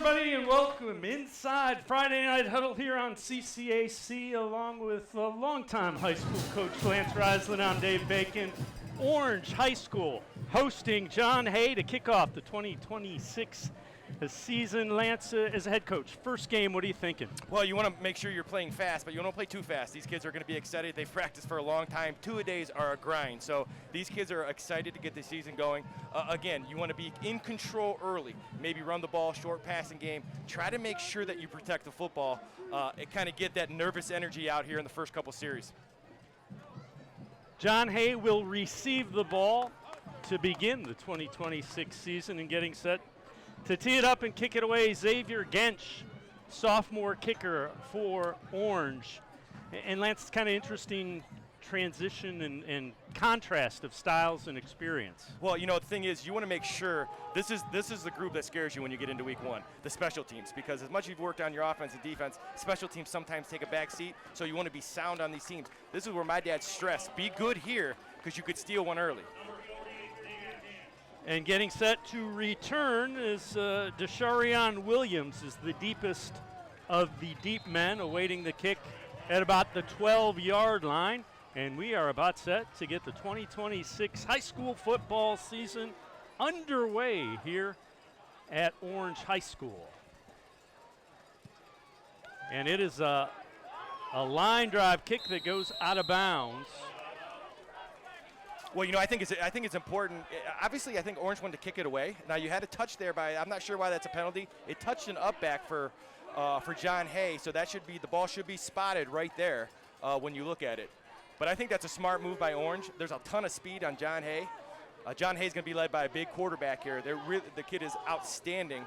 everybody, and welcome inside Friday Night Huddle here on CCAC, along with longtime high school coach Lance Reisland. I'm Dave Bacon. Orange High School hosting John Hay to kick off the 2026 season. Lance, as a head coach, first game, what are you thinking? Well, you want to make sure you're playing fast, but you don't play too fast. These kids are going to be excited. They've practiced for a long time. 2-a-days are a grind. So these kids are excited to get the season going. Again, you want to be in control early. Maybe run the ball, short passing game. Try to make sure that you protect the football and kind of get that nervous energy out here in the first couple series. John Hay will receive the ball to begin the 2026 season, and getting set to tee it up and kick it away, Xavier Gensch, sophomore kicker for Orange. And Lance, it's kind of interesting transition and contrast of styles and experience. Well, you know, the thing is, you want to make sure this is the group that scares you when you get into week one, the special teams, because as much as you've worked on your offense and defense, special teams sometimes take a back seat, so you want to be sound on these teams. This is where my dad stressed, be good here because you could steal one early. And getting set to return is Desharion Williams, is the deepest of the deep men, awaiting the kick at about the 12-yard line. And we are about set to get the 2026 high school football season underway here at Orange High School. And it is a line drive kick that goes out of bounds. Well, you know, I think it's important. Obviously, I think Orange wanted to kick it away. Now, you had a touch there by, I'm not sure why that's a penalty. It touched an up back for John Hay, so that should be, the ball should be spotted right there when you look at it. But I think that's a smart move by Orange. There's a ton of speed on John Hay. John Hay's going to be led by a big quarterback here. The kid is outstanding.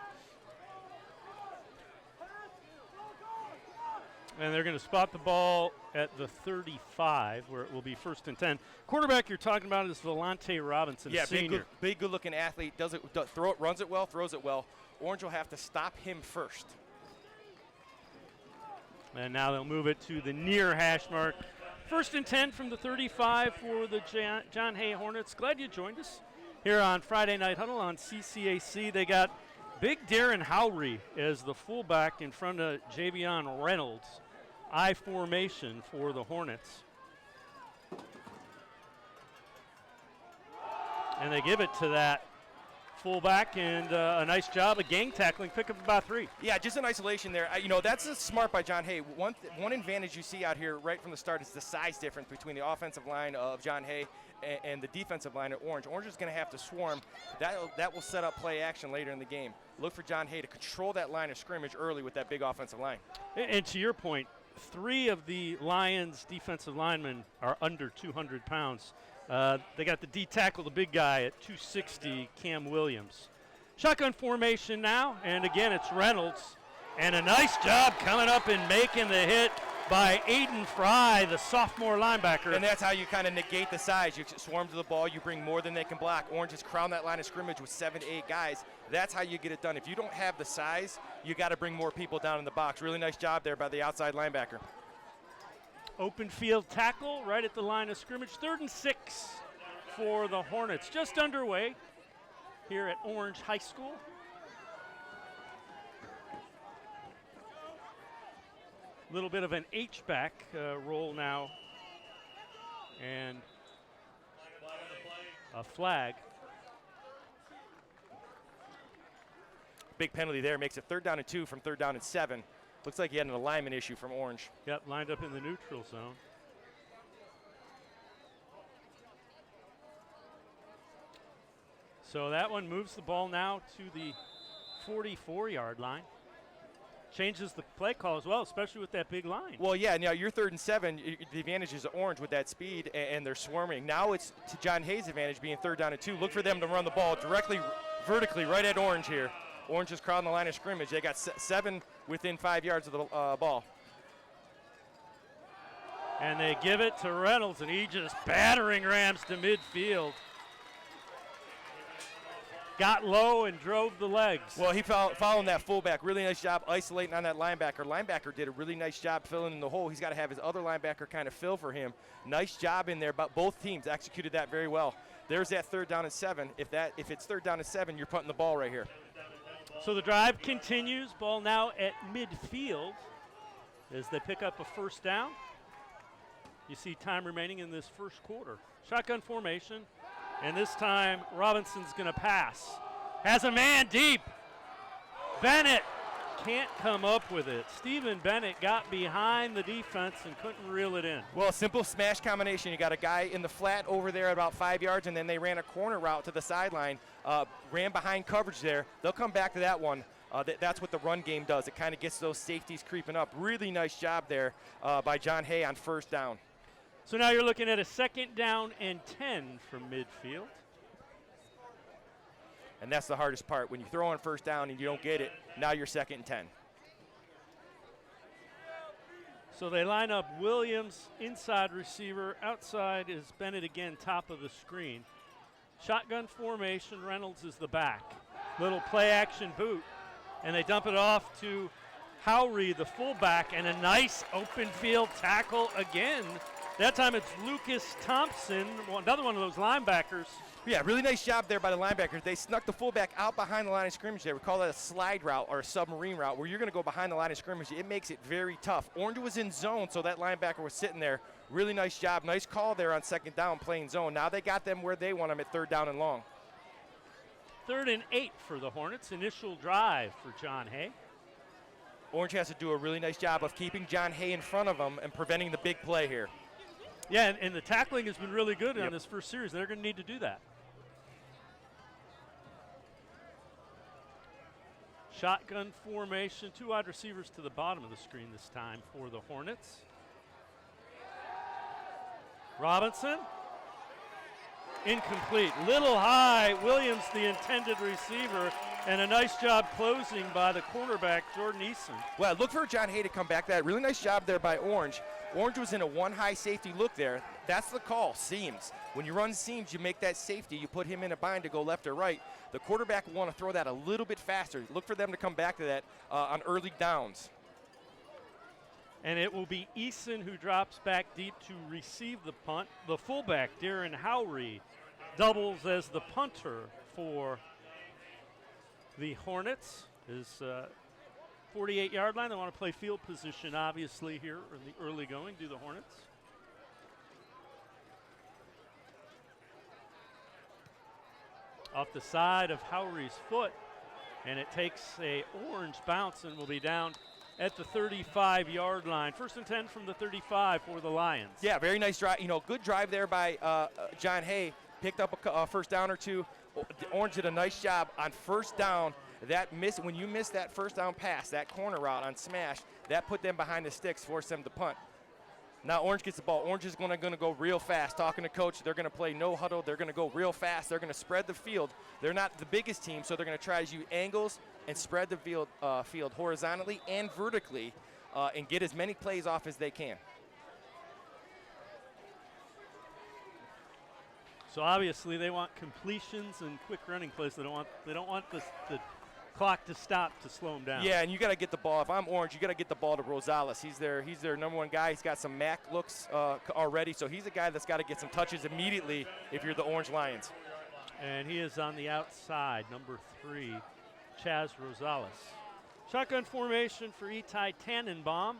And they're going to spot the ball at the 35, where it will be 1st and 10. Quarterback you're talking about is Volante Robinson, senior. Big good-looking athlete. Runs it well, throws it well. Orange will have to stop him first. And now they'll move it to the near hash mark. 1st and 10 from the 35 for the John Hay Hornets. Glad you joined us here on Friday Night Huddle on CCAC. They got big Darren Howry as the fullback in front of Javion Reynolds. I formation for the Hornets. And they give it to that fullback, and a nice job of gang tackling, pick up about 3. Yeah, just in isolation there. You know, that's smart by John Hay. One advantage you see out here right from the start is the size difference between the offensive line of John Hay and the defensive line at Orange. Orange is going to have to swarm. That will set up play action later in the game. Look for John Hay to control that line of scrimmage early with that big offensive line. And to your point, 3 of the Lions' defensive linemen are under 200 pounds. They got the D tackle, the big guy at 260, Cam Williams. Shotgun formation now, and again it's Reynolds. And a nice job coming up and making the hit by Aiden Fry, the sophomore linebacker. And that's how you kind of negate the size. You swarm to the ball, you bring more than they can block. Orange has crowned that line of scrimmage with 7 to 8 guys. That's how you get it done. If you don't have the size, you got to bring more people down in the box. Really nice job there by the outside linebacker. Open field tackle right at the line of scrimmage. 3rd and 6 for the Hornets. Just underway here at Orange High School. A little bit of an H-back roll now. And a flag. Big penalty there. Makes it 3rd down and 2 from 3rd down and 7. Looks like he had an alignment issue from Orange. Yep, lined up in the neutral zone. So that one moves the ball now to the 44-yard line. Changes the play call as well, especially with that big line. Well, yeah, now you're 3rd and 7. The advantage is Orange with that speed, and they're swarming. Now it's to John Hay's advantage being 3rd down and 2. Look for them to run the ball directly, vertically, right at Orange here. Orange is crowding the line of scrimmage. They got 7 within 5 yards of the ball. And they give it to Reynolds, and he just battering rams to midfield. Got low and drove the legs. Well, he following that fullback. Really nice job isolating on that linebacker. Linebacker did a really nice job filling in the hole. He's got to have his other linebacker kind of fill for him. Nice job in there, but both teams executed that very well. There's that 3rd down and 7. If it's 3rd down and 7, you're punting the ball right here. So the drive continues. Ball now at midfield as they pick up a first down. You see time remaining in this first quarter. Shotgun formation, and this time Robinson's going to pass. Has a man deep. Bennett can't come up with it. Stephen Bennett got behind the defense and couldn't reel it in. Well, a simple smash combination. You got a guy in the flat over there at about 5 yards, and then they ran a corner route to the sideline, ran behind coverage there. They'll come back to that one. That's what the run game does. It kind of gets those safeties creeping up. Really nice job there by John Hay on first down. So now you're looking at a 2nd down and 10 from midfield. And that's the hardest part. When you throw on first down and you don't get it, now you're 2nd and 10. So they line up Williams, inside receiver. Outside is Bennett again, top of the screen. Shotgun formation, Reynolds is the back. Little play action boot. And they dump it off to Howry, the fullback, and a nice open field tackle again. That time it's Lucas Thompson, another one of those linebackers. Yeah, really nice job there by the linebackers. They snuck the fullback out behind the line of scrimmage there. We call that a slide route or a submarine route where you're going to go behind the line of scrimmage. It makes it very tough. Orange was in zone, so that linebacker was sitting there. Really nice job. Nice call there on 2nd down, playing zone. Now they got them where they want them at 3rd down and long. 3rd and 8 for the Hornets. Initial drive for John Hay. Orange has to do a really nice job of keeping John Hay in front of them and preventing the big play here. Yeah, and the tackling has been really good on this first series. They're going to need to do that. Shotgun formation, 2 wide receivers to the bottom of the screen this time for the Hornets. Robinson, incomplete. Little high, Williams the intended receiver, and a nice job closing by the cornerback, Jordan Eason. Well, look for John Hay to come back. That really nice job there by Orange. Orange was in a 1 high safety look there. That's the call, seams. When you run seams, you make that safety. You put him in a bind to go left or right. The quarterback will want to throw that a little bit faster. Look for them to come back to that on early downs. And it will be Eason who drops back deep to receive the punt. The fullback, Darren Howry, doubles as the punter for the Hornets. His 48-yard line. They want to play field position, obviously, here in the early going, do the Hornets. Off the side of Howry's foot, and it takes a orange bounce and will be down at the 35-yard line. 1st and 10 from the 35 for the Lions. Yeah, very nice drive. You know, good drive there by John Hay. Picked up a first down or two. Orange did a nice job on first down. That miss, when you miss that first down pass, that corner route on smash, that put them behind the sticks, forced them to punt. Now Orange gets the ball. Orange is going to go real fast. Talking to coach, they're going to play no huddle. They're going to go real fast. They're going to spread the field. They're not the biggest team, so they're going to try to use angles and spread the field horizontally and vertically and get as many plays off as they can. So obviously they want completions and quick running plays. They don't want the clock to stop to slow them down. Yeah, and you got to get the ball. If I'm Orange, you got to get the ball to Rosales. He's their number 1 guy. He's got some MAC looks already, so he's a guy that's got to get some touches immediately if you're the Orange Lions. And he is on the outside, number 3, Chaz Rosales. Shotgun formation for Itai Tannenbaum,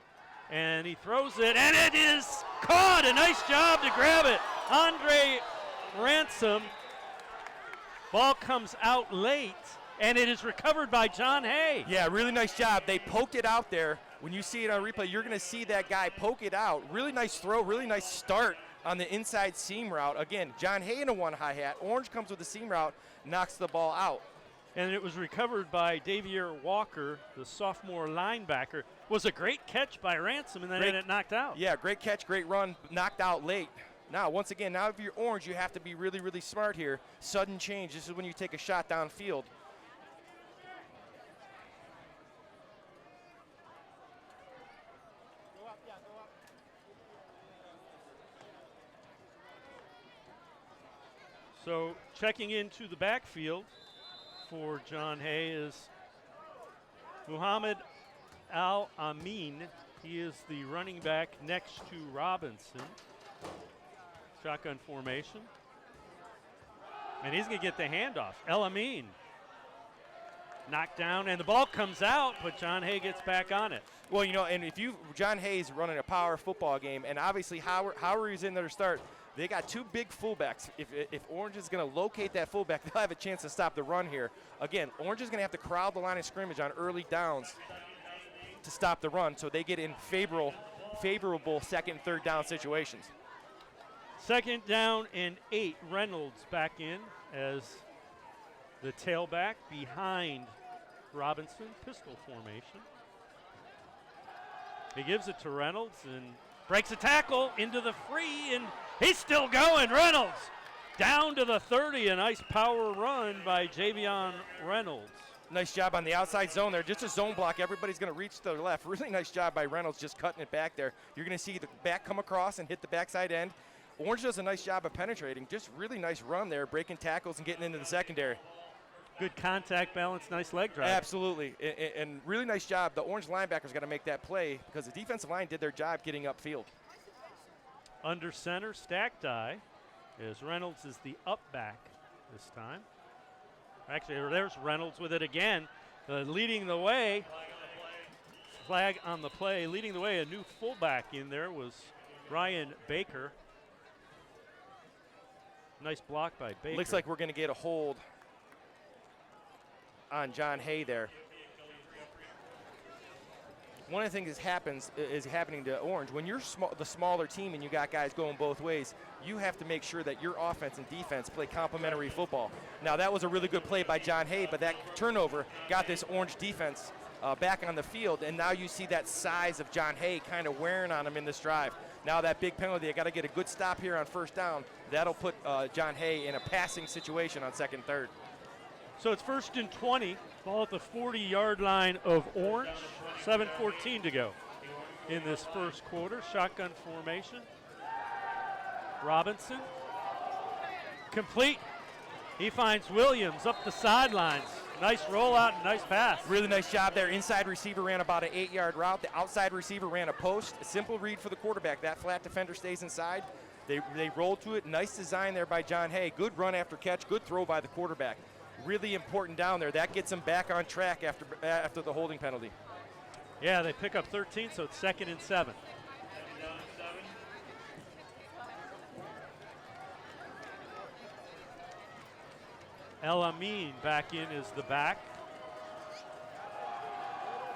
and he throws it, and it is caught. A nice job to grab it. Andre Ransom. Ball comes out late, and it is recovered by John Hay. Yeah, really nice job. They poked it out there. When you see it on replay, you're going to see that guy poke it out. Really nice throw, really nice start on the inside seam route. Again, John Hay in a 1 high hat. Orange comes with the seam route, knocks the ball out. And it was recovered by Davier Walker, the sophomore linebacker. Was a great catch by Ransom, and then it knocked out. Yeah, great catch, great run, knocked out late. Now, once again, now if you're Orange, you have to be really, really smart here. Sudden change. This is when you take a shot downfield. So checking into the backfield for John Hay is Muhammad Al-Amin. He is the running back next to Robinson. Shotgun formation. And he's going to get the handoff. El-Amin knocked down, and the ball comes out, but John Hay gets back on it. Well, and John Hay's running a power football game, and obviously Howard is in there to start. They got two big fullbacks. If Orange is going to locate that fullback, they'll have a chance to stop the run here. Again, Orange is going to have to crowd the line of scrimmage on early downs to stop the run, so they get in favorable second and third down situations. 2nd down and 8. Reynolds back in as the tailback behind Robinson, pistol formation. He gives it to Reynolds and breaks a tackle into the free, and he's still going. Reynolds down to the 30. A nice power run by Javion Reynolds. Nice job on the outside zone there. Just a zone block. Everybody's going to reach to the left. Really nice job by Reynolds just cutting it back there. You're going to see the back come across and hit the backside end. Orange does a nice job of penetrating. Just really nice run there, breaking tackles and getting into the secondary. Good contact balance, nice leg drive. Absolutely, and really nice job. The Orange linebackers got to make that play because the defensive line did their job getting upfield. Under center, stacked die, as Reynolds is the up back this time. Actually, there's Reynolds with it again, leading the way. Flag on the play, leading the way. A new fullback in there was Ryan Baker. Nice block by Baker. Looks like we're going to get a hold on John Hay there. One of the things that is happening to Orange, when you're the smaller team and you got guys going both ways, you have to make sure that your offense and defense play complementary football. Now, that was a really good play by John Hay, but that turnover got this Orange defense back on the field, and now you see that size of John Hay kind of wearing on him in this drive. Now that big penalty, they got to get a good stop here on 1st down. That'll put John Hay in a passing situation on 2nd and 3rd. So it's 1st and 20, ball at the 40-yard line of Orange. 7:14 to go in this first quarter. Shotgun formation. Robinson, complete. He finds Williams up the sidelines. Nice rollout and nice pass. Really nice job there. Inside receiver ran about an 8-yard route. The outside receiver ran a post. A simple read for the quarterback. That flat defender stays inside. They rolled to it. Nice design there by John Hay. Good run after catch. Good throw by the quarterback. Really important down there. That gets them back on track after the holding penalty. Yeah, they pick up 13, so it's 2nd and 7. El Amin back in as the back.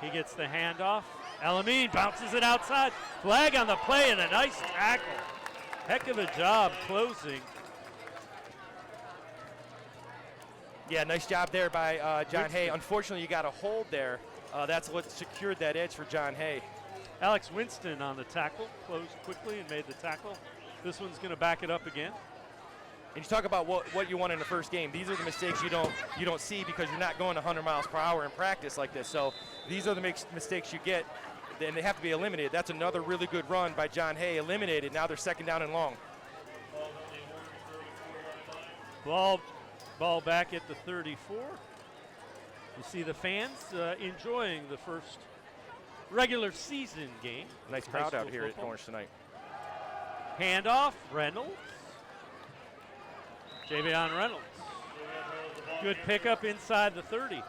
He gets the handoff. El Amin bounces it outside. Flag on the play and a nice tackle. Heck of a job closing. Yeah, nice job there by John Hay. Unfortunately, you got a hold there. That's what secured that edge for John Hay. Alex Winston on the tackle, closed quickly and made the tackle. This one's going to back it up again. And you talk about what you want in the first game. These are the mistakes you don't see because you're not going 100 miles per hour in practice like this. So these are the mistakes you get, and they have to be eliminated. That's another really good run by John Hay. Eliminated. Now they're 2nd down and long. Ball back at the 34. You see the fans enjoying the first regular season game. Nice crowd out here at Orange tonight. Handoff, Reynolds. Javion Reynolds. Good pickup inside the 30.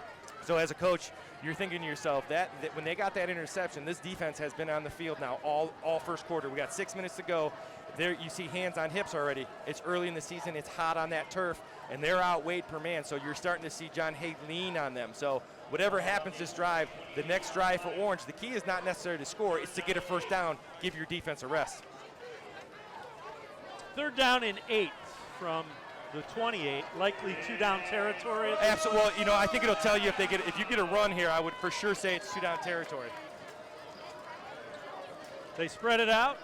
So as a coach, you're thinking to yourself that when they got that interception, this defense has been on the field now all first quarter. We got 6 minutes to go. There you see hands on hips already. It's early in the season. It's hot on that turf, and they're outweighed per man. So you're starting to see John Hay lean on them. So whatever happens this drive, the next drive for Orange, the key is not necessarily to score. It's to get a 1st down, give your defense a rest. 3rd down and 8 from the 28, likely 2-down territory. Absolutely. Well, I think it'll tell you if you get a run here, I would for sure say it's 2-down territory. They spread it out.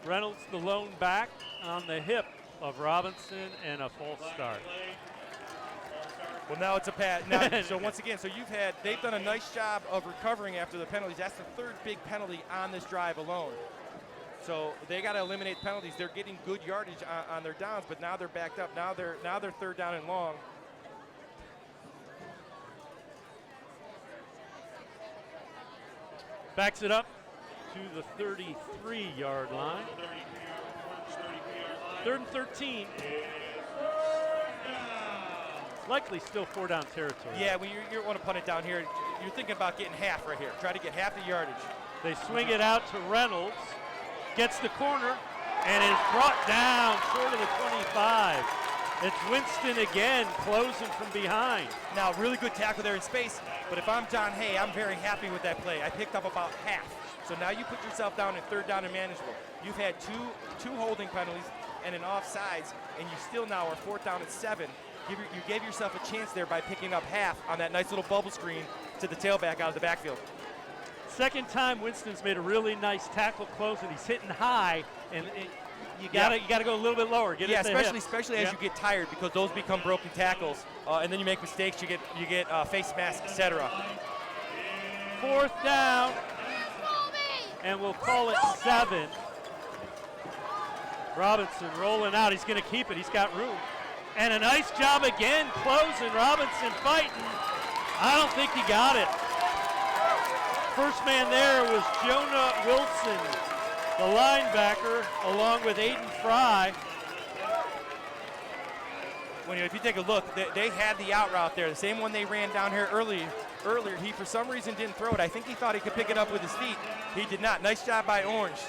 Reynolds, the lone back, on the hip of Robinson, and a false start. Well, now it's a pass. So once again, they've done a nice job of recovering after the penalties. That's the 3rd big penalty on this drive alone. So they got to eliminate penalties. They're getting good yardage on their downs, but now they're backed up. Now they're 3rd down and long. Backs it up to the 33-yard line. 3rd and 13. likely still 4-down territory. Yeah, well, you want to punt it down here. You're thinking about getting half right here. Try to get half the yardage. They swing it out to Reynolds, gets the corner, and is brought down short of the 25. It's Winston again, closing from behind. Now, really good tackle there in space, but if I'm John Hay, I'm very happy with that play. I picked up about half. So now you put yourself down in 3rd down and manageable. You've had two holding penalties and an offsides, and you still now are 4th down and 7. You gave yourself a chance there by picking up half on that nice little bubble screen to the tailback out of the backfield. Second time Winston's made a really nice tackle close, and he's hitting high, and you gotta go a little bit lower. Get it to especially as you get tired, because those become broken tackles, and then you make mistakes. You get face masks, etc. 4th down, and we'll call it 7. Robinson rolling out. He's going to keep it. He's got room. And a nice job again closing. Robinson fighting. I don't think he got it. First man there was Jonah Wilson, the linebacker, along with Aiden Fry. If you take a look, they had the out route there, the same one they ran down here earlier. He, for some reason, didn't throw it. I think he thought he could pick it up with his feet. He did not. Nice job by Orange.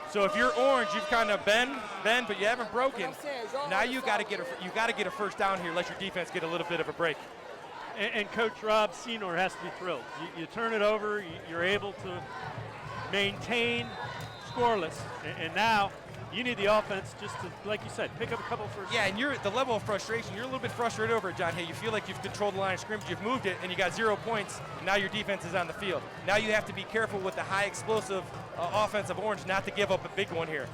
So if you're Orange, you've kind of bend, but you haven't broken. Now you got to get a 1st down here. Let your defense get a little bit of a break. And Coach Rob Senor has to be thrilled. You turn it over, you're able to maintain scoreless, and now you need the offense just to, like you said, pick up a couple first. Yeah, and the level of frustration, you're a little bit frustrated over it, John Hay. You feel like you've controlled the line of scrimmage, you've moved it, and you got 0 points, and now your defense is on the field. Now you have to be careful with the high explosive offense of Orange not to give up a big one here.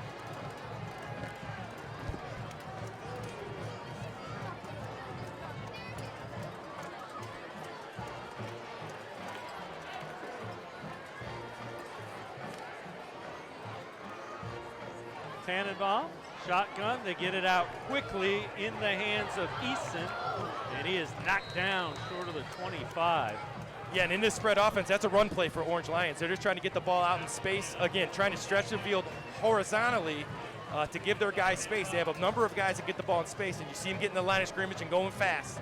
Tannenbaum, shotgun, they get it out quickly in the hands of Eason, and he is knocked down short of the 25. Yeah, and in this spread offense, that's a run play for Orange Lions. They're just trying to get the ball out in space. Again, trying to stretch the field horizontally to give their guys space. They have a number of guys that get the ball in space, and you see them getting the line of scrimmage and going fast.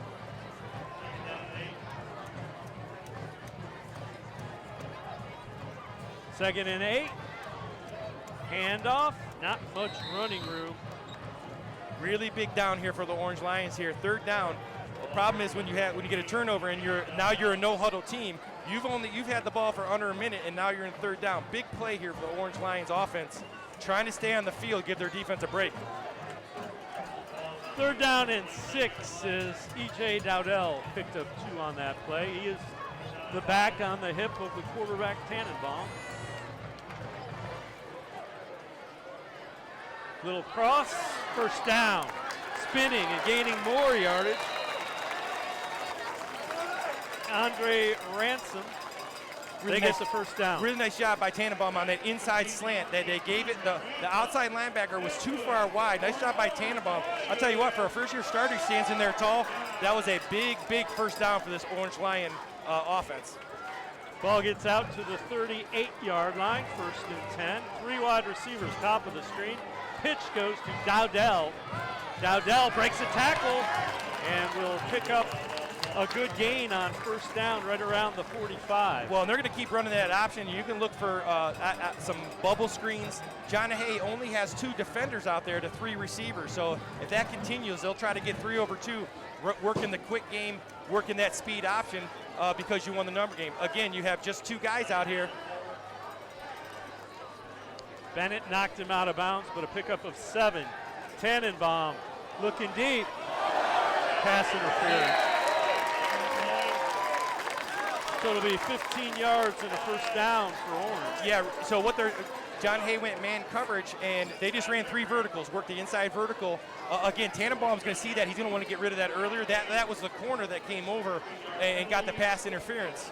Second and 8. Handoff, not much running room. Really big down here for the Orange Lions here. 3rd down. The problem is when you get a turnover and you're a no huddle team, you've had the ball for under a minute and now you're in 3rd down. Big play here for the Orange Lions offense, trying to stay on the field, give their defense a break. 3rd down and 6 is E.J. Dowdell picked up 2 on that play. He is the back on the hip of the quarterback Tannenbaum. Little cross, 1st down. Spinning and gaining more yardage. Andre Ransom, they get the 1st down. Really nice job by Tannenbaum on that inside slant that they gave it. The outside linebacker was too far wide. Nice job by Tannenbaum. I'll tell you what, for a first-year starter, he stands in there tall. That was a big 1st down for this Orange Lion offense. Ball gets out to the 38-yard line, 1st and 10. 3 wide receivers, top of the screen. Pitch goes to Dowdell. Dowdell breaks a tackle and will pick up a good gain on 1st down right around the 45. Well, and they're going to keep running that option. You can look for some bubble screens. John Hay only has 2 defenders out there to 3 receivers. So if that continues, they'll try to get 3 over 2, working the quick game, working that speed option because you won the number game. Again, you have just 2 guys out here. Bennett knocked him out of bounds, but a pickup of 7. Tannenbaum looking deep. Pass interference. So it'll be 15 yards and a 1st down for Orange. Yeah, so John Hay went man coverage, and they just ran 3 verticals, worked the inside vertical. Again, Tannenbaum's going to see that. He's going to want to get rid of that earlier. That was the corner that came over and got the pass interference.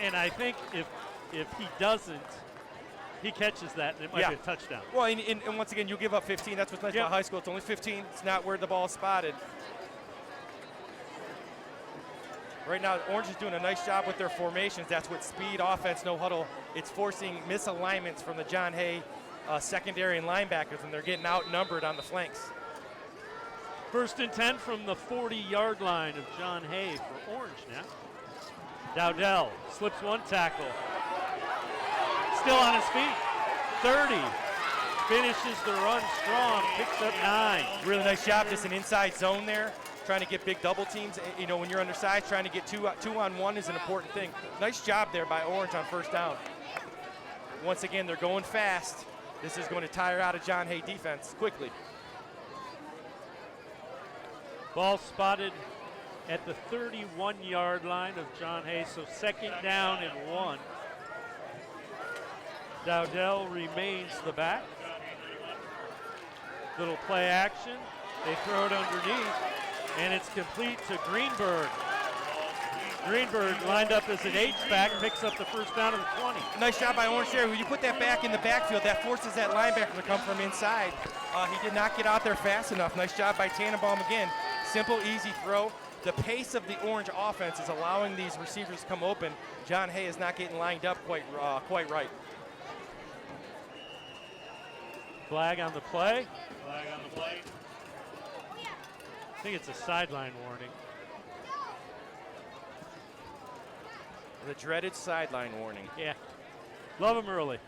And I think if he doesn't, he catches that, and it might be a touchdown. Well, and once again, you'll give up 15. That's what's nice about high school. It's only 15. It's not where the ball is spotted. Right now, Orange is doing a nice job with their formations. That's what speed, offense, no huddle. It's forcing misalignments from the John Hay secondary and linebackers, and they're getting outnumbered on the flanks. 1st and 10 from the 40-yard line of John Hay for Orange now. Dowdell slips one tackle. Still on his feet. 30. Finishes the run strong, picks up 9. Really nice job, just an inside zone there, trying to get big double teams. You know, when you're undersized, trying to get two on one is an important thing. Nice job there by Orange on 1st down. Once again, they're going fast. This is going to tire out a John Hay defense quickly. Ball spotted at the 31-yard line of John Hay, so 2nd down and 1. Dowdell remains the back. Little play action. They throw it underneath, and it's complete to Greenberg. Greenberg lined up as an H-back, picks up the 1st down of the 20. Nice job by Orange there. When you put that back in the backfield, that forces that linebacker to come from inside. He did not get out there fast enough. Nice job by Tannenbaum again. Simple, easy throw. The pace of the Orange offense is allowing these receivers to come open. John Hay is not getting lined up quite right. Flag on the play. I think it's a sideline warning. The dreaded sideline warning. Yeah. Love them early.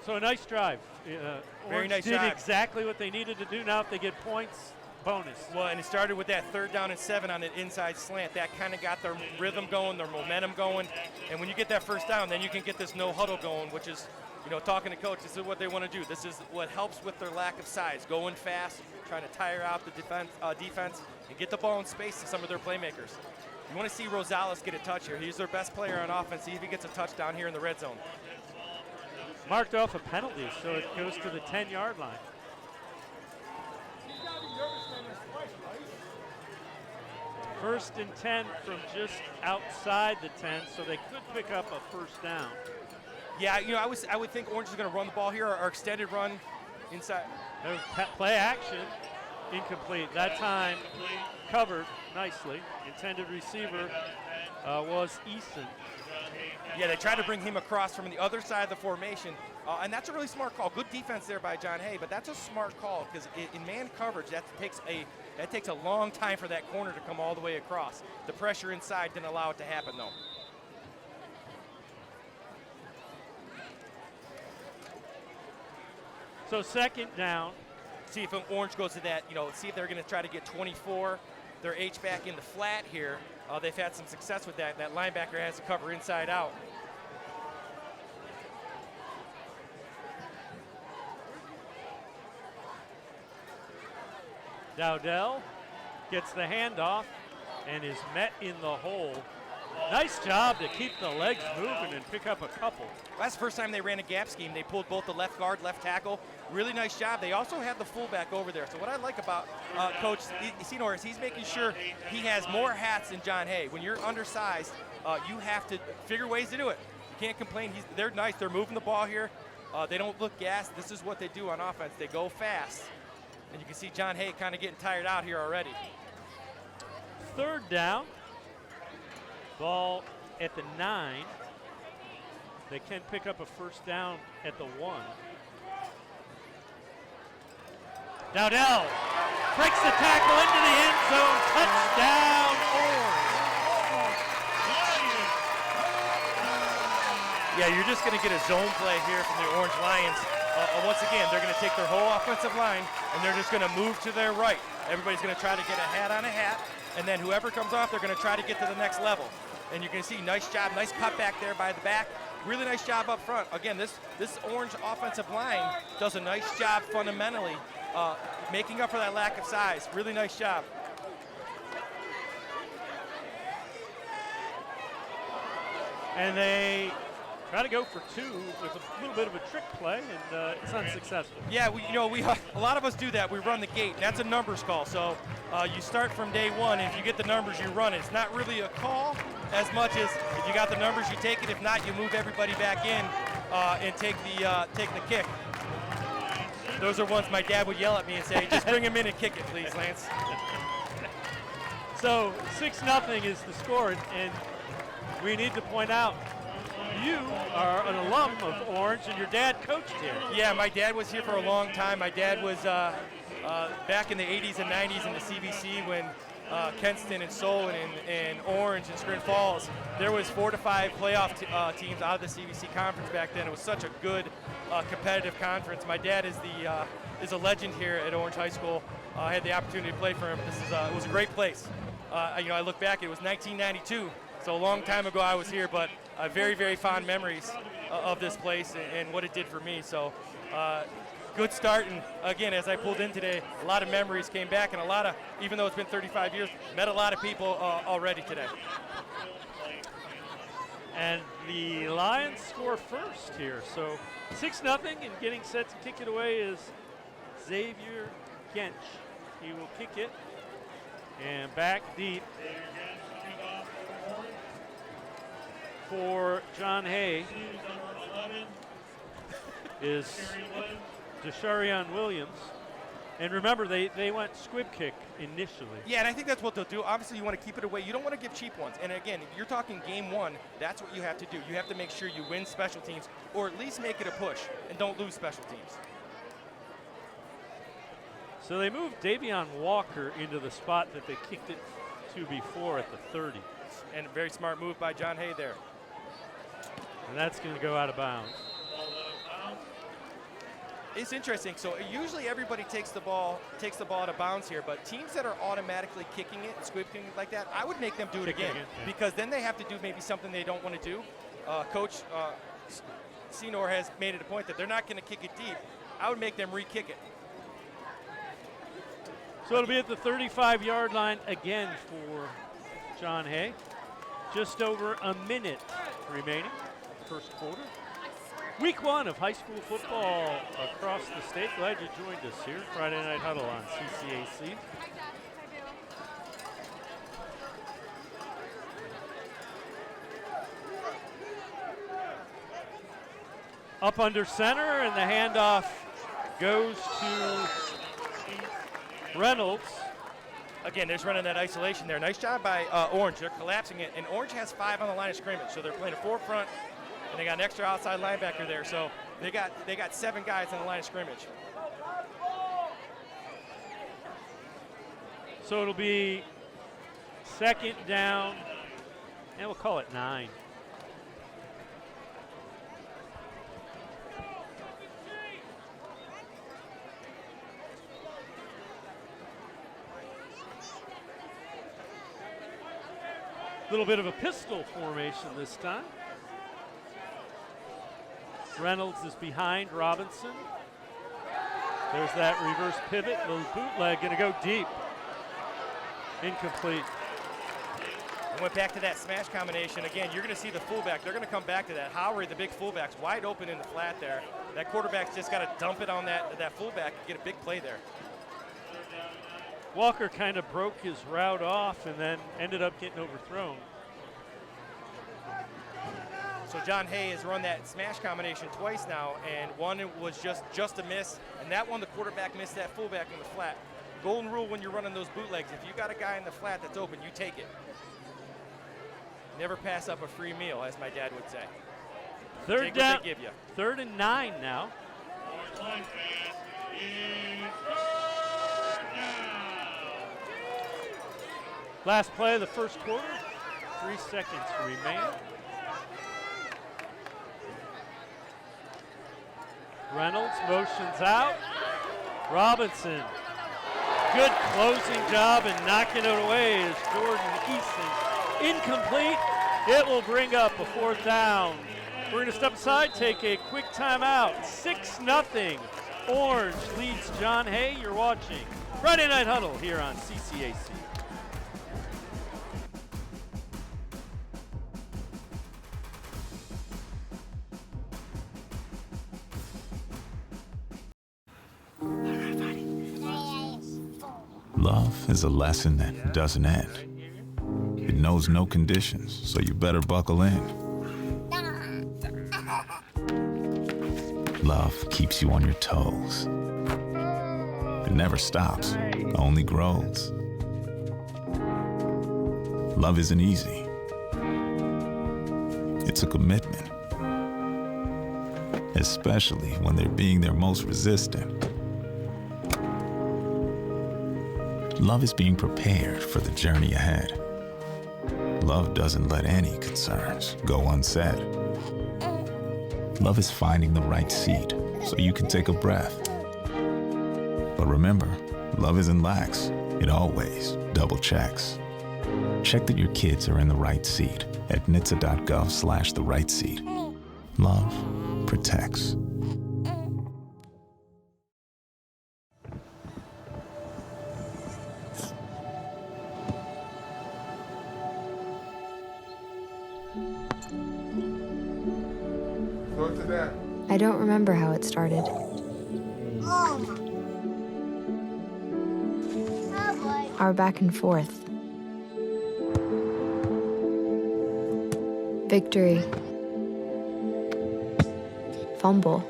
So a nice drive. Very nice did drive. exactly what they needed to do. Now if they get points, bonus. Well, and it started with that 3rd down and 7 on an inside slant. That kind of got their rhythm going, their momentum going. And when you get that 1st down, then you can get this no huddle going, which is, you know, talking to coach, this is what they want to do. This is what helps with their lack of size. Going fast, trying to tire out the defense, and get the ball in space to some of their playmakers. You want to see Rosales get a touch here. He's their best player on offense. See if he gets a touchdown here in the red zone. Marked off a penalty, so it goes to the 10-yard line. First and 10 from just outside the 10, so they could pick up a 1st down. Yeah, you know, I would think Orange is going to run the ball here, or extended run inside. Play action, incomplete. That time covered nicely. Intended receiver was Eason. Yeah, they tried to bring him across from the other side of the formation, and that's a really smart call. Good defense there by John Hay, but that's a smart call because in man coverage, that takes a long time for that corner to come all the way across. The pressure inside didn't allow it to happen, though. So 2nd down. See if Orange goes to that, you know, see if they're going to try to get 24, their H-back in the flat here. They've had some success with that. That linebacker has to cover inside out. Dowdell gets the handoff and is met in the hole. Nice job to keep the legs moving and pick up a couple. That's the first time they ran a gap scheme. They pulled both the left guard, left tackle. Really nice job. They also have the fullback over there. So what I like about Coach Isidore is he's making sure he has more hats than John Hay. When you're undersized, you have to figure ways to do it. You can't complain. They're nice. They're moving the ball here. They don't look gassed. This is what they do on offense. They go fast. And you can see John Hay kind of getting tired out here already. 3rd down. Ball at the 9. They can pick up a 1st down at the 1. Dowdell breaks the tackle into the end zone. Touchdown, Orange. Yeah, you're just going to get a zone play here from the Orange Lions. Once again, they're going to take their whole offensive line, and they're just going to move to their right. Everybody's going to try to get a hat on a hat, and then whoever comes off, they're going to try to get to the next level. And you can see, nice job, nice cutback there by the back. Really nice job up front. Again, this Orange offensive line does a nice job fundamentally making up for that lack of size. Really nice job. And they try to go for 2 with a little bit of a trick play, and it's unsuccessful. Yeah, a lot of us do that. We run the gate. That's a numbers call. So you start from day 1, and if you get the numbers, you run it. It's not really a call as much as if you got the numbers, you take it. If not, you move everybody back in and take the kick. Those are ones my dad would yell at me and say, just bring him in and kick it, please, Lance. So 6-0 is the score, and we need to point out you are an alum of Orange, and your dad coached here. Yeah, my dad was here for a long time. My dad was back in the 80s and 90s in the CBC when Kenston and Solon and Orange and Scranton Falls, there was 4 to 5 playoff teams out of the CBC conference back then. It was such a good competitive conference. My dad is a legend here at Orange High School. I had the opportunity to play for him. It was a great place. I look back, it was 1992, so a long time ago I was here, but very, very fond memories of this place and what it did for me. So good start, and again, as I pulled in today, a lot of memories came back, and even though it's been 35 years, met a lot of people already today. And the Lions score first here, so 6-0, and getting set to kick it away is Xavier Gench. He will kick it, and back deep for John Hay is Desharion Williams. And remember, they went squib kick initially. Yeah, and I think that's what they'll do. Obviously, you want to keep it away. You don't want to give cheap ones. And again, if you're talking game one, that's what you have to do. You have to make sure you win special teams, or at least make it a push, and don't lose special teams. So they moved Davion Walker into the spot that they kicked it to before at the 30. And a very smart move by John Hay there. And that's going to go out of bounds. It's interesting. So usually everybody takes the ball out of bounds here, but teams that are automatically kicking it, squib kicking it like that, I would make them do it again, because then they have to do maybe something they don't want to do. Coach Senor has made it a point that they're not going to kick it deep. I would make them re-kick it. So it'll be at the 35-yard line again for John Hay. Just over a minute remaining, first quarter. Week 1 of high school football across the state. Glad you joined us here. Friday Night Huddle on CCAC. Up under center, and the handoff goes to Reynolds. Again, they're just running that isolation there. Nice job by Orange. They're collapsing it, and Orange has 5 on the line of scrimmage, so they're playing a 4 front, and they got an extra outside linebacker there. So they got 7 guys on the line of scrimmage. So it'll be second down, and we'll call it 9. Little bit of a pistol formation this time. Reynolds is behind Robinson. There's that reverse pivot, little bootleg, gonna go deep. Incomplete. I went back to that smash combination. Again, you're gonna see the fullback. They're gonna come back to that. Howery, the big fullback's wide open in the flat there. That quarterback's just gotta dump it on that fullback and get a big play there. Walker kind of broke his route off and then ended up getting overthrown. So John Hay has run that smash combination twice now, and one was just a miss, and that one the quarterback missed that fullback in the flat. Golden rule when you're running those bootlegs, if you got a guy in the flat that's open, you take it. Never pass up a free meal, as my dad would say. Third down, what they give you. 3rd and 9 now. Last play of the first quarter, 3 seconds remain. Reynolds motions out. Robinson, good closing job and knocking it away is Jordan Easton. Incomplete. It will bring up a 4th down. We're going to step aside, take a quick timeout. 6-0. Orange leads John Hay. You're watching Friday Night Huddle here on CCAC. Love is a lesson that doesn't end. It knows no conditions, so you better buckle in. Love keeps you on your toes. It never stops, only grows. Love isn't easy. It's a commitment, especially when they're being their most resistant. Love is being prepared for the journey ahead. Love doesn't let any concerns go unsaid. Love is finding the right seat so you can take a breath. But remember, love isn't lax. It always double checks. Check that your kids are in the right seat at nhtsa.gov/the right seat. Love protects. I don't remember how it started. Our back and forth. Victory. Fumble.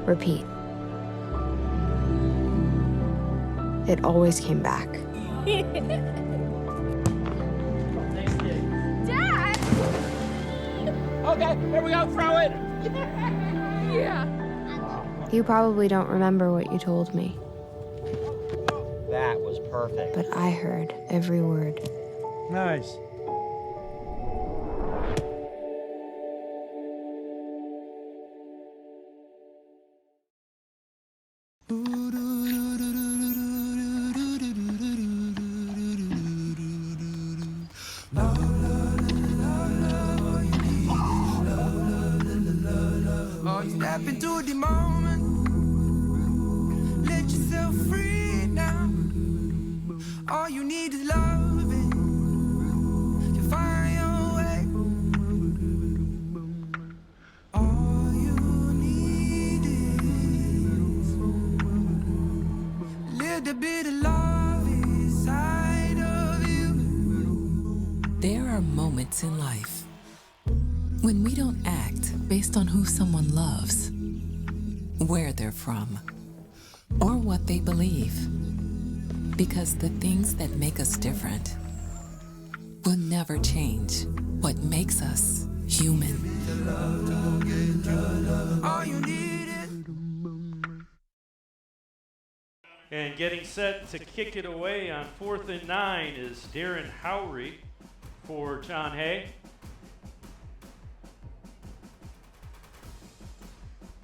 Repeat. It always came back. Dad! Okay, here we go, throw it! Yeah. You probably don't remember what you told me, That was perfect. but I heard every word. Nice. Step into the moment, let yourself free now. All you need is loving, you find your way. All you need is a little bit of love inside of you. There are moments in life when we don't act based on who someone loves, where they're from, or what they believe. Because the things that make us different will never change what makes us human. All you need is And getting set to kick it away on 4th and 9 is Darren Howry for John Hay.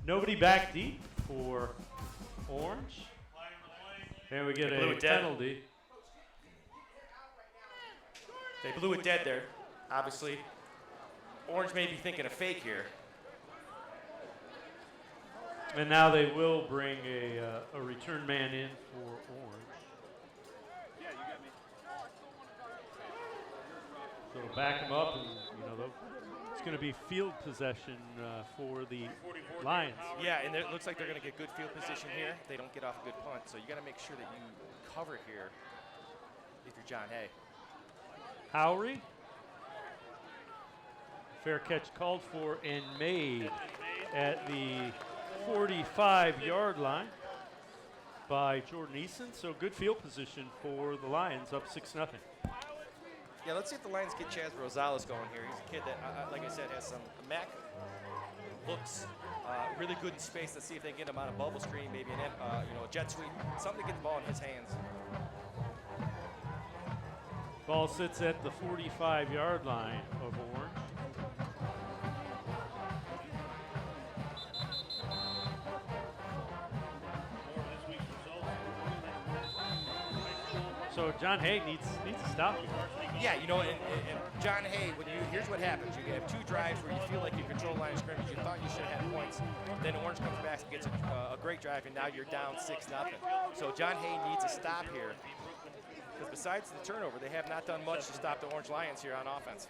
Nobody back deep for Orange. And we get a penalty. They blew it dead there, obviously. Orange may be thinking a fake here. And now they will bring a return man in for Orange. So back him up, and it's going to be field possession for the Lions. Yeah, and it looks like they're going to get good field position here. They don't get off a good punt, so you got to make sure that you cover here if you're John Hay. Howry. Fair catch called for and made at the 45-yard line by Jordan Eason. So good field position for the Lions, up 6-0. Yeah, let's see if the Lions get Chaz Rosales going here. He's a kid that, like I said, has some Mac looks really good in space. Let's see if they get him on a bubble screen, maybe a jet sweep, something to get the ball in his hands. Ball sits at the 45-yard line of Orange. So John Hay needs to stop here. Yeah, and John Hay, here's what happens. You have two drives where you feel like you control line of scrimmage. You thought you should have had points. Then Orange comes back and gets a great drive, and now you're down 6-0. So John Hay needs a stop here. Because besides the turnover, they have not done much to stop the Orange Lions here on offense.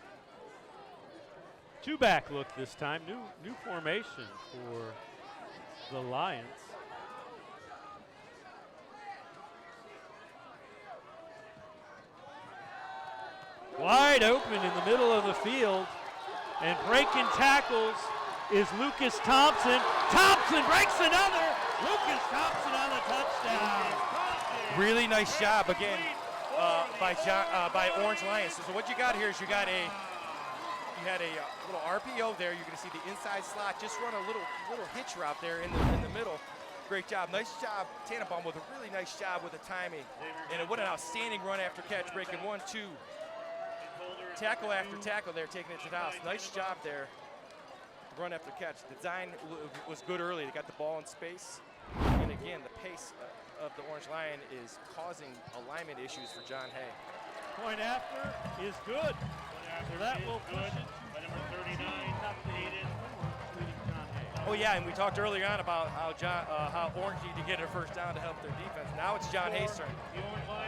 Two-back look this time. New formation for the Lions. Wide open in the middle of the field, and breaking tackles is Lucas Thompson. Thompson breaks another. Lucas Thompson on the touchdown. Really nice job again. by Orange Lions. So what you got here is you had a little RPO there. You're going to see the inside slot just run a little hitch route there in the middle. Great job. Nice job. Tannenbaum with a really nice job with the timing. And what an outstanding run after catch, breaking 1-2. Tackle after tackle there, taking it to the house. Nice job there. Run after catch. The design was good early. They got the ball in space. And again, the pace of the Orange Lion is causing alignment issues for John Hay. Point after is good. So that will push it to number 39, leading John Hay. Oh yeah, and we talked earlier on about how Orange need to get a first down to help their defense. Now it's John Hay's turn.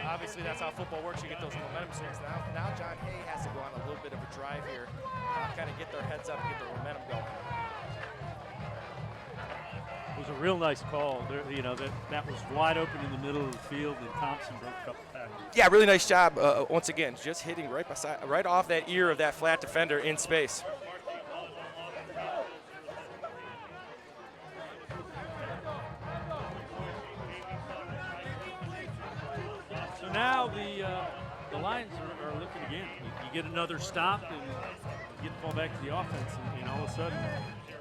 Obviously, that's how football works. You get those momentum swings. Now John Hay has to go on a little bit of a drive here, kind of get their heads up, get their momentum going. It was a real nice call. There, that was wide open in the middle of the field, and Thompson broke a couple tackles. Yeah, really nice job. Once again, just hitting right off that ear of that flat defender in space. So now the Lions are looking again. You get another stop, and you get the ball back to the offense, and all of a sudden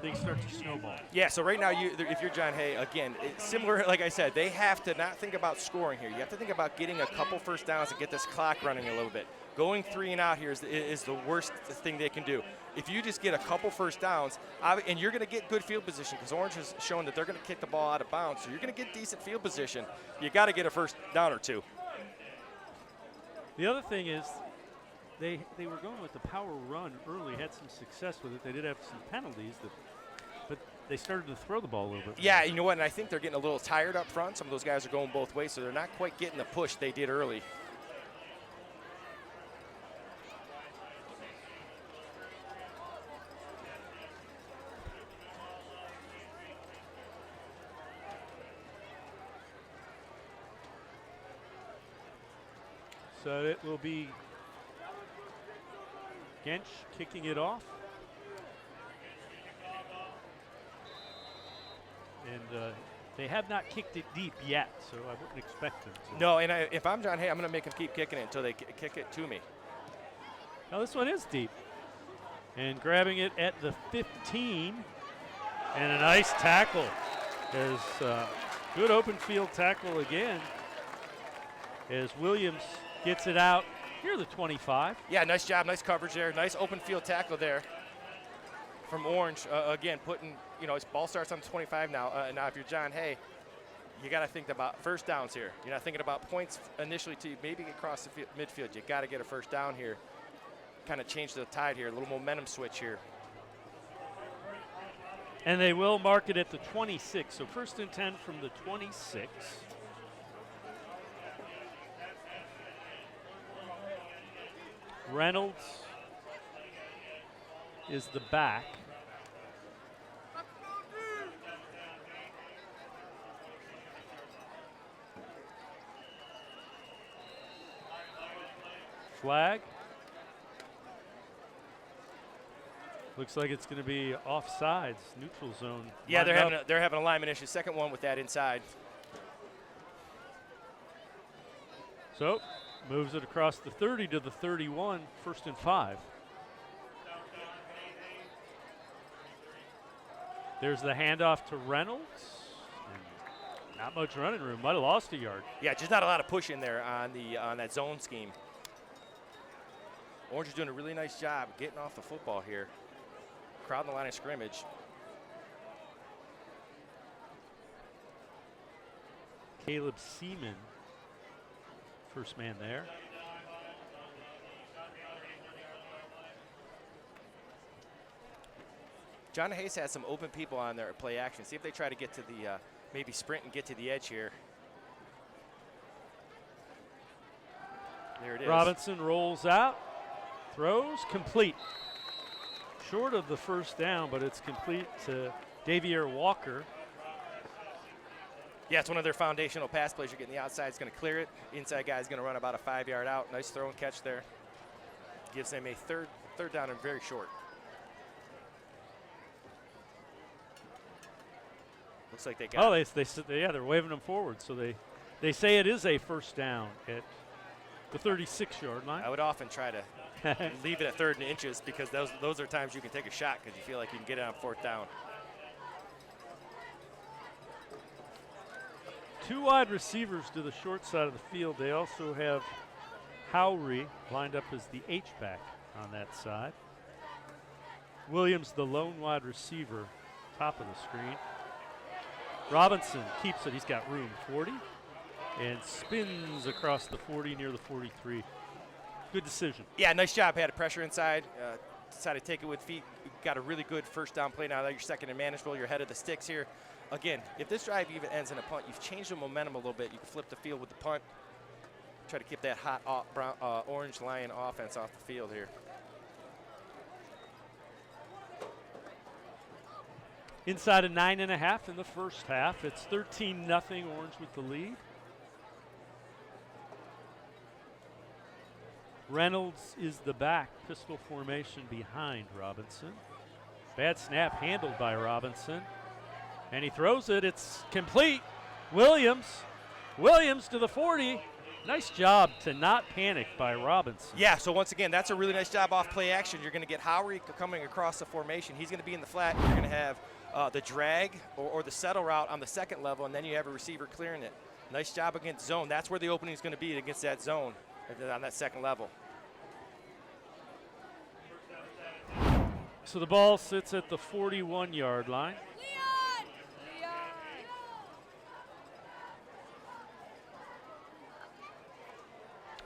things start to snowball. Yeah, so right now, if you're John Hay, again, it's similar, like I said, they have to not think about scoring here. You have to think about getting a couple first downs and get this clock running a little bit. Going 3 and out here is the worst thing they can do. If you just get a couple first downs, and you're going to get good field position, because Orange has shown that they're going to kick the ball out of bounds, so you're going to get decent field position. You got to get a first down or two. The other thing is they were going with the power run early, had some success with it. They did have some penalties, but they started to throw the ball a little bit. Yeah, you know what, and I think they're getting a little tired up front. Some of those guys are going both ways, so they're not quite getting the push they did early. So it will be Gensch kicking it off. And they have not kicked it deep yet, so I wouldn't expect them to. No, and if I'm John Hay, I'm going to make them keep kicking it until they kick it to me. Now this one is deep. And grabbing it at the 15. And a nice tackle. There's good open field tackle again as Williams gets it out near the 25. Yeah, nice job, nice coverage there. Nice open field tackle there from Orange. Again, his ball starts on the 25 now. Now, if you're John Hay, you got to think about first downs here. You're not thinking about points initially to maybe get across the midfield. You got to get a first down here. Kind of change the tide here, a little momentum switch here. And they will mark it at the 26. So 1st and 10 from the 26. Reynolds is the back. Flag. Looks like it's going to be offsides, neutral zone. Yeah, they're having alignment issues. Second one with that inside. So moves it across the 30 to the 31, 1st and 5. There's the handoff to Reynolds. And not much running room. Might have lost a yard. Yeah, just not a lot of push in there on that zone scheme. Orange is doing a really nice job getting off the football here. Crowd in the line of scrimmage. Caleb Seaman, first man there. John Hayes has some open people on there at play action. See if they try to get to the, maybe sprint and get to the edge here. There it is. Robinson rolls out, throws, complete. Short of the first down, but it's complete to Davier Walker. Yeah, it's one of their foundational pass plays. You're getting the outside, is going to clear it. Inside guy is going to run about a 5-yard out. Nice throw and catch there. Gives them a third down and very short. Looks like they got. Oh, they're waving them forward, so they say it is a first down at the 36-yard line. I would often try to leave it at 3rd and inches because those are times you can take a shot because you feel like you can get it on 4th down. 2 wide receivers to the short side of the field. They also have Howry lined up as the H-back on that side. Williams, the lone wide receiver, top of the screen. Robinson keeps it. He's got room, 40, and spins across the 40 near the 43. Good decision. Yeah, nice job. Had a pressure inside. Decided to take it with feet. Got a really good first down play. Now that you're second and manageable, you're ahead of the sticks here. Again, if this drive even ends in a punt, you've changed the momentum a little bit. You can flip the field with the punt. Try to keep that hot orange Lion offense off the field here. Inside of 9.5 in the first half. It's 13-0 Orange with the lead. Reynolds is the back, pistol formation behind Robinson. Bad snap handled by Robinson. And he throws it, it's complete. Williams to the 40. Nice job to not panic by Robinson. Yeah, so once again, that's a really nice job off play action. You're going to get Howry coming across the formation. He's going to be in the flat. You're going to have the drag or the settle route on the second level, and then you have a receiver clearing it. Nice job against zone. That's where the opening is going to be, against that zone on that second level. So the ball sits at the 41-yard line.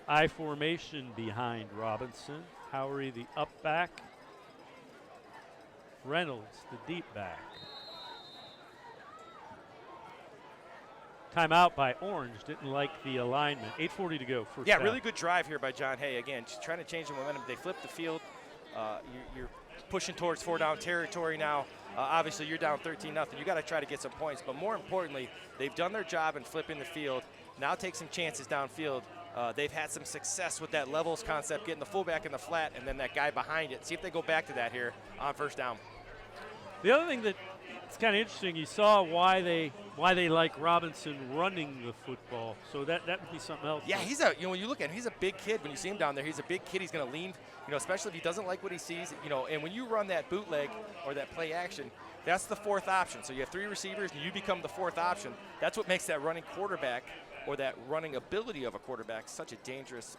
I formation behind Robinson. Howry the up back. Reynolds the deep back. Timeout by Orange. Didn't like the alignment. 8:40 to go. First Yeah, half. really good drive here by John Hay. Again, just trying to change the momentum. They flipped the field. You're pushing towards 4-down territory now. Obviously, you're down 13-0. You got to try to get some points. But more importantly, they've done their job in flipping the field. Now take some chances downfield. They've had some success with that levels concept, getting the fullback in the flat and then that guy behind it. See if they go back to that here on first down. The other thing that it's kind of interesting, you saw why they like Robinson running the football. So that would be something else. Yeah, when you look at him, he's a big kid. When you see him down there, he's a big kid. He's going to lean, especially if he doesn't like what he sees, and when you run that bootleg or that play action, that's the 4th option. So you have 3 receivers and you become the 4th option. That's what makes that running quarterback or that running ability of a quarterback such a dangerous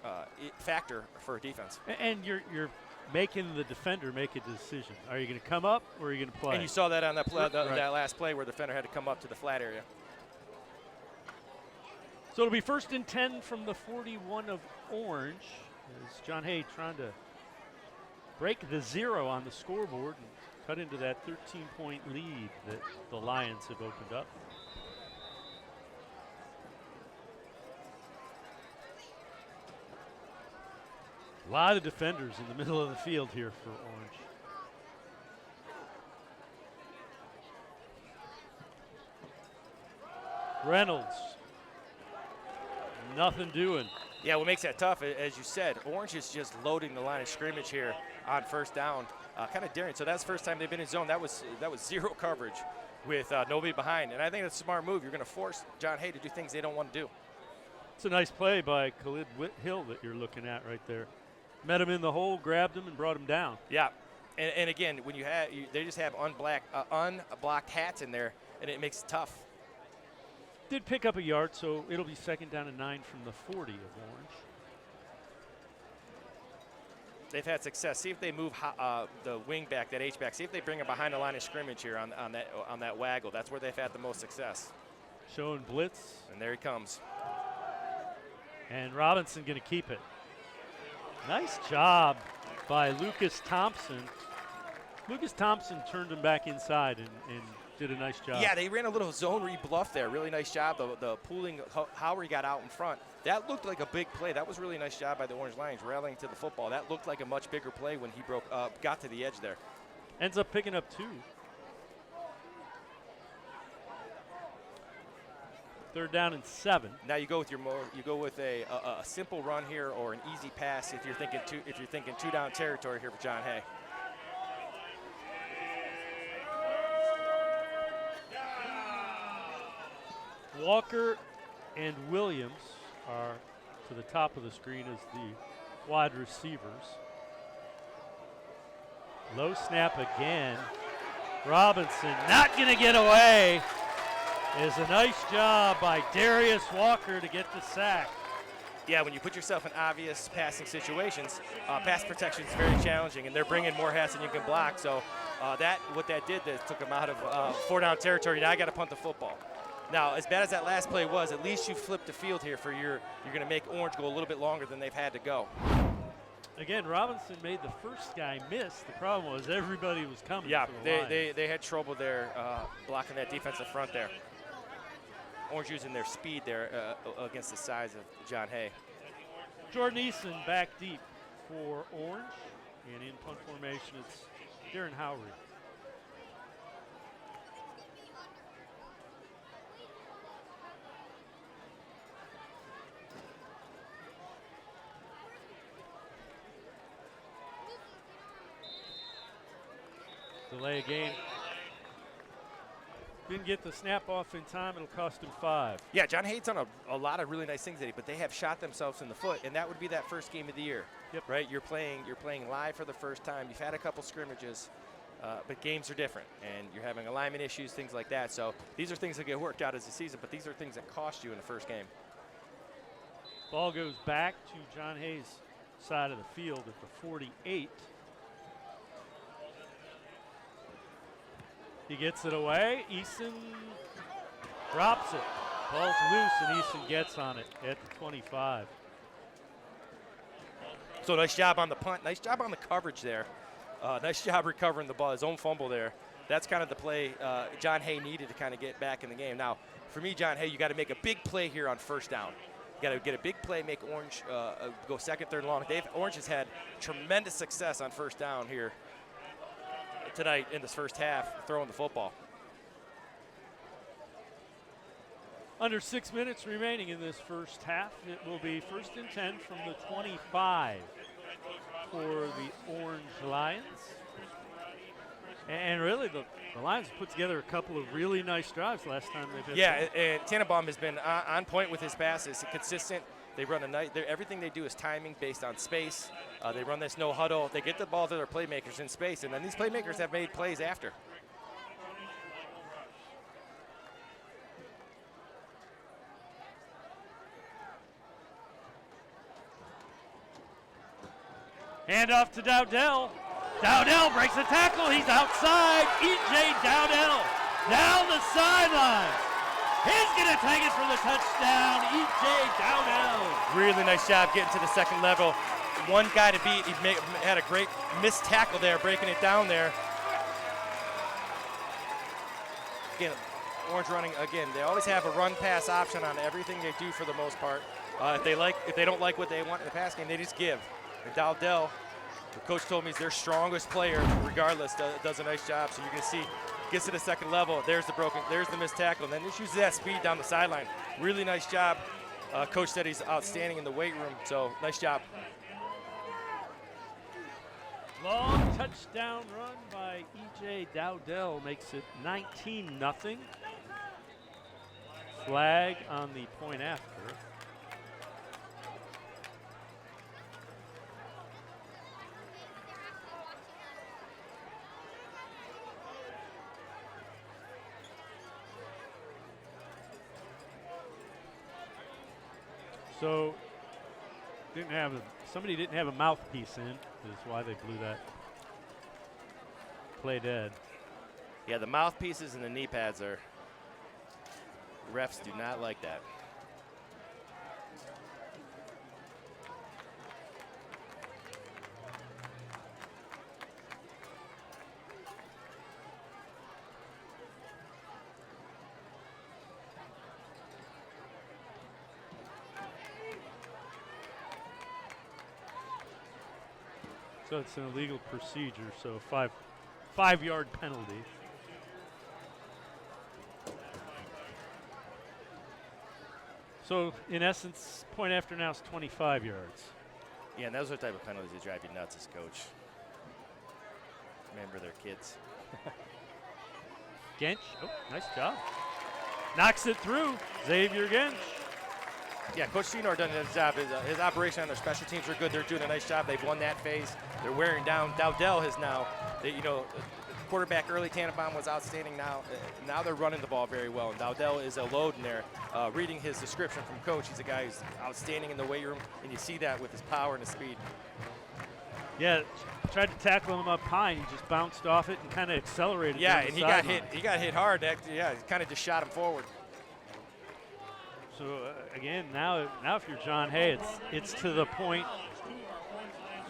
factor for a defense. And you're making the defender make a decision. Are you going to come up or are you going to play? And you saw that on that Right. that last play where the defender had to come up to the flat area. So it'll be 1st and 10 from the 41 of Orange as John Hay trying to break the 0 on the scoreboard and cut into that 13-point lead that the Lions have opened up. A lot of defenders in the middle of the field here for Orange. Reynolds. Nothing doing. Yeah, what makes that tough, as you said, Orange is just loading the line of scrimmage here on first down, kind of daring. So that's the first time they've been in zone. That was 0 coverage with nobody behind. And I think that's a smart move. You're going to force John Hay to do things they don't want to do. It's a nice play by Khalid Hill that you're looking at right there. Met him in the hole, grabbed him, and brought him down. Yeah, and again, when they just have unblocked hats in there, and it makes it tough. Did pick up a yard, so it'll be 2nd down and 9 from the 40 of Orange. They've had success. See if they move the wing back, that H-back. See if they bring him behind the line of scrimmage here on that waggle. That's where they've had the most success. Showing blitz. And there he comes. And Robinson going to keep it. Nice job by Lucas Thompson. Lucas Thompson turned him back inside and did a nice job. Yeah, they ran a little zone read bluff there. Really nice job. The pooling, how he got out in front. That looked like a big play. That was really nice job by the Orange Lions rallying to the football. That looked like a much bigger play when he got to the edge there. Ends up picking up 2. 3rd down and 7. Now you go with a simple run here or an easy pass if you're thinking 2-down territory here for John Hay. Walker and Williams are to the top of the screen is the wide receivers. Low snap again. Robinson not going to get away. Is a nice job by Darius Walker to get the sack. Yeah, when you put yourself in obvious passing situations, pass protection is very challenging, and they're bringing more hats than you can block. So what that did is took them out of 4-down territory. Now I got to punt the football. Now, as bad as that last play was, at least you flipped the field here for you're going to make Orange go a little bit longer than they've had to go. Again, Robinson made the first guy miss. The problem was everybody was coming. Yeah, to the line. they had trouble there blocking that defensive front there. Orange using their speed there against the size of John Hay. Jordan Eason back deep for Orange. And in punt formation, it's Darren Howry. Delay a game. Didn't get the snap off in time. It'll cost him 5. Yeah, John Hay's done a lot of really nice things today, but they have shot themselves in the foot, and that would be that first game of the year. Yep. Right? You're playing live for the first time. You've had a couple scrimmages, but games are different, and you're having alignment issues, things like that. So these are things that get worked out as a season, but these are things that cost you in the first game. Ball goes back to John Hay's side of the field at the 48. He gets it away. Eason drops it. Ball's loose, and Eason gets on it at the 25. So nice job on the punt. Nice job on the coverage there. Nice job recovering the ball, his own fumble there. That's kind of the play John Hay needed to kind of get back in the game. Now, for me, John Hay, you got to make a big play here on first down. You got to get a big play, make Orange go second, third, long. Orange has had tremendous success on first down here tonight in this first half, throwing the football. Under 6 minutes remaining in this first half. It will be 1st and 10 from the 25 for the Orange Lions. And really, the Lions put together a couple of really nice drives last time they've hit. Yeah, and Tannenbaum has been on point with his passes, consistent. They run a night. Everything they do is timing based on space. They run this no huddle. They get the ball to their playmakers in space, and then these playmakers have made plays after. Hand off to Dowdell. Dowdell breaks the tackle. He's outside. E.J. Dowdell down the sideline. He's going to take it for the touchdown. E.J. Dowdell. Really nice job getting to the second level. One guy to beat. He had a great missed tackle there, breaking it down there. Again, Orange running again. They always have a run-pass option on everything they do for the most part. If they don't like what they want in the pass game, they just give. And Dowdell, the coach told me, is their strongest player. Regardless, does a nice job. So you can see, gets to the second level. There's the missed tackle, and then just uses that speed down the sideline. Really nice job. Coach said he's outstanding in the weight room. So nice job. Long touchdown run by E.J. Dowdell makes it 19-0. Flag on the point after. So somebody didn't have a mouthpiece in, is why they blew that play dead. Yeah, the mouthpieces and the knee pads are, refs do not like that. So it's an illegal procedure, so five-yard penalty. So in essence, point after now is 25 yards. Yeah, and those are the type of penalties that drive you nuts as coach. Remember their kids. Gench, oh, nice job. Knocks it through, Xavier Gench. Yeah, Coach Senor done his job. His operation on their special teams are good. They're doing a nice job. They've won that phase. They're wearing down. Dowdell has now, the quarterback early Tannenbaum was outstanding. Now they're running the ball very well. And Dowdell is a load in there. Reading his description from Coach, he's a guy who's outstanding in the weight room, and you see that with his power and his speed. Yeah, tried to tackle him up high, and he just bounced off it and kind of accelerated. Yeah, down and the he got sideline. hit. He got hit hard. He kind of just shot him forward. So again, now if you're John Hay, it's to the point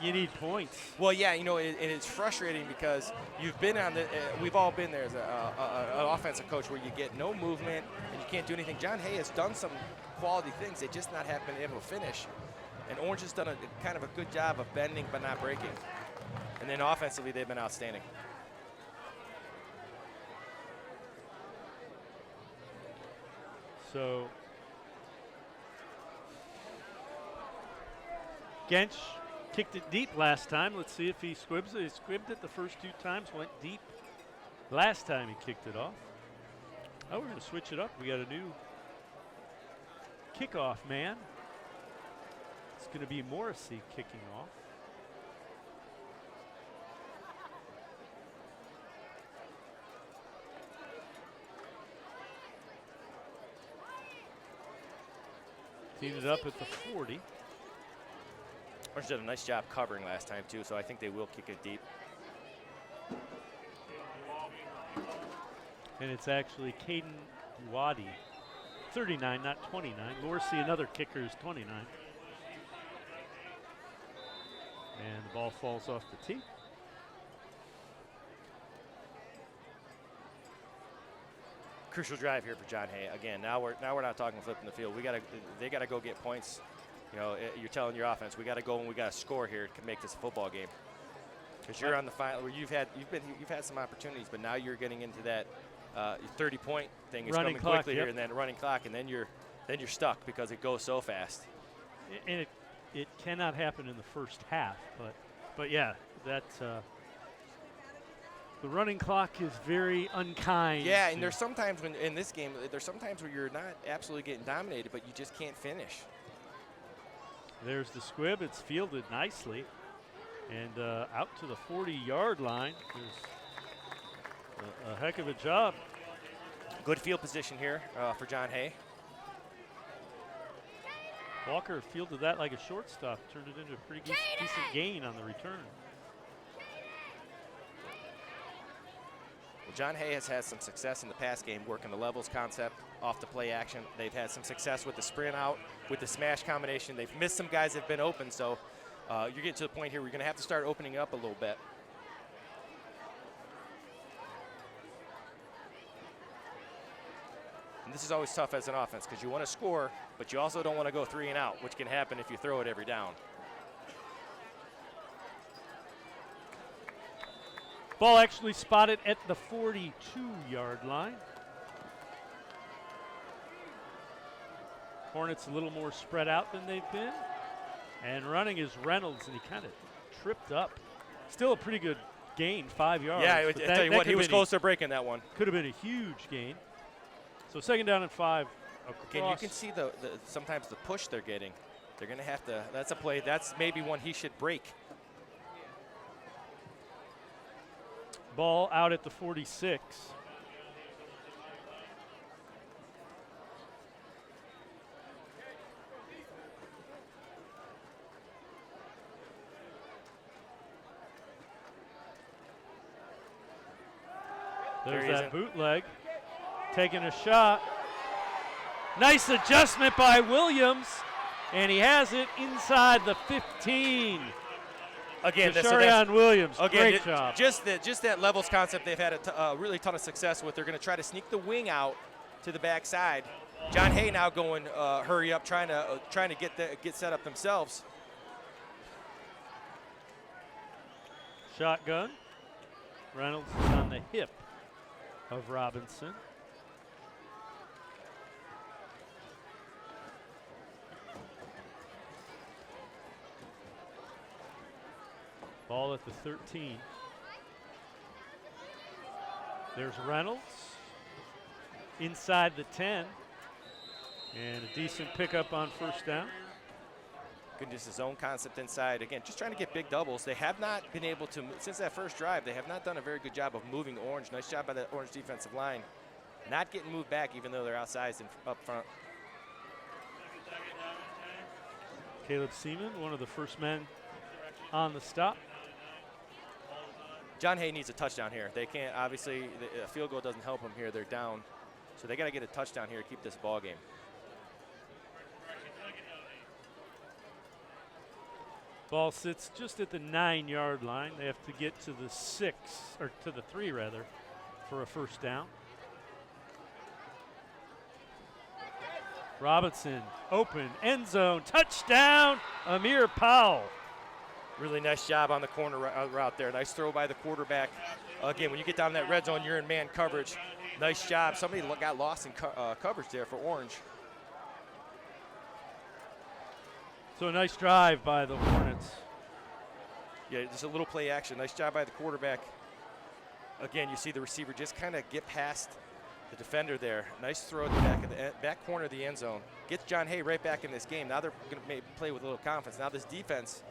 you need points. Well, yeah, and it's frustrating because you've been on we've all been there as an offensive coach where you get no movement and you can't do anything. John Hay has done some quality things. They just not have been able to finish. And Orange has done a kind of a good job of bending but not breaking. And then offensively, they've been outstanding. So Gensch kicked it deep last time. Let's see if he squibs it. He squibbed it the first 2 times, went deep last time he kicked it off. Oh, we're going to switch it up. We got a new kickoff man. It's going to be Morrissey kicking off. Teed it up at the 40. Orange did a nice job covering last time, too, so I think they will kick it deep. And it's actually Caden Wadi, 39, not 29. Morrissey, another kicker, is 29. And the ball falls off the tee. Crucial drive here for John Hay. Again, now we're not talking flipping the field. They gotta go get points. You're telling your offense, we gotta go and we gotta score here to make this a football game. Because you're on the final where you've had some opportunities, but now you're getting into that 30-point thing is Running coming clock, quickly yep. here, and then running clock, and then you're stuck because it goes so fast. And it cannot happen in the first half, but yeah, that the running clock is very unkind. Yeah, and there's sometimes when in this game, there's sometimes where you're not absolutely getting dominated, but you just can't finish. There's the squib. It's fielded nicely, and out to the 40-yard line. There's a heck of a job. Good field position here for John Hay. Walker fielded that like a shortstop, turned it into a pretty decent gain on the return. Well, John Hay has had some success in the pass game working the levels concept off the play action. They've had some success with the sprint out, with the smash combination. They've missed some guys that have been open, so you're getting to the point here where you're going to have to start opening up a little bit. And this is always tough as an offense because you want to score, but you also don't want to go 3 and out, which can happen if you throw it every down. Ball actually spotted at the 42-yard line. Hornets a little more spread out than they've been. And running is Reynolds, and he kind of tripped up. Still a pretty good gain, 5 yards. Yeah, I tell you what, he was close to breaking that one. Could have been a huge gain. So 2nd down and 5 across. Again, you can see sometimes the push they're getting. They're going to have to, that's a play, that's maybe one he should break. Ball out at the 46. There's that bootleg. Taking a shot. Nice adjustment by Williams. And he has it inside the 15. Again, Sharion Williams, again, great job. Just that levels concept they've had a really ton of success with. They're going to try to sneak the wing out to the backside. John Hay now going hurry up, trying to get set up themselves. Shotgun. Reynolds is on the hip of Robinson. Ball at the 13. There's Reynolds inside the 10. And a decent pickup on first down. Good, just a zone concept inside. Again, just trying to get big doubles. They have not been able to, since that first drive, they have not done a very good job of moving Orange. Nice job by that Orange defensive line. Not getting moved back even though they're outsized and up front. Caleb Seaman, one of the first men on the stop. John Hay needs a touchdown here. They can't, obviously, a field goal doesn't help them here. They're down. So they got to get a touchdown here to keep this ball game. Ball sits just at the 9-yard line. They have to get to the 6, or to the 3 rather, for a first down. Robinson, open, end zone, touchdown, Amir Powell. Really nice job on the corner route there. Nice throw by the quarterback. Again, when you get down that red zone, you're in man coverage. Nice job. Somebody got lost in coverage there for Orange. So a nice drive by the Hornets. Yeah, just a little play action. Nice job by the quarterback. Again, you see the receiver just kind of get past the defender there. Nice throw at the back of the back corner of the end zone. Gets John Hay right back in this game. Now they're going to play with a little confidence. Now this defense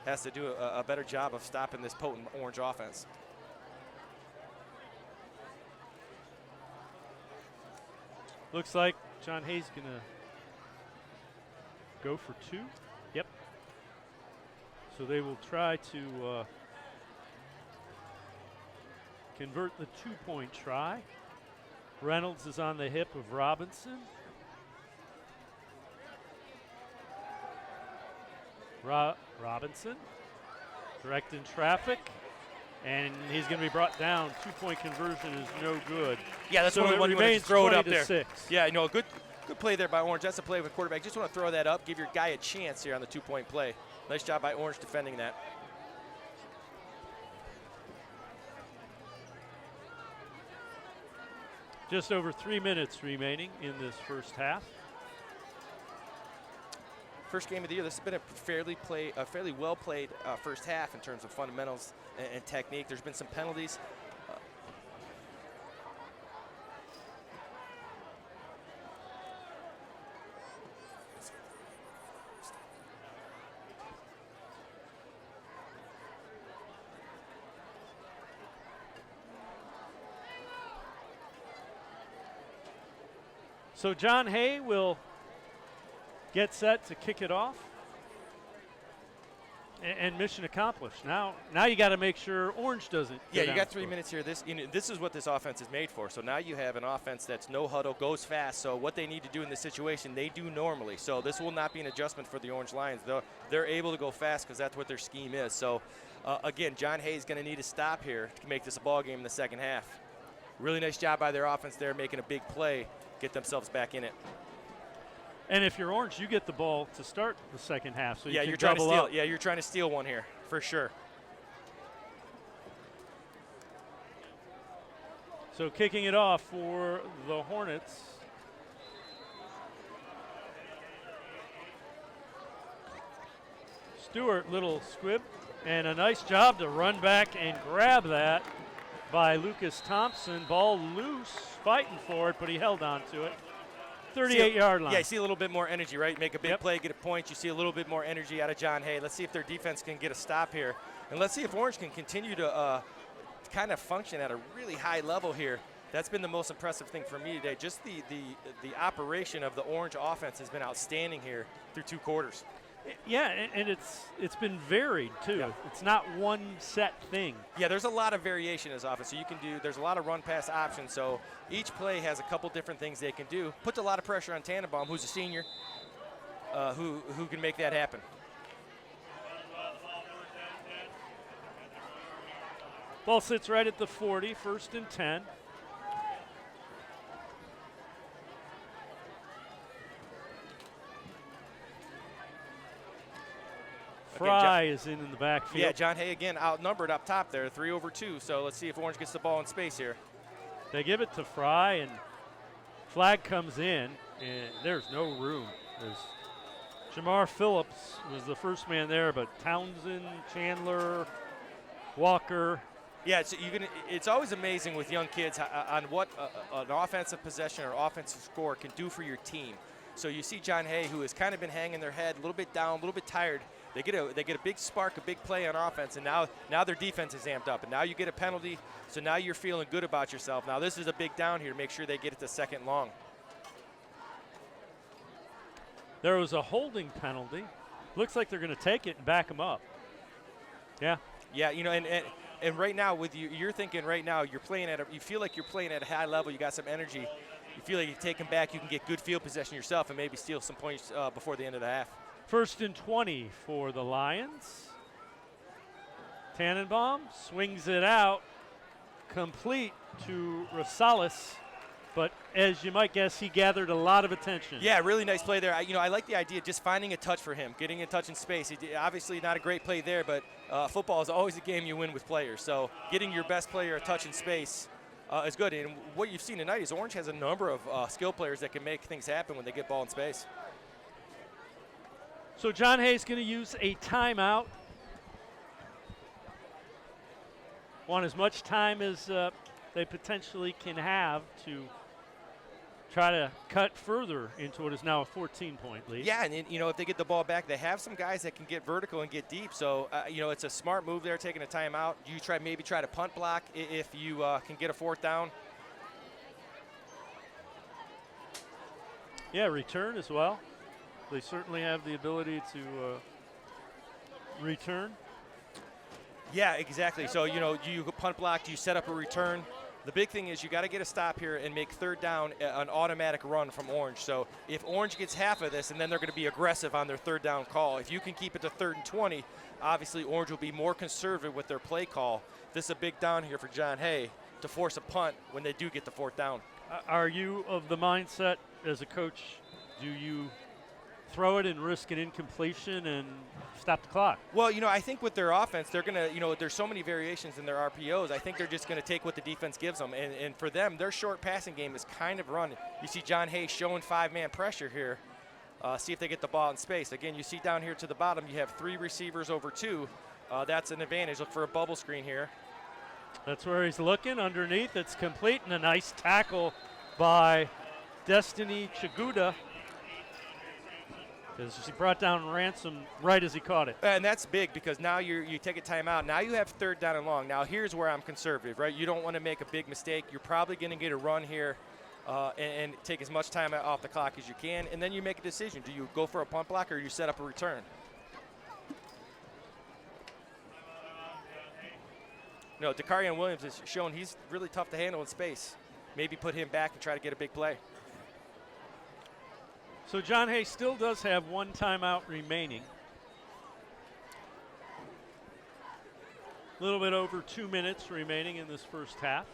has to do a better job of stopping this potent Orange offense. Looks like John Hay's going to go for 2. Yep. So they will try to convert the 2-point try. Reynolds is on the hip of Robinson. Robinson, direct in traffic, and he's going to be brought down. 2-point conversion is no good. Yeah, that's so what you want to throw it up there. 6. Yeah, no, good play there by Orange. That's a play with quarterback. Just want to throw that up, give your guy a chance here on the 2-point play. Nice job by Orange defending that. Just over 3 minutes remaining in this first half. First game of the year. This has been a fairly well played first half in terms of fundamentals and technique. There's been some penalties. So John Hay will get set to kick it off. And mission accomplished. Now you got to make sure Orange doesn't. Yeah, you got 3 minutes here. This is what this offense is made for. So now you have an offense that's no huddle, goes fast. So what they need to do in this situation, they do normally. So this will not be an adjustment for the Orange Lions. They're able to go fast because that's what their scheme is. So again, John Hay is going to need to stop here to make this a ball game in the second half. Really nice job by their offense there, making a big play, get themselves back in it. And if you're Orange, you get the ball to start the second half. So yeah, you're trying to steal. up. Yeah, you're trying to steal one here for sure. So kicking it off for the Hornets. Stewart, little squib, and a nice job to run back and grab that by Lucas Thompson. Ball loose, fighting for it, but he held on to it. 38-yard line. Yeah, you see a little bit more energy, right? Make a big play, get a point. You see a little bit more energy out of John Hay. Let's see if their defense can get a stop here. And let's see if Orange can continue to kind of function at a really high level here. That's been the most impressive thing for me today. Just the operation of the Orange offense has been outstanding here through 2 quarters. Yeah, and it's been varied too. Yeah. It's not one set thing. Yeah, there's a lot of variation in this offense. So there's a lot of run pass options. So each play has a couple different things they can do. Puts a lot of pressure on Tannenbaum, who's a senior, who can make that happen. Ball sits right at the 40, 1st and 10. Fry is in the backfield. Yeah, John Hay again outnumbered up top there, 3 over 2. So let's see if Orange gets the ball in space here. They give it to Fry, and flag comes in, and there's no room. Jamar Phillips was the first man there, but Townsend, Chandler, Walker. Yeah, it's always amazing with young kids on what an offensive possession or offensive score can do for your team. So you see John Hay, who has kind of been hanging their head, a little bit down, a little bit tired. They get a big spark, a big play on offense, and now their defense is amped up, and now you get a penalty, so now you're feeling good about yourself. Now this is a big down here to make sure they get it to second long. There was a holding penalty. Looks like they're going to take it and back them up. Yeah. Yeah, you know, and right now with you're thinking right now you feel like you're playing at a high level. You got some energy. You feel like you take them back. You can get good field possession yourself and maybe steal some points before the end of the half. 1st and 20 for the Lions. Tannenbaum swings it out, complete to Rosales, but as you might guess, he gathered a lot of attention. Yeah, really nice play there. I like the idea of just finding a touch for him, getting a touch in space. Obviously not a great play there, but football is always a game you win with players. So getting your best player a touch in space is good. And what you've seen tonight is Orange has a number of skill players that can make things happen when they get ball in space. So John Hay's going to use a timeout. Want as much time as they potentially can have to try to cut further into what is now a 14-point lead. Yeah, and you know, if they get the ball back, they have some guys that can get vertical and get deep. So you know, it's a smart move there, taking a timeout. You maybe try to punt block if you can get a 4th down. Yeah, return as well. They certainly have the ability to return. Yeah, exactly. So, you know, you punt block, you set up a return. The big thing is you got to get a stop here and make 3rd down an automatic run from Orange. So if Orange gets half of this, and then they're going to be aggressive on their 3rd down call. If you can keep it to 3rd and 20, obviously Orange will be more conservative with their play call. This is a big down here for John Hay to force a punt when they do get the 4th down. Are you of the mindset as a coach, do you throw it and risk an incompletion and stop the clock? Well, you know, I think with their offense, they're going to, you know, there's so many variations in their RPOs. I think they're just going to take what the defense gives them. And for them, their short passing game is kind of run. You see John Hay showing 5-man pressure here. See if they get the ball in space. Again, you see down here to the bottom, you have 3 receivers over 2. That's an advantage. Look for a bubble screen here. That's where he's looking underneath. It's complete, and a nice tackle by Destiny Chiguda. Because he brought down Ransom right as he caught it. And that's big because now you take a timeout. Now you have 3rd down and long. Now here's where I'm conservative, right? You don't want to make a big mistake. You're probably going to get a run here and take as much time off the clock as you can. And then you make a decision. Do you go for a punt block or you set up a return? No, Dakarian Williams has shown he's really tough to handle in space. Maybe put him back and try to get a big play. So John Hay still does have 1 timeout remaining. A little bit over 2 minutes remaining in this first half.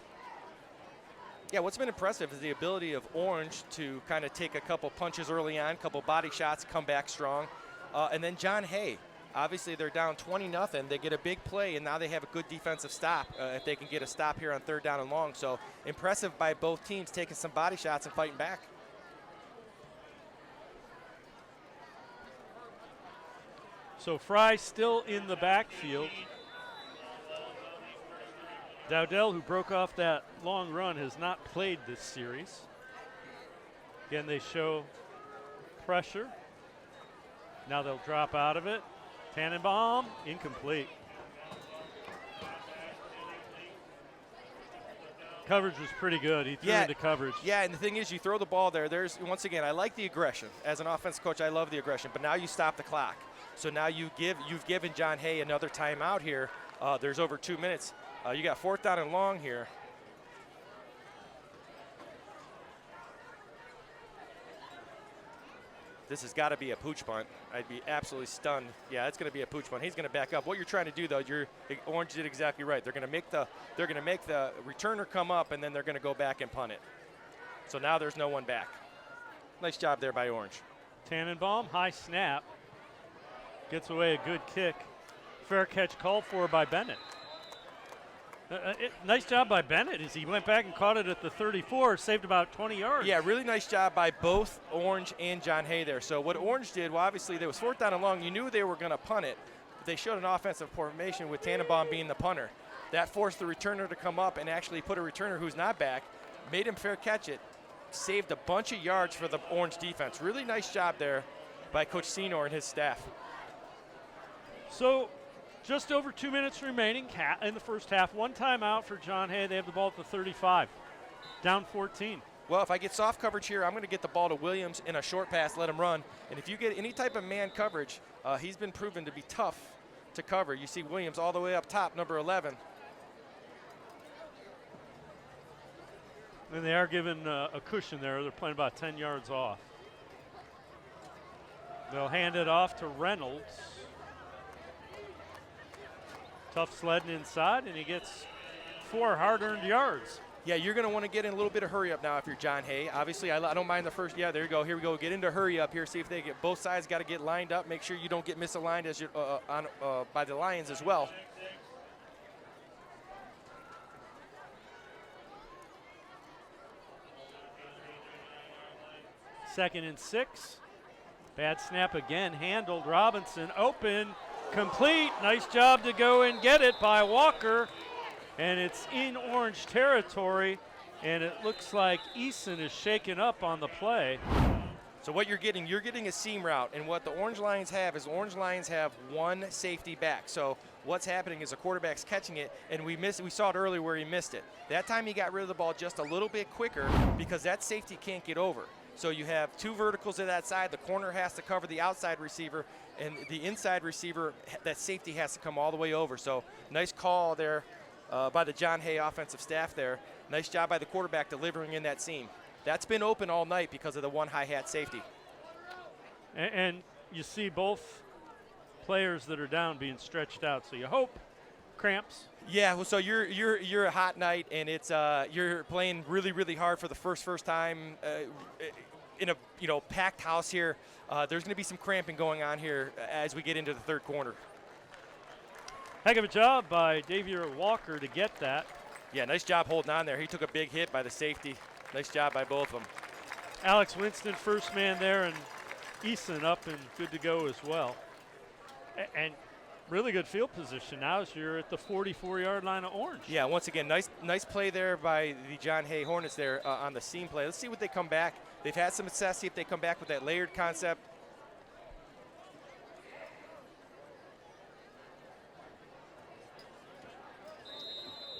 Yeah, what's been impressive is the ability of Orange to kind of take a couple punches early on, couple body shots, come back strong. And then John Hay, obviously they're down 20-0. They get a big play, and now they have a good defensive stop if they can get a stop here on 3rd down and long. So impressive by both teams taking some body shots and fighting back. So Fry still in the backfield. Dowdell, who broke off that long run, has not played this series. Again, they show pressure. Now they'll drop out of it. Tannenbaum, incomplete. Coverage was pretty good. He threw into coverage. Yeah, and the thing is, you throw the ball there. Once again, I like the aggression. As an offensive coach, I love the aggression. But now you stop the clock. So now you've given John Hay another timeout here. There's over 2 minutes. You got 4th down and long here. This has got to be a pooch punt. I'd be absolutely stunned. Yeah, it's going to be a pooch punt. He's going to back up. What you're trying to do, though, Orange did exactly right. They're going to make the returner come up, and then they're going to go back and punt it. So now there's no one back. Nice job there by Orange. Tannenbaum, high snap. Gets away a good kick. Fair catch called for by Bennett. Nice job by Bennett as he went back and caught it at the 34, saved about 20 yards. Yeah, really nice job by both Orange and John Hay there. So what Orange did, well, obviously there was 4th down and long. You knew they were going to punt it. But they showed an offensive formation with Tannenbaum being the punter. That forced the returner to come up and actually put a returner who's not back, made him fair catch it. saved a bunch of yards for the Orange defense. Really nice job there by Coach Senor and his staff. So just over 2 minutes remaining in the first half. One timeout for John Hay. They have the ball at the 35. Down 14. Well, if I get soft coverage here, I'm going to get the ball to Williams in a short pass, let him run. And if you get any type of man coverage, he's been proven to be tough to cover. You see Williams all the way up top, number 11. And they are given a cushion there. They're playing about 10 yards off. They'll hand it off to Reynolds. Tough sledding inside, and he gets 4 hard-earned yards. Yeah, you're going to want to get in a little bit of hurry up now if you're John Hay. Obviously, I don't mind the first. Yeah, there you go. Here we go. Get into hurry up here. See if they get both sides. Got to get lined up. Make sure you don't get misaligned as you're by the Lions as well. Second and 6. Bad snap again. Handled. Robinson open. Complete. Nice job to go and get it by Walker. And it's in Orange territory. And it looks like Eason is shaken up on the play. So what you're getting a seam route. And what the Orange Lions have is Orange Lions have one safety back. So what's happening is the quarterback's catching it, and we saw it earlier where he missed it. That time he got rid of the ball just a little bit quicker because that safety can't get over. So you have 2 verticals at that side. The corner has to cover the outside receiver, and the inside receiver, that safety has to come all the way over. So nice call there by the John Hay offensive staff there. Nice job by the quarterback delivering in that seam. That's been open all night because of the one hi-hat safety. And you see both players that are down being stretched out. So you hope cramps. Yeah, well, so you're a hot night, and it's you're playing really, really hard for the first time in a packed house here. There's going to be some cramping going on here as we get into the third quarter. Heck of a job by Davier Walker to get that. Yeah, nice job holding on there. He took a big hit by the safety. Nice job by both of them. Alex Winston, first man there, and Eason up and good to go as well. And really good field position now as you're at the 44-yard line of Orange. Yeah, once again, nice play there by the John Hay Hornets there on the seam play. Let's see what they come back. They've had some success. See if they come back with that layered concept.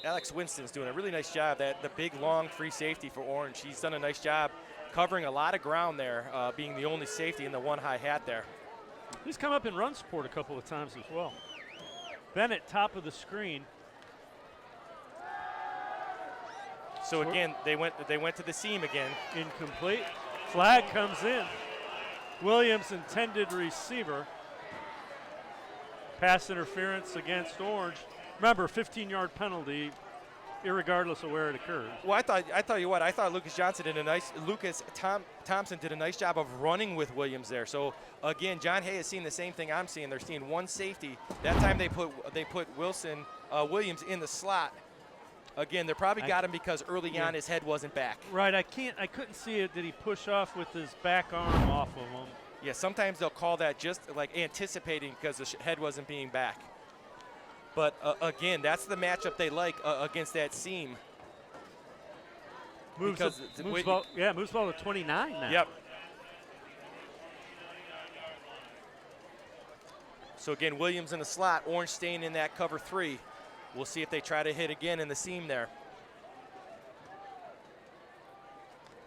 Alex Winston's doing a really nice job. The big, long free safety for Orange. He's done a nice job covering a lot of ground there, being the only safety in the one high hat there. He's come up in run support a couple of times as well. Bennett, top of the screen. So again, they went to the seam again. Incomplete. Flag comes in. Williams, intended receiver. Pass interference against Orange. Remember, 15-yard penalty, irregardless of where it occurred. Well, I thought Lucas Thompson did a nice job of running with Williams there. So again, John Hay has seen the same thing I'm seeing. They're seeing one safety. That time they put Williams in the slot. Again, they probably got him because early on his head wasn't back. Right, I couldn't see it. Did he push off with his back arm off of him? Yeah, sometimes they'll call that just like anticipating because the head wasn't being back. But again, that's the matchup they like against that seam. Moves ball to 29 now. Yep. So again, Williams in the slot, Orange staying in that cover 3. We'll see if they try to hit again in the seam there.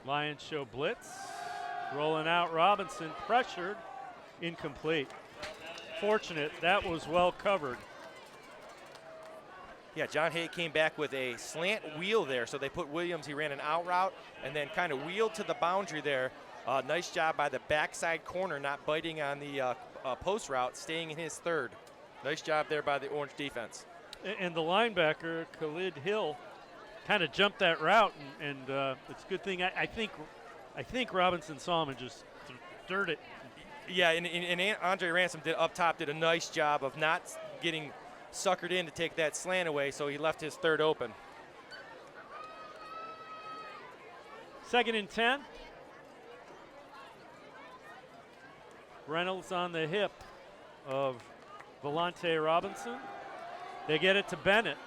Lions show blitz. Rolling out Robinson, pressured, incomplete. Fortunate, that was well covered. Yeah, John Hay came back with a slant wheel there. So they put Williams, he ran an out route and then kind of wheeled to the boundary there. Nice job by the backside corner, not biting on the post route, staying in his third. Nice job there by the Orange defense. And the linebacker, Khalid Hill, kind of jumped that route, and it's a good thing. I think Robinson saw him and just dirt it. Yeah, and Andre Ransom up top did a nice job of not getting suckered in to take that slant away, so he left his third open. 2nd and 10. Reynolds on the hip of Volante Robinson. They get it to Bennett.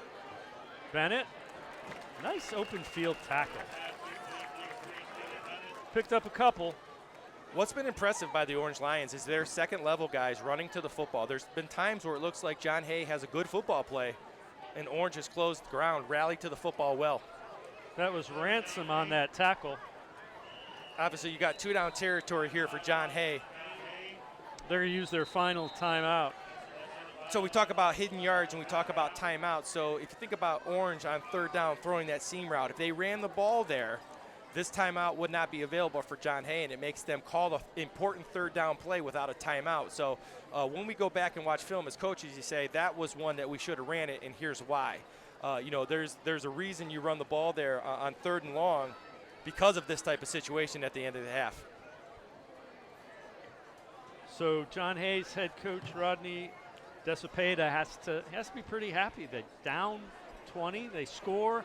Bennett, nice open field tackle. picked up a couple. What's been impressive by the Orange Lions is their second-level guys running to the football. There's been times where it looks like John Hay has a good football play, and Orange has closed the ground, rallied to the football well. That was Ransom on that tackle. Obviously, you got two-down territory here for John Hay. They're going to use their final timeout. So we talk about hidden yards and we talk about timeouts. So if you think about Orange on third down throwing that seam route, if they ran the ball there, this timeout would not be available for John Hay, and it makes them call the important third down play without a timeout. So when we go back and watch film as coaches, you say that was one that we should have ran it, and here's why. There's a reason you run the ball there on third and long because of this type of situation at the end of the half. So John Hay's head coach Rodney DeCepeda has to be pretty happy. They down 20, they score,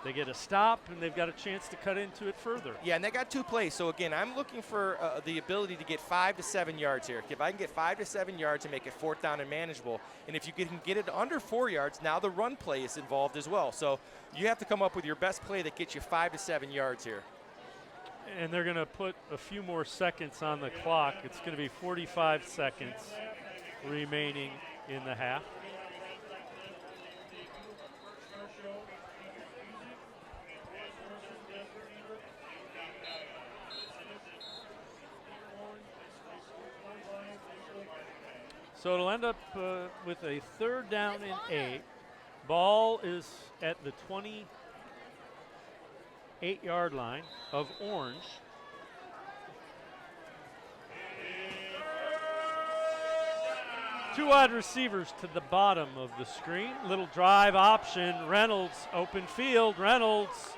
they get a stop, and they've got a chance to cut into it further. Yeah, and they got two plays. So again, I'm looking for the ability to get 5 to 7 yards here. If I can get 5 to 7 yards and make it fourth down and manageable, and if you can get it under 4 yards, now the run play is involved as well. So you have to come up with your best play that gets you 5 to 7 yards here. And they're going to put a few more seconds on the clock. It's going to be 45 seconds remaining in the half. So it'll end up with a third down and 8. Ball is at the 28-yard line of Orange. Two wide receivers to the bottom of the screen. Little drive option. Reynolds, open field. Reynolds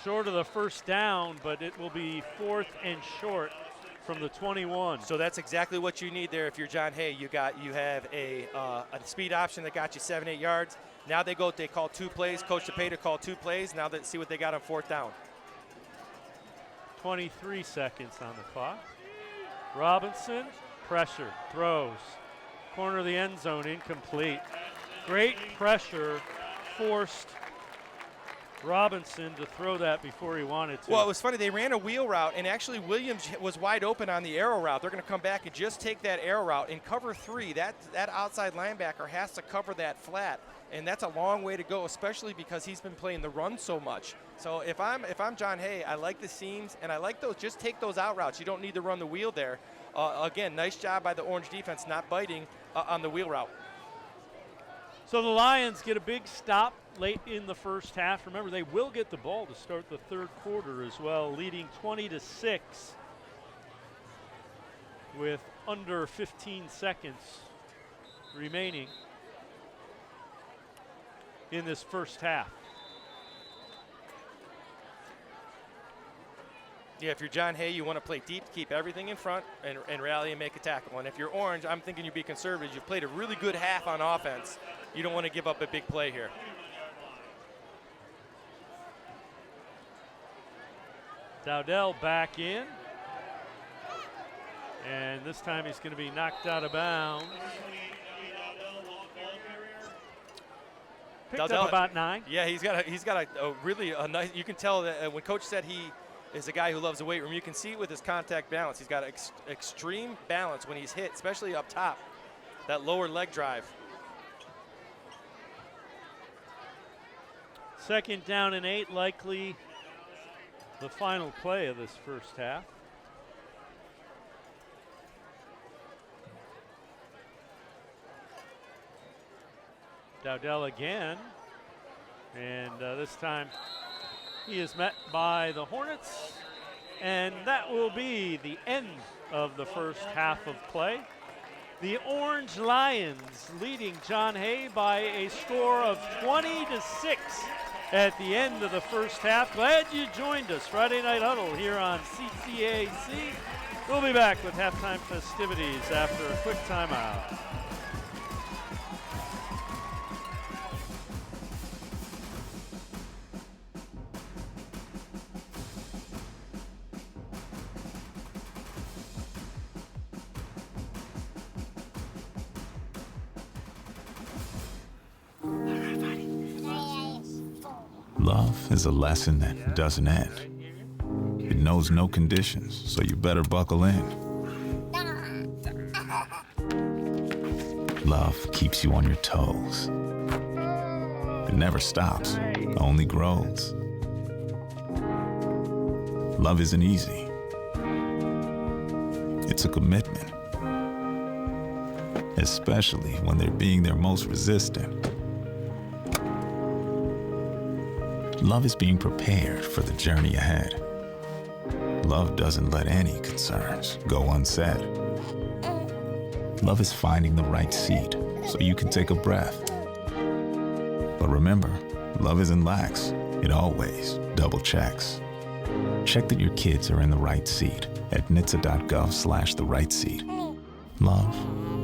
short of the first down, but it will be fourth and short from the 21. So that's exactly what you need there if you're John Hay. You have a speed option that got you 7-8 yards. Now they call 2 plays. Coach DePeta called 2 plays. Now let's see what they got on fourth down. 23 seconds on the clock. Robinson, pressure, throws. Corner of the end zone, incomplete. Great pressure forced Robinson to throw that before he wanted to. Well, it was funny. They ran a wheel route, and actually Williams was wide open on the arrow route. They're going to come back and just take that arrow route. In cover 3, that outside linebacker has to cover that flat, and that's a long way to go, especially because he's been playing the run so much. So if I'm John Hay, I like the seams, and I like those. Just take those out routes. You don't need to run the wheel there. Again, nice job by the Orange defense not biting on the wheel route. So the Lions get a big stop late in the first half. Remember, they will get the ball to start the third quarter as well, leading 20-6 with under 15 seconds remaining in this first half. Yeah, if you're John Hay, you want to play deep to keep everything in front and rally and make a tackle. And if you're Orange, I'm thinking you'd be conservative. You've played a really good half on offense. You don't want to give up a big play here. Dowdell back in. And this time he's going to be knocked out of bounds. Picked up about 9. Yeah, he's got a really nice. You can tell that when Coach said he is a guy who loves the weight room, you can see it with his contact balance. He's got extreme balance when he's hit, especially up top. That lower leg drive. Second down and 8, likely the final play of this first half. Dowdell again, and this time he is met by the Hornets, and that will be the end of the first half of play. The Orange Lions leading John Hay by a score of 20-6 at the end of the first half. Glad you joined us. Friday Night Huddle here on CCAC. We'll be back with halftime festivities after a quick timeout. Love is a lesson that doesn't end. It knows no conditions, so you better buckle in. Love keeps you on your toes. It never stops, only grows. Love isn't easy. It's a commitment, especially when they're being their most resistant. Love is being prepared for the journey ahead. Love doesn't let any concerns go unsaid. Love is finding the right seat so you can take a breath. But remember, love isn't lax. It always double checks. Check that your kids are in the right seat at nhtsa.gov/the right seat. Love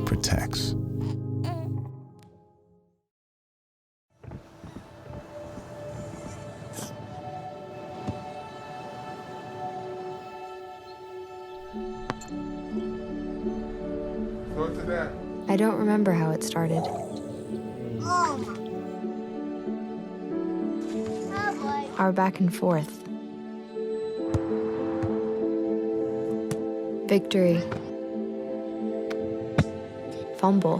protects. I don't remember how it started. Our back and forth. Victory. Fumble.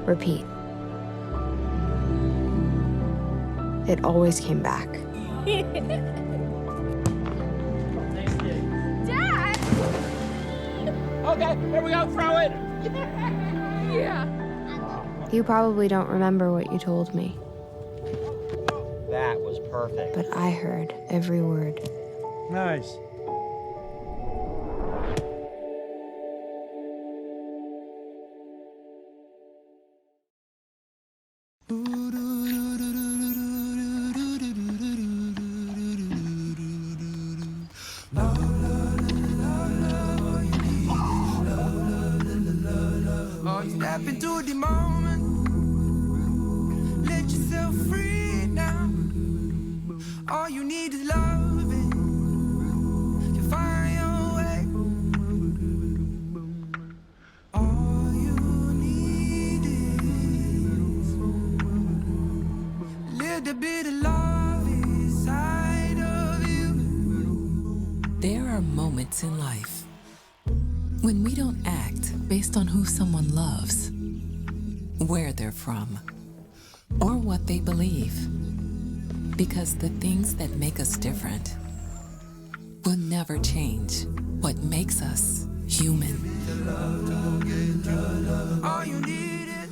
Repeat. It always came back. Dad! Okay, here we go, throw it. Yeah. You probably don't remember what you told me, That was perfect. but I heard every word. Nice. Step into the moment. Let yourself free now. All you need is loving. You find your way. All you need is a little bit of love inside of you. There are moments in life when we don't act based on who someone loves, where they're from, or what they believe. Because the things that make us different will never change what makes us human. All you need is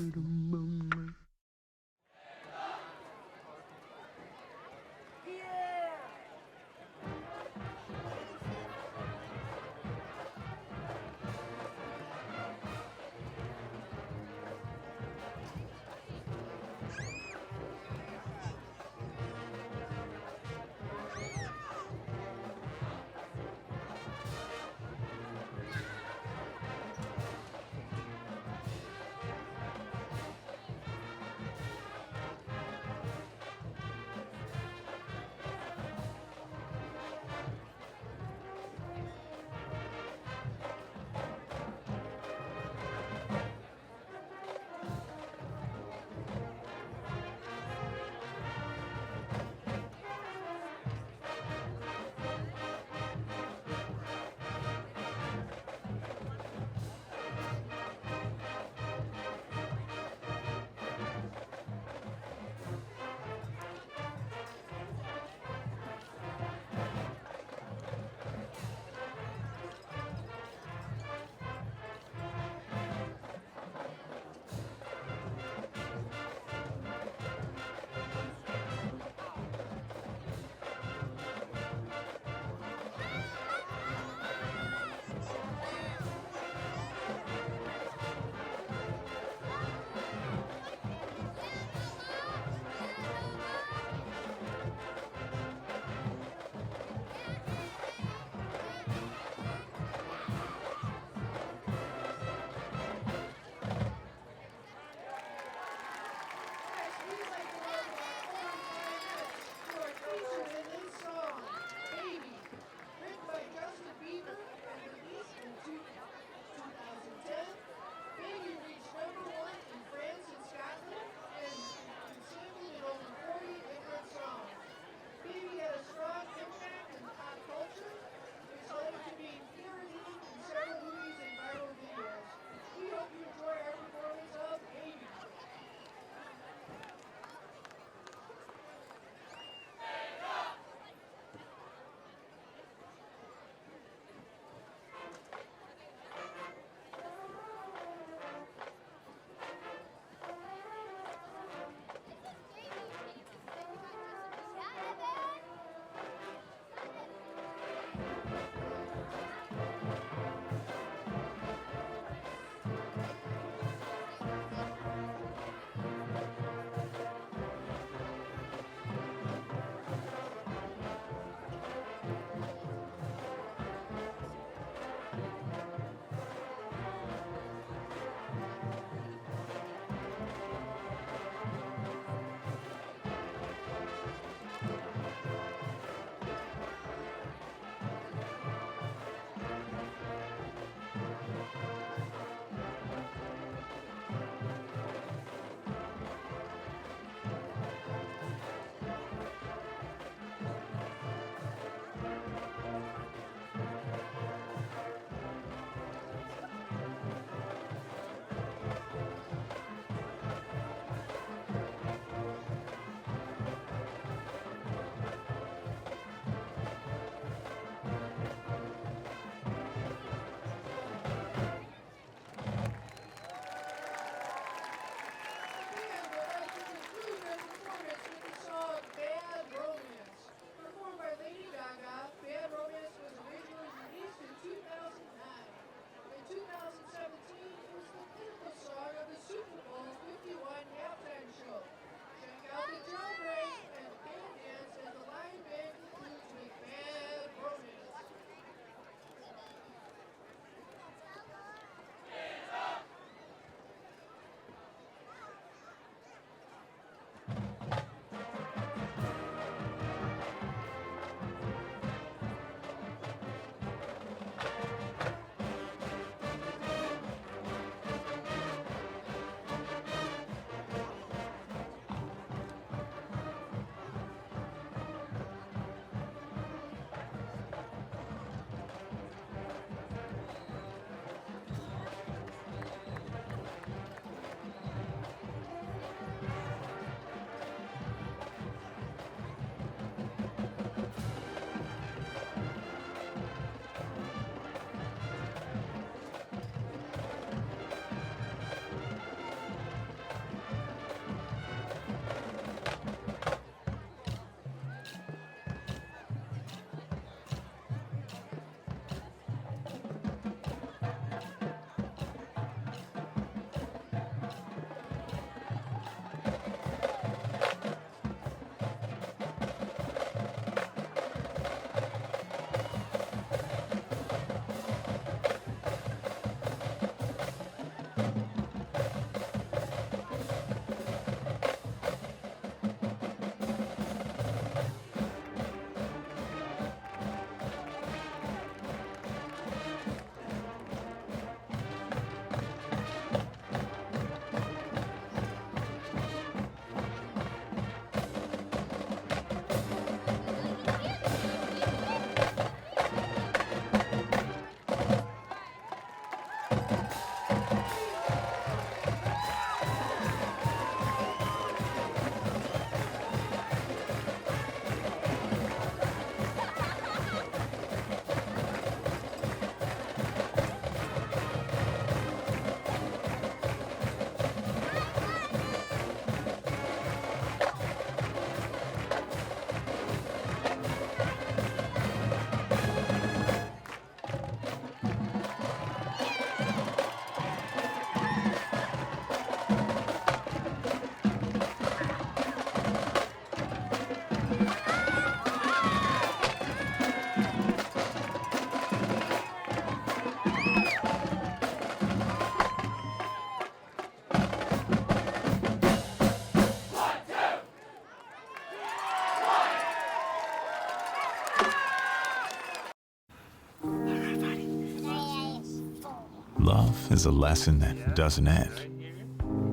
Love is a lesson that doesn't end.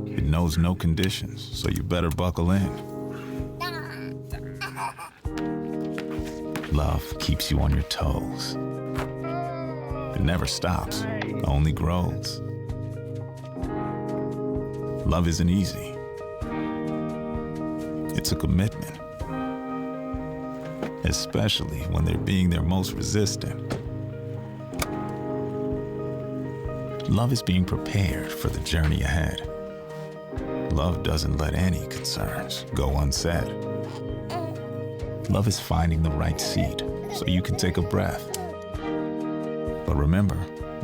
It knows no conditions, so you better buckle in. Love keeps you on your toes. It never stops, only grows. Love isn't easy. It's a commitment, especially when they're being their most resistant. Love is being prepared for the journey ahead. Love doesn't let any concerns go unsaid. Love is finding the right seat so you can take a breath. But remember,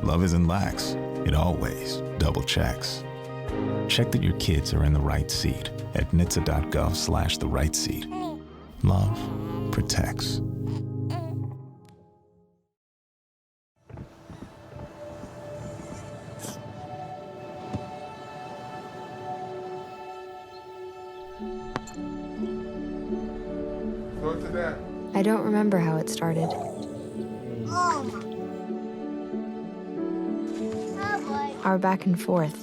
love isn't lax. It always double checks. Check that your kids are in the right seat at nhtsa.gov/the right seat. Love protects. I don't remember how it started. Our back and forth.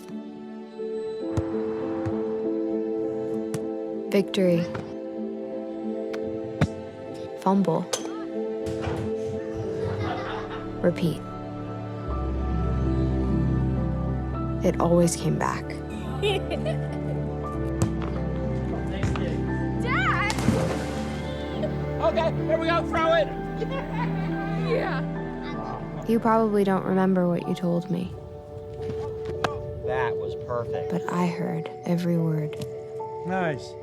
Victory. Fumble. Repeat. It always came back. Dad! Okay, here we go, throw it. Yeah. You probably don't remember what you told me, That was perfect. but I heard every word. Nice.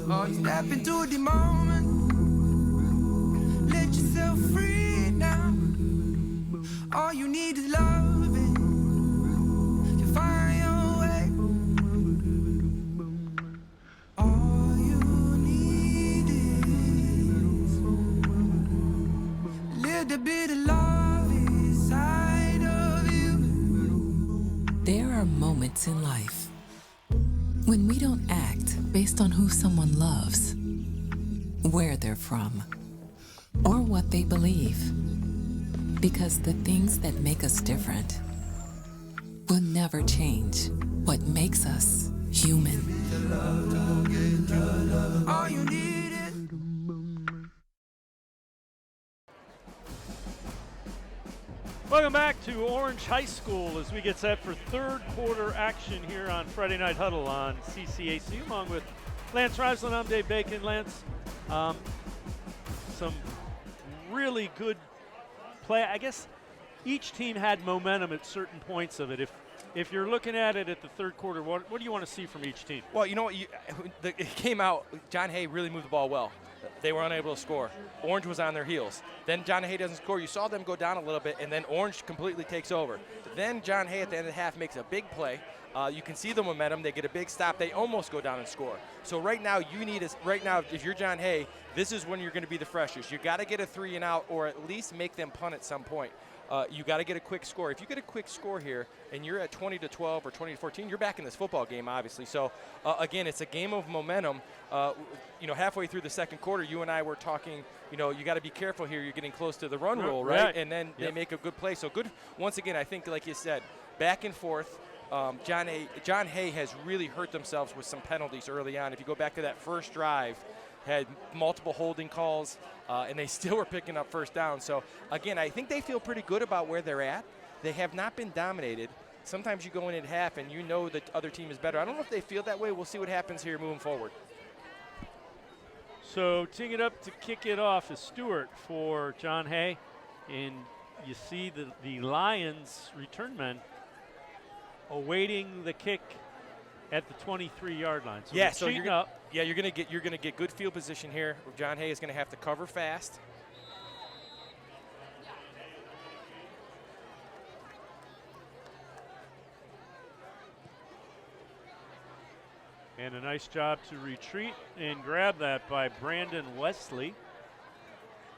Oh, you step into the moment. Let yourself free now. All you need is loving. You find your way. All you need is a little bit of love inside of you. There are moments in life when we don't act based on who someone loves, where they're from, or what they believe. Because the things that make us different will never change what makes us human. All you need is Welcome back to Orange High School as we get set for third quarter action here on Friday Night Huddle on CCAC. Along with Lance Reisland, I'm Dave Bacon. Lance, some really good play. I guess each team had momentum at certain points of it. If you're looking at it at the third quarter, what do you want to see from each team? Well, you know what? It came out, John Hay really moved the ball well. They were unable to score. Orange was on their heels. Then John Hay doesn't score. You saw them go down a little bit, and then Orange completely takes over. Then John Hay at the end of the half makes a big play. You can see the momentum. They get a big stop. They almost go down and score. So right now, if you're John Hay, this is when you're going to be the freshest. You got to get a 3 and out, or at least make them punt at some point. You got to get a quick score. If you get a quick score here and you're at 20-12 or 20-14, you're back in this football game, obviously. So again, it's a game of momentum. Halfway through the second quarter, you and I were talking. You got to be careful here. You're getting close to the run rule, right? And then they make a good play. So good. Once again, I think, like you said, back and forth. John Hay has really hurt themselves with some penalties early on. If you go back to that first drive, had multiple holding calls, and they still were picking up first down. So, again, I think they feel pretty good about where they're at. They have not been dominated. Sometimes you go in at half and you know the other team is better. I don't know if they feel that way. We'll see what happens here moving forward. So teeing it up to kick it off is Stewart for John Hay. And you see the Lions return men awaiting the kick at the 23-yard line. So So you're gonna get good field position here. John Hay is gonna have to cover fast. And a nice job to retreat and grab that by Brandon Wesley.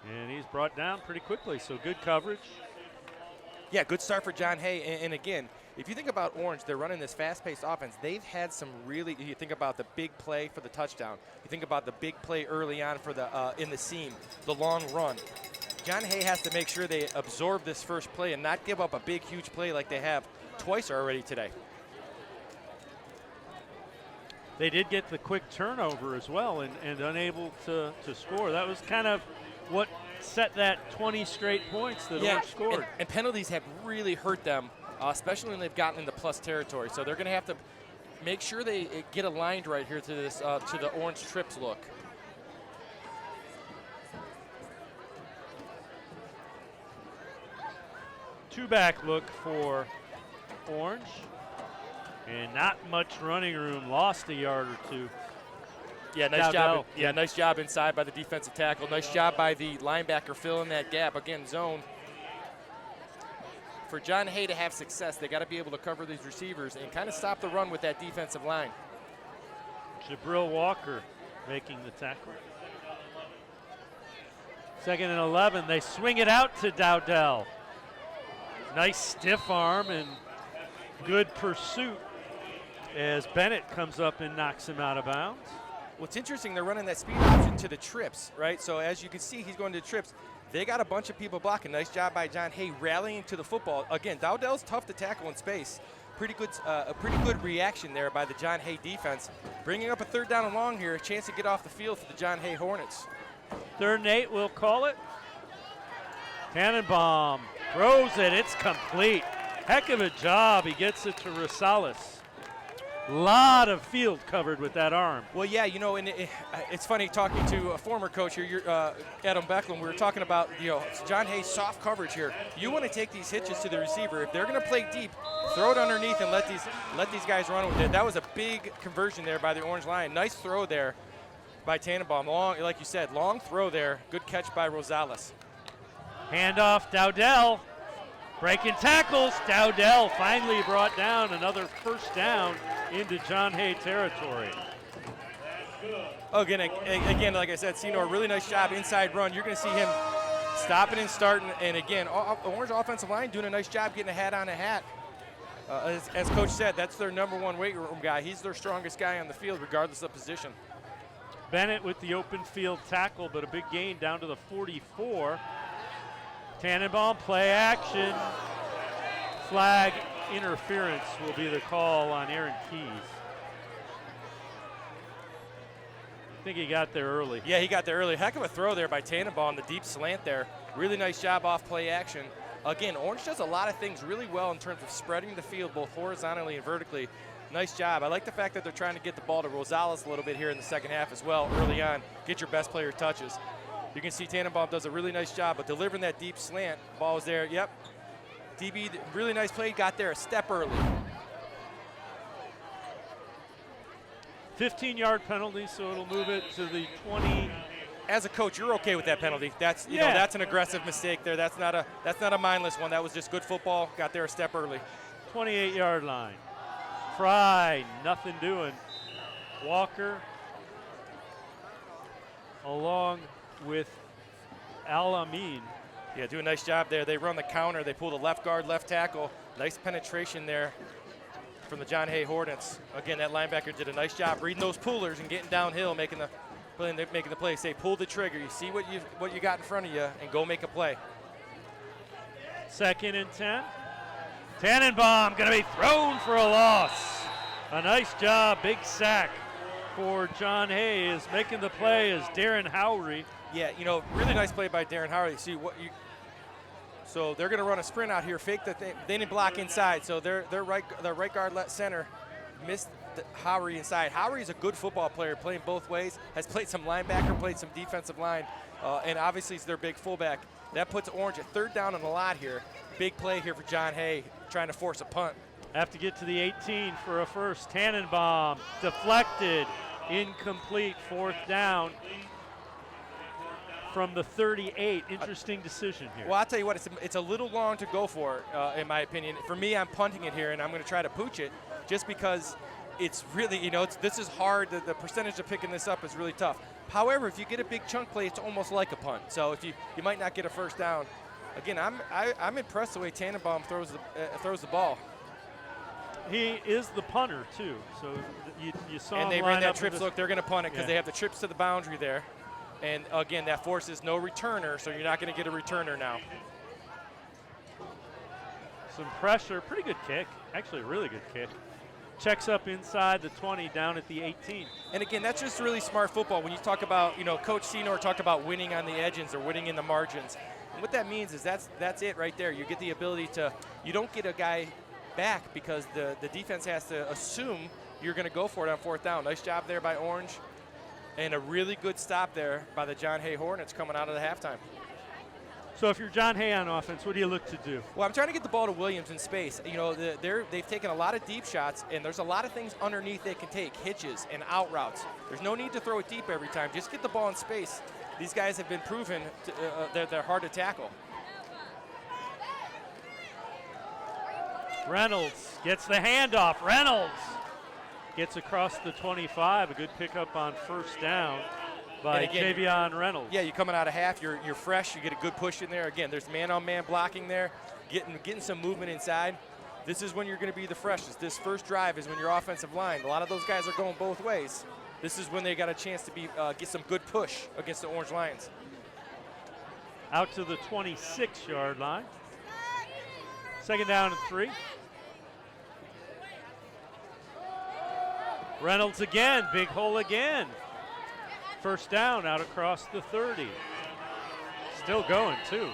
And he's brought down pretty quickly, so good coverage. Yeah, good start for John Hay. And again, if you think about Orange, they're running this fast-paced offense. They've had some really, you think about the big play for the touchdown. You think about the big play early on for the in the seam, the long run. John Hay has to make sure they absorb this first play and not give up a big, huge play like they have twice already today. They did get the quick turnover as well and unable to score. That was kind of what set that 20 straight points that Orange scored. And penalties have really hurt them, especially when they've gotten into plus territory. So they're going to have to make sure they get aligned right here to this to the Orange trips look. Two-back look for Orange. And not much running room, lost a yard or two. Yeah, nice job. Yeah, nice job inside by the defensive tackle. Nice job by the linebacker filling that gap. Again, zone. For John Hay to have success, they got to be able to cover these receivers and kind of stop the run with that defensive line. Jabril Walker making the tackle. 2nd and 11. They swing it out to Dowdell. Nice stiff arm and good pursuit as Bennett comes up and knocks him out of bounds. What's interesting, they're running that speed option to the trips, right? So as you can see, he's going to the trips. They got a bunch of people blocking. Nice job by John Hay rallying to the football. Again, Dowdell's tough to tackle in space. A pretty good reaction there by the John Hay defense. Bringing up a 3rd down and long here, a chance to get off the field for the John Hay Hornets. 3rd and 8, we'll call it. Tannenbaum throws it, it's complete. Heck of a job, he gets it to Rosales. Lot of field covered with that arm. Well, yeah, you know, and it's funny talking to a former coach here, Adam Becklin. We were talking about, you know, John Hay's soft coverage here. You want to take these hitches to the receiver. If they're going to play deep, throw it underneath and let these guys run with it. That was a big conversion there by the Orange Lion. Nice throw there by Tannenbaum. Long, like you said, long throw there. Good catch by Rosales. Handoff, Dowdell. Breaking tackles, Dowdell finally brought down another 1st down into John Hay territory. Again, like I said, Senor, really nice job inside run. You're going to see him stopping and starting. And again, Orange offensive line doing a nice job getting a hat on a hat. As Coach said, that's their #1 weight room guy. He's their strongest guy on the field, regardless of position. Bennett with the open field tackle, but a big gain down to the 44. Tannenbaum, play action. Flag interference will be the call on Aaron Keys. I think he got there early. Yeah, he got there early. Heck of a throw there by Tannenbaum, the deep slant there. Really nice job off play action. Again, Orange does a lot of things really well in terms of spreading the field both horizontally and vertically. Nice job. I like the fact that they're trying to get the ball to Rosales a little bit here in the 2nd half as well early on. Get your best player touches. You can see Tannenbaum does a really nice job of delivering that deep slant. Ball was there. Yep. DB, really nice play. Got there a step early. 15-yard penalty, so it'll move it to the 20. As a coach, you're okay with that penalty. That's know that's an aggressive mistake there. That's not a mindless one. That was just good football. Got there a step early. 28-yard line. Fry, nothing doing. Walker along with Al-Amin. Yeah, do a nice job there. They run the counter. They pull the left guard, left tackle. Nice penetration there from the John Hay Hornets. Again, that linebacker did a nice job reading those pullers and getting downhill, making the play. Say, pull the trigger. You see what you got in front of you, and go make a play. 2nd and 10. Tannenbaum going to be thrown for a loss. A nice job, big sack for John Hay is making the play as Darren Howry. Yeah, you know, really nice play by Darren Howry. See what you. So they're going to run a sprint out here, fake that they didn't block inside. So their right guard let center missed Howry inside. Howry is a good football player, playing both ways. Has played some linebacker, played some defensive line, and obviously is their big fullback. That puts Orange at 3rd down and a lot here. Big play here for John Hay, trying to force a punt. Have to get to the 18 for a first. Tannenbaum deflected, incomplete, 4th down. From the 38, interesting decision here. Well, I'll tell you what, it's a little long to go for, in my opinion. For me, I'm punting it here, and I'm going to try to pooch it just because it's really, this is hard. The percentage of picking this up is really tough. However, if you get a big chunk play, it's almost like a punt. So if you might not get a first down. Again, I'm impressed the way Tannenbaum throws the ball. He is the punter too, so you saw And him they line ran that up in trips this- look. They're going to punt it because Yeah. they have the trips to the boundary there. And again, that forces no returner, so you're not going to get a returner now. Some pressure, pretty good kick, actually a really good kick. Checks up inside the 20, down at the 18. And again, that's just really smart football. When you talk about, Coach Senor talked about winning on the edges or winning in the margins. And what that means is that's it right there. You get the ability to, you don't get a guy back because the defense has to assume you're going to go for it on fourth down. Nice job there by Orange. And a really good stop there by the John Hay Hornets coming out of the halftime. So if you're John Hay on offense, what do you look to do? Well, I'm trying to get the ball to Williams in space. They've taken a lot of deep shots, and there's a lot of things underneath they can take, hitches and out routes. There's no need to throw it deep every time. Just get the ball in space. These guys have been proven they're hard to tackle. Reynolds gets the handoff. Reynolds gets across the 25. A good pickup on first down by Javion Reynolds. Yeah, you're coming out of half. You're fresh. You get a good push in there. Again, there's man-on-man blocking there, getting some movement inside. This is when you're going to be the freshest. This first drive is when your offensive line, a lot of those guys are going both ways. This is when they got a chance to get some good push against the Orange Lions. Out to the 26-yard line. Second down and 3. Reynolds again, big hole again. First down out across the 30. Still going too.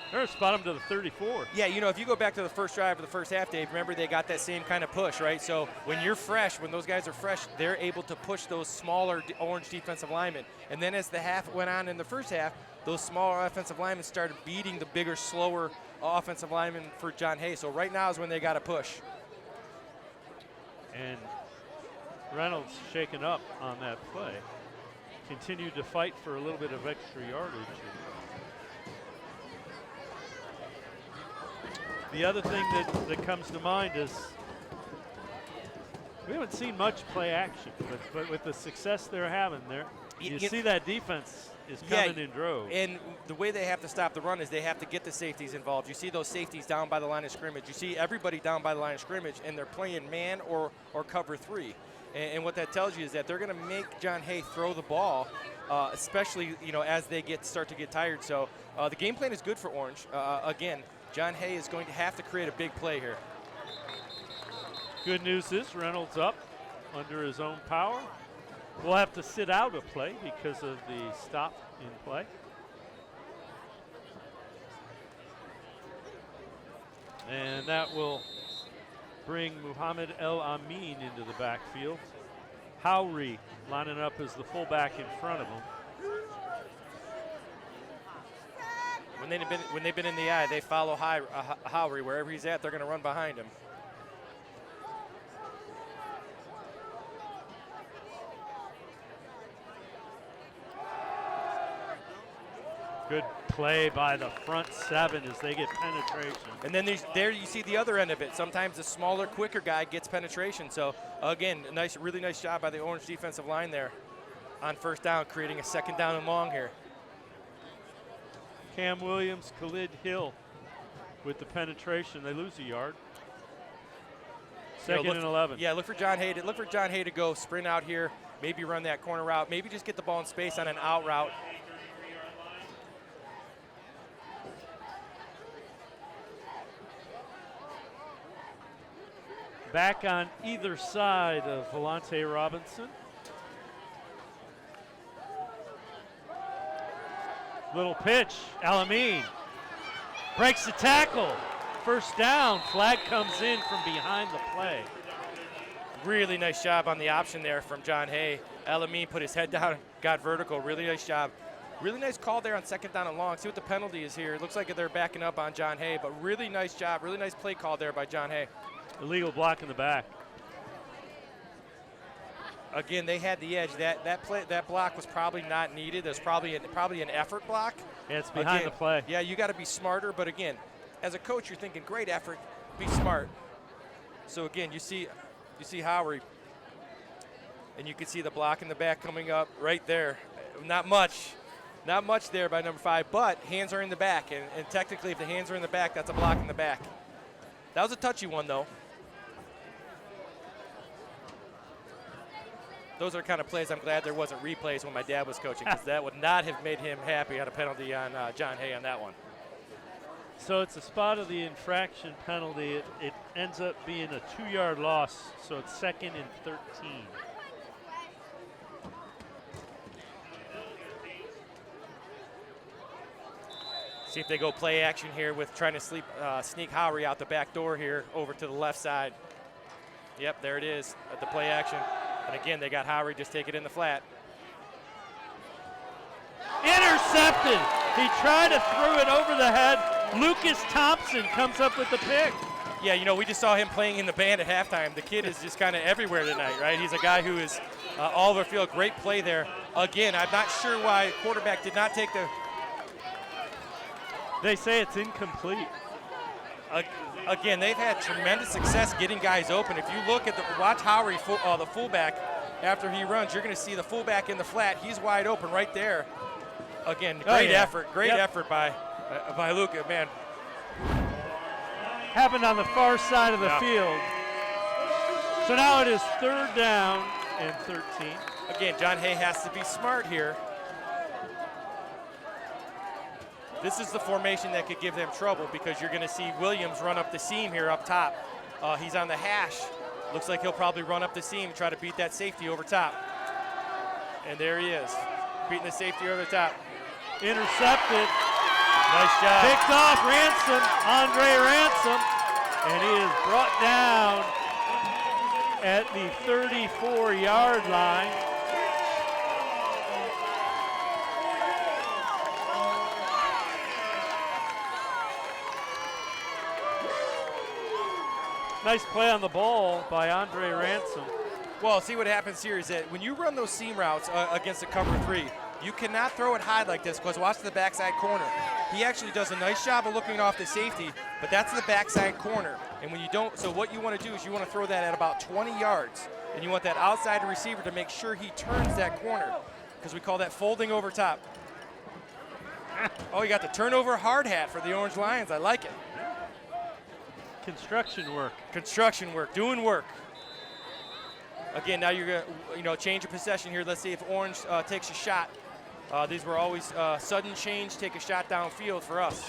They're going to spot him to the 34. Yeah, if you go back to the first drive of the first half, Dave, remember they got that same kind of push, right? So when you're fresh, when those guys are fresh, they're able to push those smaller Orange defensive linemen. And then as the half went on in the first half, those smaller offensive linemen started beating the bigger, slower offensive linemen for John Hay. So right now is when they got to push. And Reynolds shaken up on that play. Continued to fight for a little bit of extra yardage. The other thing that comes to mind is we haven't seen much play action, but with the success they're having there, you see that defense is coming in droves. And the way they have to stop the run is they have to get the safeties involved. You see those safeties down by the line of scrimmage. You see everybody down by the line of scrimmage, and they're playing man or cover 3. And what that tells you is that they're going to make John Hay throw the ball, especially as they start to get tired. So the game plan is good for Orange. Again, John Hay is going to have to create a big play here. Good news is Reynolds up under his own power. We'll have to sit out a play because of the stop in play. And that will bring Muhammad El Amin into the backfield. Howry lining up as the fullback in front of him. When they've been in the eye, they follow Howry. Wherever he's at, they're going to run behind him. Good play by the front 7 as they get penetration. And then there you see the other end of it. Sometimes the smaller, quicker guy gets penetration. So again, really nice job by the Orange defensive line there on first down, creating a second down and long here. Cam Williams, Khalid Hill with the penetration. They lose a yard. Second and 11. Yeah, look for John Hay to go sprint out here, maybe run that corner route, maybe just get the ball in space on an out route. Back on either side of Volante Robinson. Little pitch, Alameen breaks the tackle. First down, flag comes in from behind the play. Really nice job on the option there from John Hay. Alameen put his head down, got vertical, really nice job. Really nice call there on second down and long. See what the penalty is here. It looks like they're backing up on John Hay, but really nice job, really nice play call there by John Hay. Illegal block in the back. Again, they had the edge. That block was probably not needed. There's probably an effort block. Yeah, it's behind the play. Yeah, you got to be smarter. But again, as a coach, you're thinking great effort, be smart. So again, you see Howry, and you can see the block in the back coming up right there. not much. Not much there by number 5, but hands are in the back, and technically if the hands are in the back, that's a block in the back. That was a touchy one, though. Those are kind of plays I'm glad there wasn't replays when my dad was coaching, because that would not have made him happy on a penalty on John Hay on that one. So it's a spot of the infraction penalty. It ends up being a 2-yard loss, so it's 2nd and 13. See if they go play action here with trying to sneak Howery out the back door here over to the left side. Yep, there it is at the play action. And again, they got Howery just take it in the flat. Intercepted. He tried to throw it over the head. Lucas Thompson comes up with the pick. Yeah, you know, we just saw him playing in the band at halftime. The kid is just kind of everywhere tonight, right? He's a guy who is all over the field. Great play there. Again, I'm not sure why quarterback did not take the... They say it's incomplete. Again, they've had tremendous success getting guys open. If you look at watch Howery, the fullback, after he runs, you're going to see the fullback in the flat. He's wide open right there. Again, great effort by Luca, man. Happened on the far side of the field. So now it is 3rd down and 13. Again, John Hay has to be smart here. This is the formation that could give them trouble, because you're going to see Williams run up the seam here up top. He's on the hash. Looks like he'll probably run up the seam, try to beat that safety over top. And there he is, beating the safety over the top. Intercepted. Nice job. Picked off Andre Ransom, and he is brought down at the 34-yard line. Nice play on the ball by Andre Ransom. Well, see what happens here is that when you run those seam routes against a cover 3, you cannot throw it high like this, because watch the backside corner. He actually does a nice job of looking off the safety, but that's the backside corner. And when you don't, so what you want to do is you want to throw that at about 20 yards, and you want that outside receiver to make sure he turns that corner, because we call that folding over top. Oh, you got the turnover hard hat for the Orange Lions. I like it. Construction work. Construction work, doing work. Again, now you're going to change your possession here. Let's see if Orange takes a shot. These were always sudden change, take a shot downfield for us.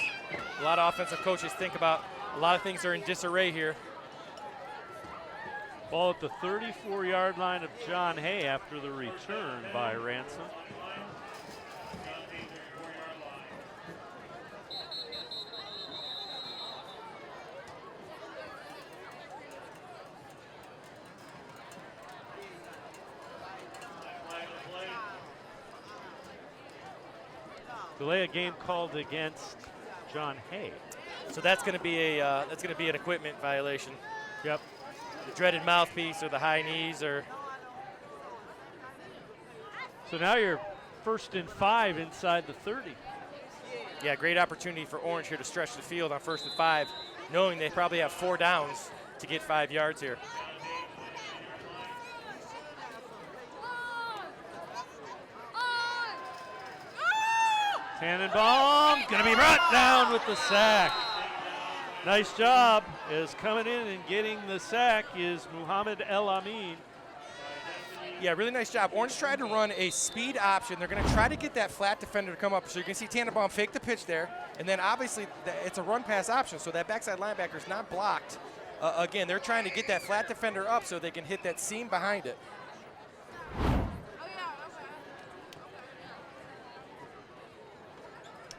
A lot of offensive coaches think about a lot of things are in disarray here. Ball at the 34-yard line of John Hay after the return by Ransom. Delay of game called against John Hay. So that's going to be an equipment violation. Yep. The dreaded mouthpiece or the high knees or. So now you're 1st and 5 inside the 30. Yeah, great opportunity for Orange here to stretch the field on 1st and 5, knowing they probably have 4 downs to get 5 yards here. Tannenbaum going to be brought down with the sack. Nice job. Is coming in and getting the sack is Muhammad El Amin. Yeah, really nice job. Orange tried to run a speed option. They're going to try to get that flat defender to come up. So you can see Tannenbaum fake the pitch there. And then obviously it's a run pass option, so that backside linebacker is not blocked. Again, they're trying to get that flat defender up so they can hit that seam behind it.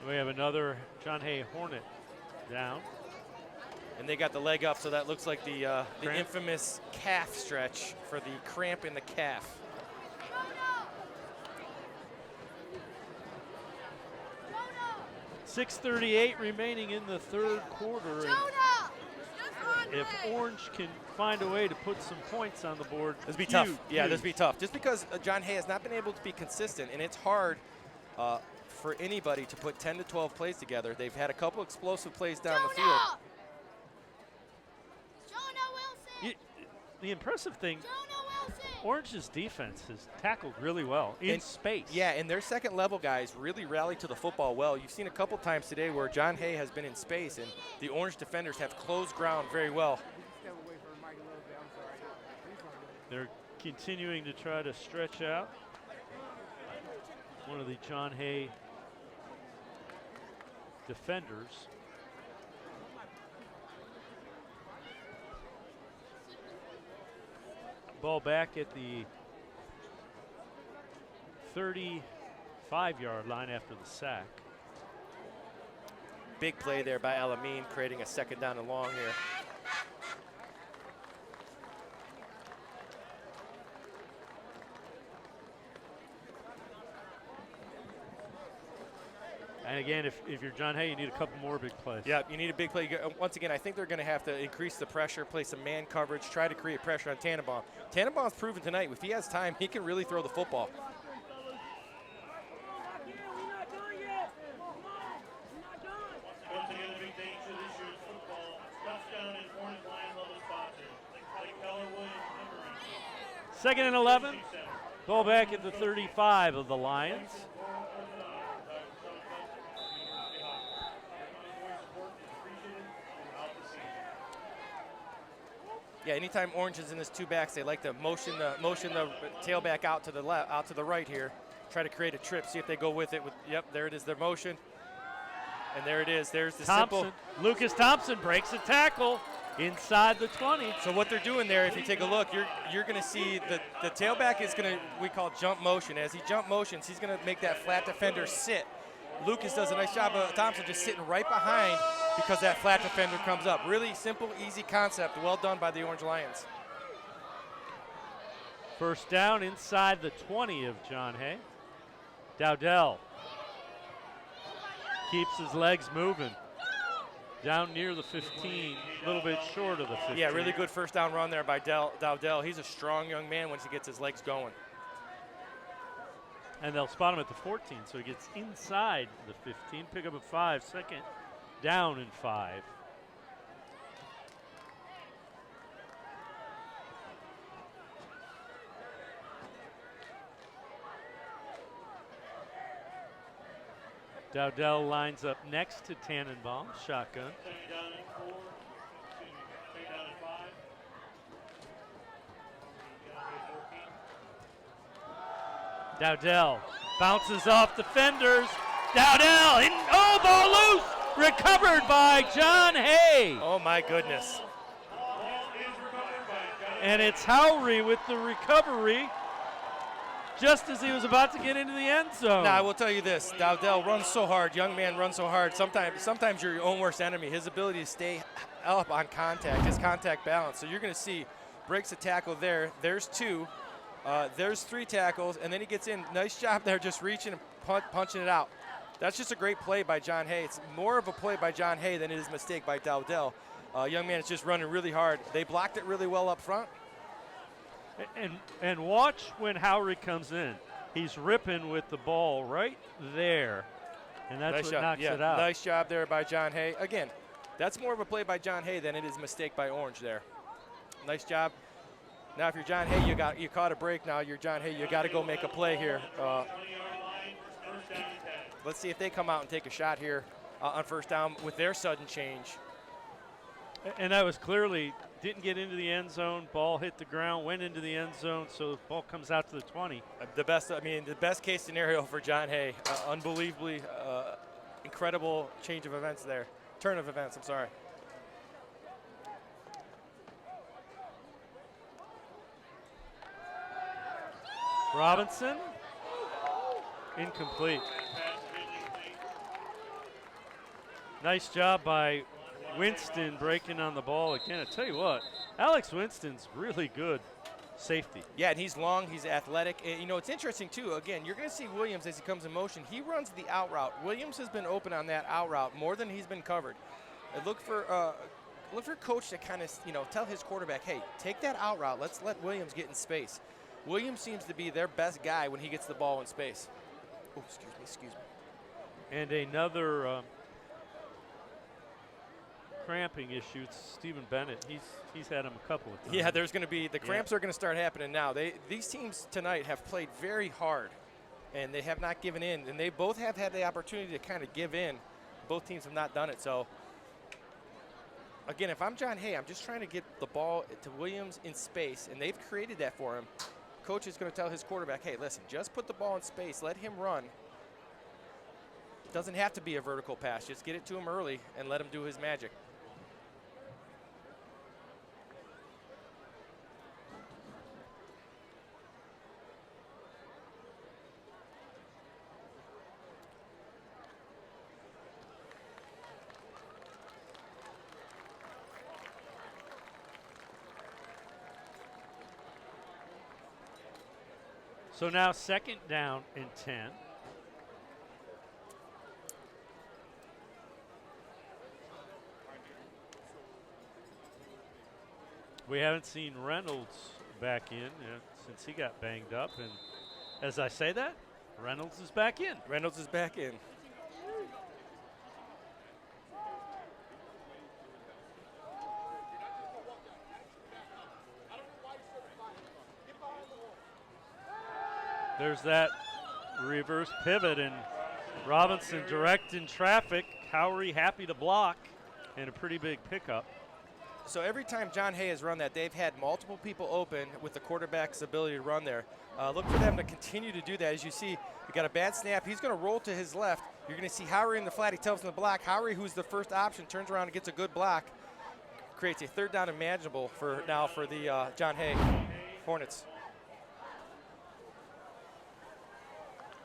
We have another John Hay Hornet down. And they got the leg up, so that looks like the infamous calf stretch for the cramp in the calf. .638 remaining in the 3rd quarter. And if Orange can find a way to put some points on the board, this will be tough. Yeah, this will be tough. Just because John Hay has not been able to be consistent, and it's hard for anybody to put 10 to 12 plays together. They've had a couple explosive plays down the field. The impressive thing, Orange's defense has tackled really well in space. Yeah, and their second level guys really rally to the football well. You've seen a couple times today where John Hay has been in space, and the Orange defenders have closed ground very well. They're continuing to try to stretch out. One of the John Hay defenders. Ball back at the 35-yard line after the sack. Big play there by Alameen, creating a second down and long here. And again, if you're John Hay, you need a couple more big plays. Yeah, you need a big play. Once again, I think they're going to have to increase the pressure, play some man coverage, try to create pressure on Tannenbaum. Tannenbaum's proven tonight, if he has time, he can really throw the football. Second and 11. Ball back at the 35 of the Lions. Yeah, anytime Orange is in his two backs, they like to motion the tailback out to the left, out to the right here. Try to create a trip, see if they go with it. Yep, there it is, their motion. And there it is, there's the simple. Lucas Thompson breaks a tackle inside the 20. So what they're doing there, if you take a look, you're going to see the tailback is going to, we call jump motion. As he jump motions, he's going to make that flat defender sit. Lucas does a nice job of Thompson just sitting right behind because that flat defender comes up. Really simple, easy concept. Well done by the Orange Lions. First down inside the 20 of John Hay. Dowdell keeps his legs moving. Down near the 15, a little bit short of the 15. Yeah, really good first down run there by Dowdell. He's a strong young man once he gets his legs going. And they'll spot him at the 14, so he gets inside the 15, pick up a 5, second down and 5. Dowdell lines up next to Tannenbaum, shotgun. Dowdell bounces off defenders. Dowdell, ball loose, recovered by John Hay. Oh my goodness. And it's Howry with the recovery just as he was about to get into the end zone. Now, I will tell you this, Dowdell runs so hard, young man runs so hard, sometimes you're your own worst enemy. His ability to stay up on contact, his contact balance. So you're going to see, breaks a tackle there, there's 2, there's 3 tackles, and then he gets in. Nice job there just reaching and punching it out. That's just a great play by John Hay. It's more of a play by John Hay than it is a mistake by Dowdell. Young man is just running really hard. They blocked it really well up front. And watch when Howry comes in. He's ripping with the ball right there. And that's nice what knocks it out. Nice job there by John Hay. Again, that's more of a play by John Hay than it is a mistake by Orange there. Nice job. Now if you're John Hay, you caught a break now. You're John Hay, you got to go make a play here. Let's see if they come out and take a shot here on first down with their sudden change. And that was clearly, didn't get into the end zone. Ball hit the ground, went into the end zone, so the ball comes out to the 20. The best case scenario for John Hay. Unbelievably incredible change of events there. Turn of events, I'm sorry. Robinson, incomplete. Nice job by Winston breaking on the ball again. I tell you what, Alex Winston's really good safety. Yeah, and he's long, he's athletic. And, you know, it's interesting too, again, you're going to see Williams as he comes in motion. He runs the out route. Williams has been open on that out route more than he's been covered. Look for a coach to kind of, tell his quarterback, hey, take that out route. Let's let Williams get in space. Williams seems to be their best guy when he gets the ball in space. Oh, excuse me. And another cramping issue. It's Stephen Bennett. He's had them a couple of times. Yeah, there's going to be the cramps are going to start happening now. These teams tonight have played very hard, and they have not given in. And they both have had the opportunity to kind of give in. Both teams have not done it. So, again, if I'm John Hay, I'm just trying to get the ball to Williams in space, and they've created that for him. Coach is going to tell his quarterback, hey, listen, just put the ball in space. Let him run. It doesn't have to be a vertical pass. Just get it to him early and let him do his magic. So now 2nd down and 10. We haven't seen Reynolds back in since he got banged up. And as I say that, Reynolds is back in. Reynolds is back in. There's that reverse pivot, and Robinson direct in traffic. Cowrie happy to block, and a pretty big pickup. So every time John Hay has run that, they've had multiple people open with the quarterback's ability to run there. Look for them to continue to do that. As you see, we got a bad snap. He's going to roll to his left. You're going to see Howery in the flat. He tells him to block. Howery, who's the first option, turns around and gets a good block. Creates a 3rd down and manageable for the John Hay Hornets.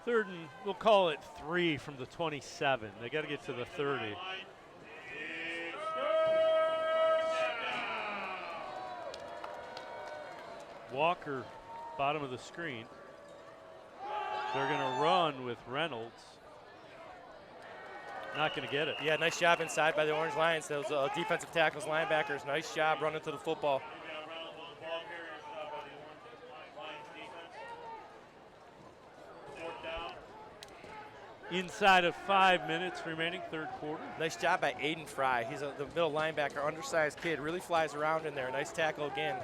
3rd and we'll call it 3 from the 27. They got to get to the 30. Walker, bottom of the screen. They're going to run with Reynolds. Not going to get it. Yeah, nice job inside by the Orange Lions. Those defensive tackles, linebackers, nice job running to the football. Inside of 5 minutes remaining, 3rd quarter. Nice job by Aiden Fry. He's the middle linebacker, undersized kid, really flies around in there. Nice tackle again.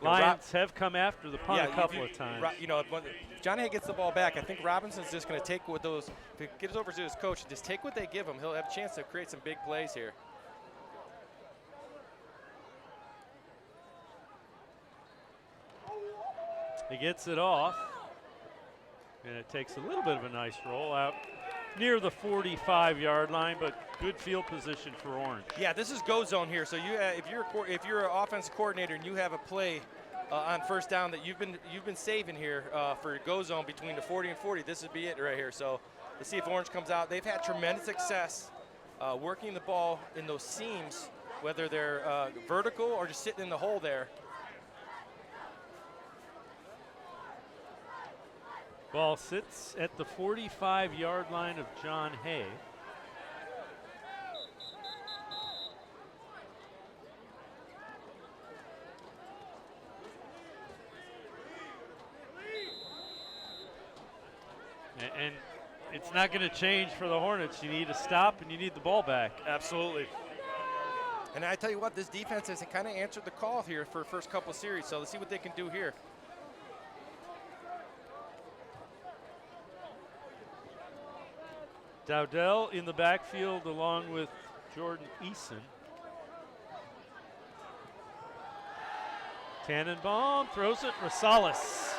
Lions have come after the punt a couple of times. When John Hay gets the ball back, I think Robinson's just going to take what those, if he gives over to his coach, just take what they give him. He'll have a chance to create some big plays here. He gets it off, and it takes a little bit of a nice roll out near the 45-yard line, but good field position for Orange. Yeah, this is go zone here. So if you're an offensive coordinator and you have a play on 1st down that you've been saving here for go zone between the 40 and 40, this would be it right here. So let's see if Orange comes out. They've had tremendous success working the ball in those seams, whether they're vertical or just sitting in the hole there. Ball sits at the 45-yard line of John Hay. And it's not going to change for the Hornets. You need a stop and you need the ball back. Absolutely. And I tell you what, this defense has kind of answered the call here for first couple of series. So let's see what they can do here. Dowdell in the backfield along with Jordan Eason. Tannenbaum throws it. Rosales.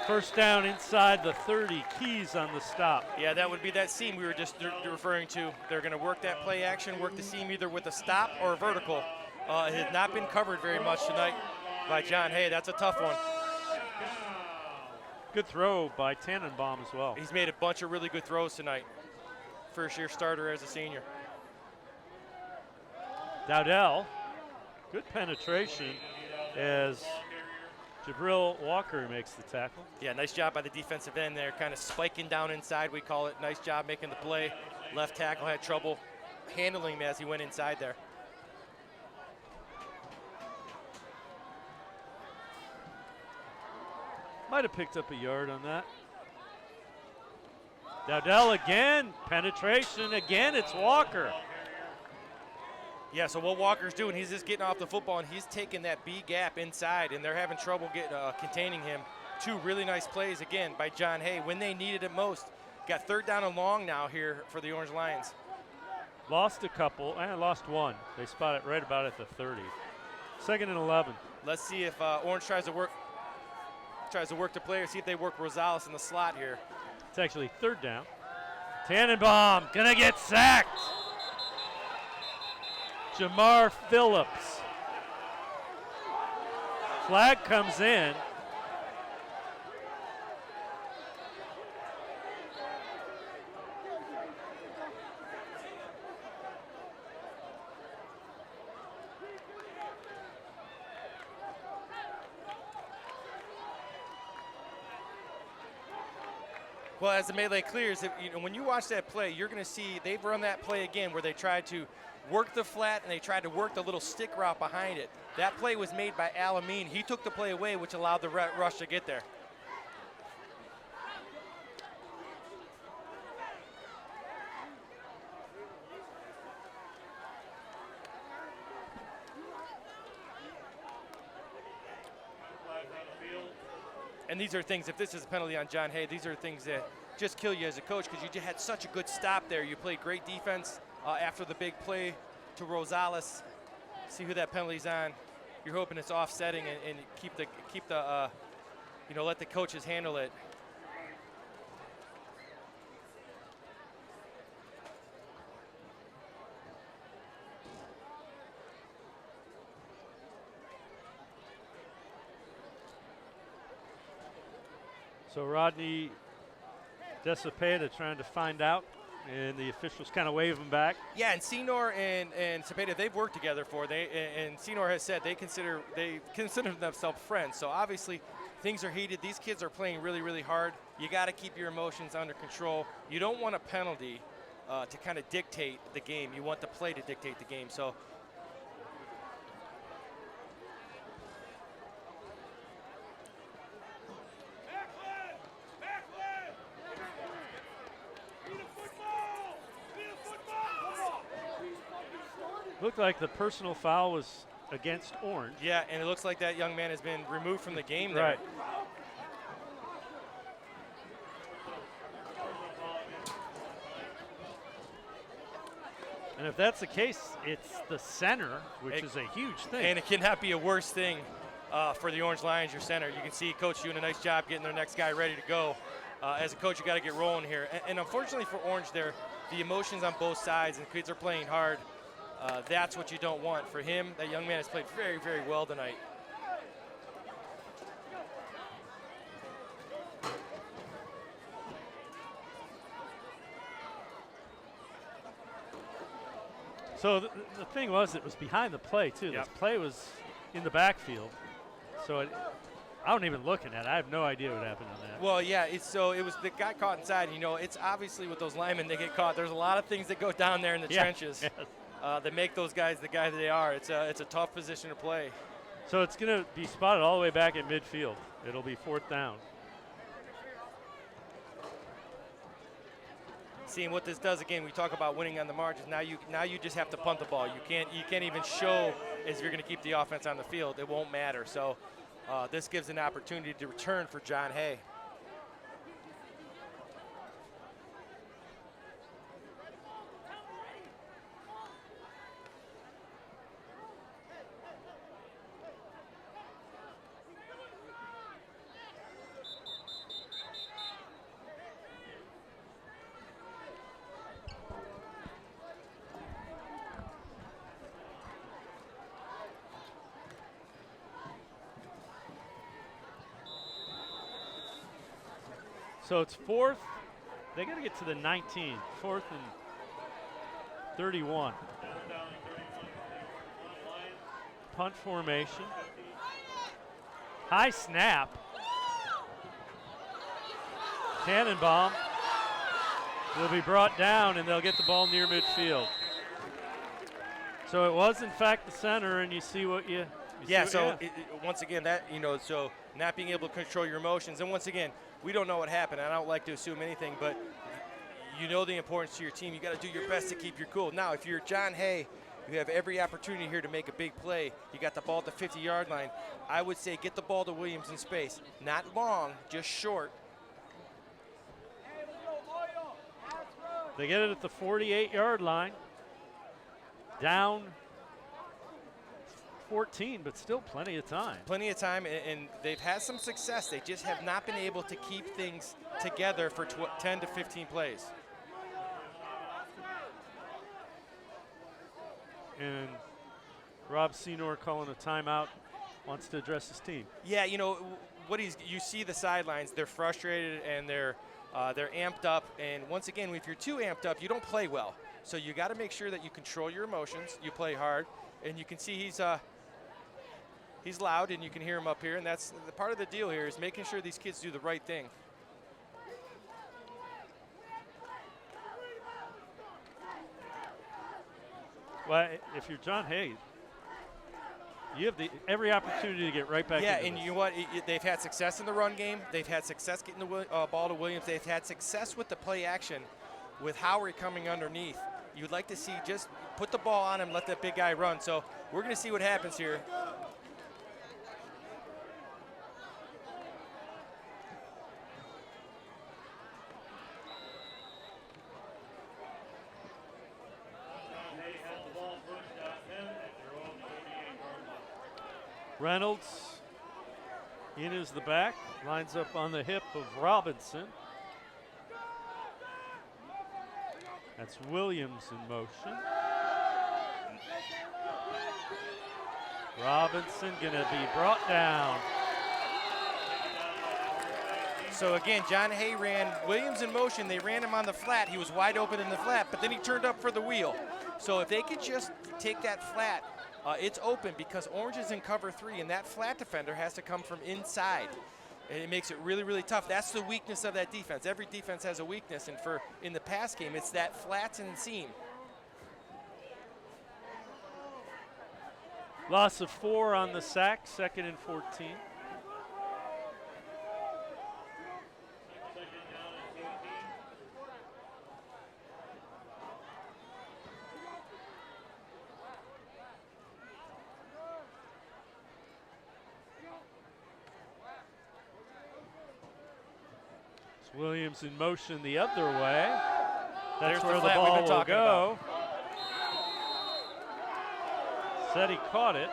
1st down inside the 30. Keys on the stop. Yeah, that would be that seam we were just referring to. They're going to work that play action, work the seam either with a stop or a vertical. It has not been covered very much tonight by John Hay. That's a tough one. Good throw by Tannenbaum as well. He's made a bunch of really good throws tonight. First-year starter as a senior. Dowdell, good penetration as Jabril Walker makes the tackle. Yeah, nice job by the defensive end there, kind of spiking down inside, we call it. Nice job making the play. Left tackle had trouble handling him as he went inside there. Might have picked up a yard on that. Dowdell again, penetration again, it's Walker. Yeah, so what Walker's doing, he's just getting off the football and he's taking that B gap inside, and they're having trouble containing him. 2 really nice plays again by John Hay when they needed it most. Got 3rd down and long now here for the Orange Lions. Lost a couple, and lost one. They spot it right about at the 30. 2nd and 11. Let's see if Orange tries to work the play, or see if they work Rosales in the slot here. It's actually 3rd down. Tannenbaum gonna get sacked. Jamar Phillips. Flag comes in. Well, as the melee clears, when you watch that play, you're going to see they've run that play again where they tried to work the flat and they tried to work the little stick route behind it. That play was made by Alamine. He took the play away, which allowed the rush to get there. And these are things, if this is a penalty on John Hay, these are things that just kill you as a coach, because you just had such a good stop there. You played great defense after the big play to Rosales. See who that penalty's on. You're hoping it's offsetting and let the coaches handle it. So Rodney Decepeda trying to find out, and the officials kind of wave him back. Yeah, and Senor and Cepeda, they've worked together and Senor has said they consider themselves friends. So obviously things are heated. These kids are playing really, really hard. You got to keep your emotions under control. You don't want a penalty to kind of dictate the game. You want the play to dictate the game. So looked like the personal foul was against Orange. yeah, and it looks like that young man has been removed from the game there. Right. And if that's the case, it's the center, which is a huge thing. And it cannot be a worse thing for the Orange Lions, your center. You can see Coach doing a nice job getting their next guy ready to go. As a coach, you got to get rolling here. And unfortunately for Orange, the emotions on both sides, and kids are playing hard. That's what you don't want. For him, that young man has played very, very well tonight. So the thing was, it was behind the play, too. Yep. This play was in the backfield. So I wasn't even looking at it. I have no idea what happened on that. Well, yeah, it was the guy caught inside. It's obviously with those linemen, they get caught. There's a lot of things that go down there in the trenches. Yes. That make those guys the guy that they are. It's a tough position to play. So it's going to be spotted all the way back at midfield. It'll be 4th down. Seeing what this does again, we talk about winning on the margins. Now you just have to punt the ball. You can't even show as you're going to keep the offense on the field. It won't matter. So this gives an opportunity to return for John Hay. So it's 4th. They got to get to the 19. 4th and 31. Punt formation. High snap. Tannenbaum will be brought down, and they'll get the ball near midfield. So it was, in fact, the center, and you see what you Yeah, so once again, that, so not being able to control your emotions. And once again, we don't know what happened. I don't like to assume anything, but you know the importance to your team. You got to do your best to keep your cool. Now, if you're John Hay, you have every opportunity here to make a big play. You got the ball at the 50-yard line. I would say get the ball to Williams in space. Not long, just short. They get it at the 48-yard line. Down 14, but still plenty of time. Plenty of time, and they've had some success. They just have not been able to keep things together for 10 to 15 plays. And Rob Senor calling a timeout, wants to address his team. Yeah, you see the sidelines. They're frustrated and they're amped up. And once again, if you're too amped up, you don't play well. So you got to make sure that you control your emotions. You play hard, and you can see he's loud, and you can hear him up here. And that's the part of the deal here is making sure these kids do the right thing. Well, if you're John Hay, you have every opportunity to get right back Yeah, into and this. you know what? They've had success in the run game. They've had success getting the ball to Williams. They've had success with the play action with Howard coming underneath. You'd like to see just put the ball on him, let that big guy run. So we're going to see what happens here. Reynolds in is the back, lines up on the hip of Robinson. That's Williams in motion. Robinson gonna be brought down. So again, John Hay ran Williams in motion. They ran him on the flat. He was wide open in the flat, but then he turned up for the wheel. So if they could just take that flat, it's open because Orange is in cover 3, and that flat defender has to come from inside. And it makes it really, really tough. That's the weakness of that defense. Every defense has a weakness, and in the pass game, it's that flats and seam. Loss of 4 on the sack, 2nd and 14. Williams in motion the other way. That's There's where the flat we've ball been will talking go. Said he caught it.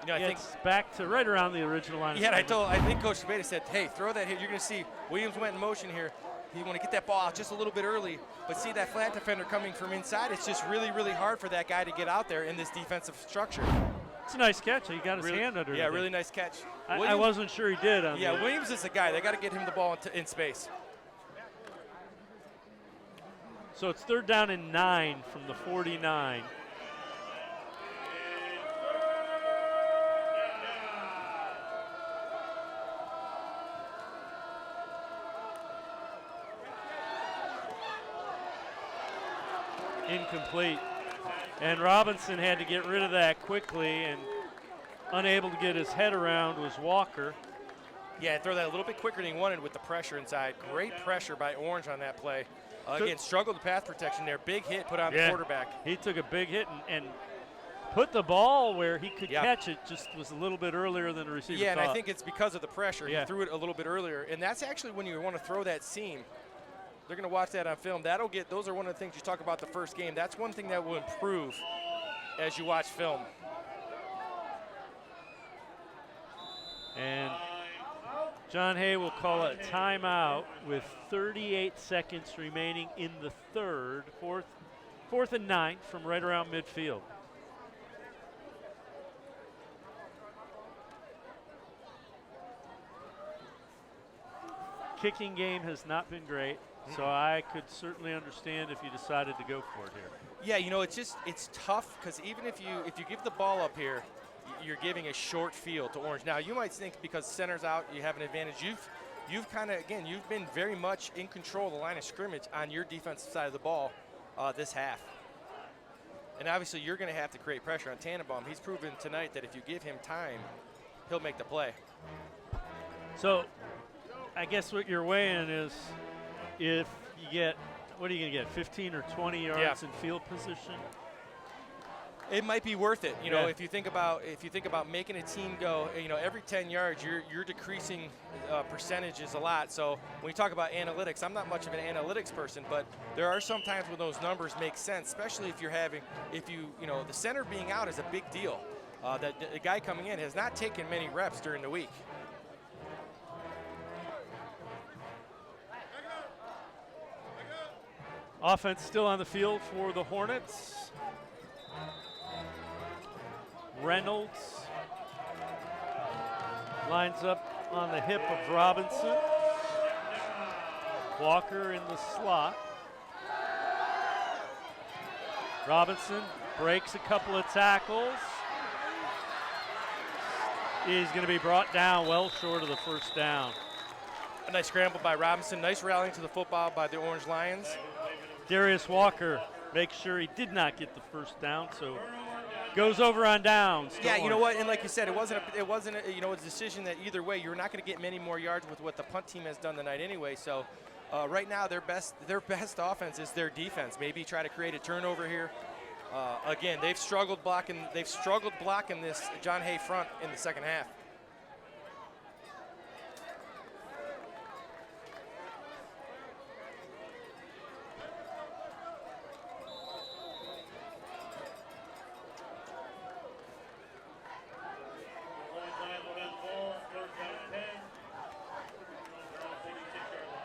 I think Gets back to right around the original line. Yeah, I think Coach Sabeda said, hey, throw that hit. You're going to see Williams went in motion here. You want to get that ball out just a little bit early, but see that flat defender coming from inside. It's just really, really hard for that guy to get out there in this defensive structure. It's a nice catch. He got his hand under it. Yeah, really nice catch. I wasn't sure he did. Williams is the guy. They got to get him the ball in space. So it's 3rd down and 9 from the 49. Incomplete. And Robinson had to get rid of that quickly, and unable to get his head around was Walker. Yeah, throw that a little bit quicker than he wanted with the pressure inside. Great pressure by Orange on that play. Again, struggled with pass protection there. Big hit put on the quarterback. He took a big hit and put the ball where he could catch it, just was a little bit earlier than the receiver Yeah, thought. and I think it's because of the pressure. He threw it a little bit earlier, and that's actually when you want to throw that seam. They're going to watch that on film. Those are one of the things you talk about the first game. That's one thing that will improve as you watch film. And John Hay will call a timeout with 38 seconds remaining in the third. Fourth and 9 from right around midfield. Kicking game has not been great. So I could certainly understand if you decided to go for it here. Yeah, it's tough because even if you give the ball up here, you're giving a short field to Orange. Now you might think because center's out, you have an advantage. You've kind of you've been very much in control of the line of scrimmage on your defensive side of the ball this half. And obviously you're going to have to create pressure on Tannenbaum. He's proven tonight that if you give him time, he'll make the play. So I guess what you're weighing is if you get, what are you going to get, 15 or 20 yards in field position? It might be worth it, you know. If you think about making a team go, you know, every 10 yards, you're decreasing percentages a lot. So when you talk about analytics, I'm not much of an analytics person, but there are some times when those numbers make sense, especially if you know, the center being out is a big deal. The guy coming in has not taken many reps during the week. Offense still on the field for the Hornets. Reynolds lines up on the hip of Robinson. Walker in the slot. Robinson breaks a couple of tackles. He's going to be brought down well short of the first down. A nice scramble by Robinson. Nice rallying to the football by the Orange Lions. Darius Walker makes sure he did not get the first down, so goes over on downs. Yeah, you know what, and like you said, it wasn't a decision that either way you're not going to get many more yards with what the punt team has done tonight anyway. So right now their best offense is their defense. Maybe try to create a turnover here. Again, they've struggled blocking this John Hay front in the second half.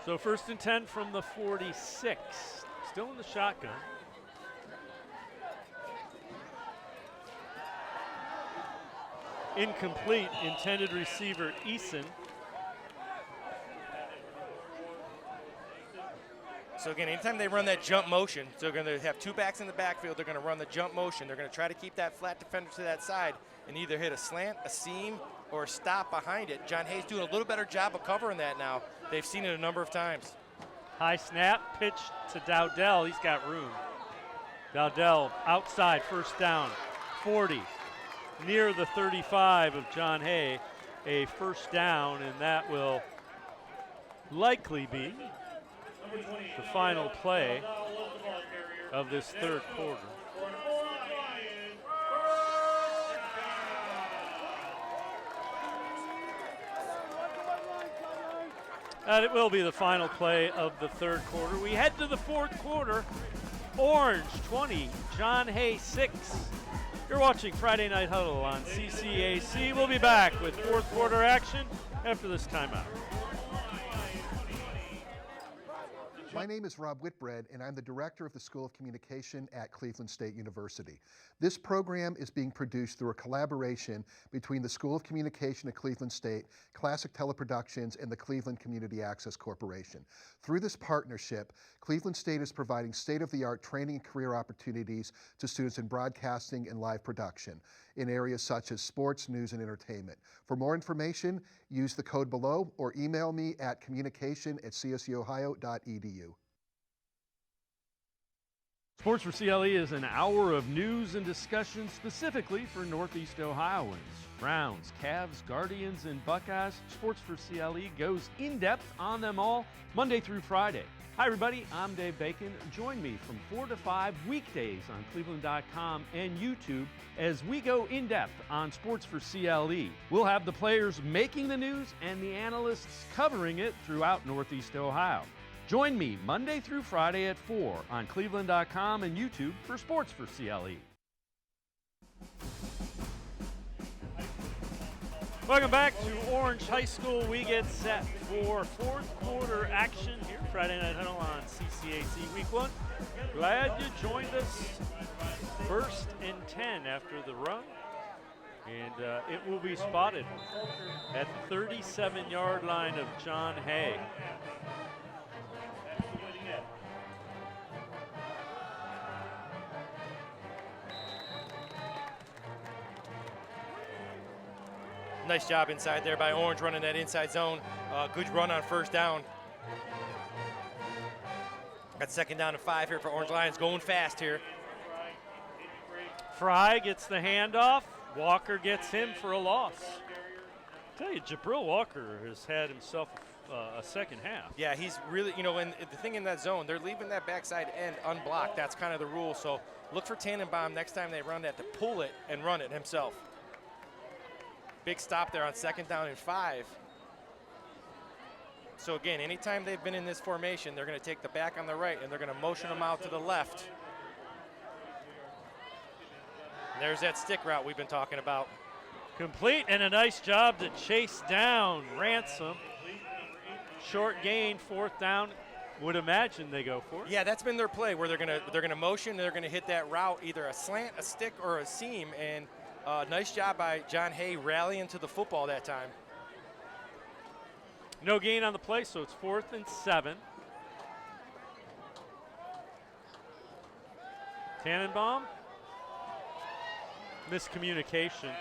So 1st and 10 from the 46. Still in the shotgun. Incomplete, intended receiver Eason. So again, anytime they run that jump motion, so they're going to have two backs in the backfield, they're going to run the jump motion. They're going to try to keep that flat defender to that side and either hit a slant, a seam, or a stop behind it. John Hay's doing a little better job of covering that now. They've seen it a number of times. High snap, pitch to Dowdell. He's got room. Dowdell outside, first down, 40. Near the 35 of John Hay, a first down, and that will likely be the final play of this third quarter. And it will be the final play of the third quarter. We head to the fourth quarter. Orange 20, John Hay 6. You're watching Friday Night Huddle on CCAC. We'll be back with fourth quarter action after this timeout. My name is Rob Whitbread, and I'm the director of the School of Communication at Cleveland State University. This program is being produced through a collaboration between the School of Communication at Cleveland State, Classic Teleproductions, and the Cleveland Community Access Corporation. Through this partnership, Cleveland State is providing state-of-the-art training and career opportunities to students in broadcasting and live production in areas such as sports, news, and entertainment. For more information, use the code below or email me at communication@csuohio.edu. Sports for CLE is an hour of news and discussion specifically for Northeast Ohioans. Browns, Cavs, Guardians, and Buckeyes. Sports for CLE goes in-depth on them all Monday through Friday. Hi everybody, I'm Dave Bacon. Join me from 4 to 5 weekdays on Cleveland.com and YouTube as we go in-depth on Sports for CLE. We'll have the players making the news and the analysts covering it throughout Northeast Ohio. Join me Monday through Friday at 4 on Cleveland.com and YouTube for Sports for CLE. Welcome back to Orange High School. We get set for fourth quarter action here, Friday Night Huddle on CCAC Week 1. Glad you joined us. 1st and 10 after the run. And it will be spotted at the 37-yard line of John Hay. Nice job inside there by Orange running that inside zone. Good run on first down. Got 2nd down and 5 here for Orange Lions, going fast here. Fry gets the handoff. Walker gets him for a loss. Tell you, Jabril Walker has had himself a second half. Yeah, he's really, and the thing in that zone, they're leaving that backside end unblocked. That's kind of the rule. So look for Tannenbaum next time they run that to pull it and run it himself. Big stop there on 2nd down and 5. So again, anytime they've been in this formation, they're going to take the back on the right and they're going to motion them out to the left. And there's that stick route we've been talking about. Complete, and a nice job to chase down Ransom. Short gain, 4th down. Would imagine they go for it. Yeah, that's been their play, where they're gonna motion, they're gonna hit that route, either a slant, a stick, or a seam. And nice job by John Hay rallying to the football that time. No gain on the play, so it's 4th and 7. Tannenbaum. Miscommunication.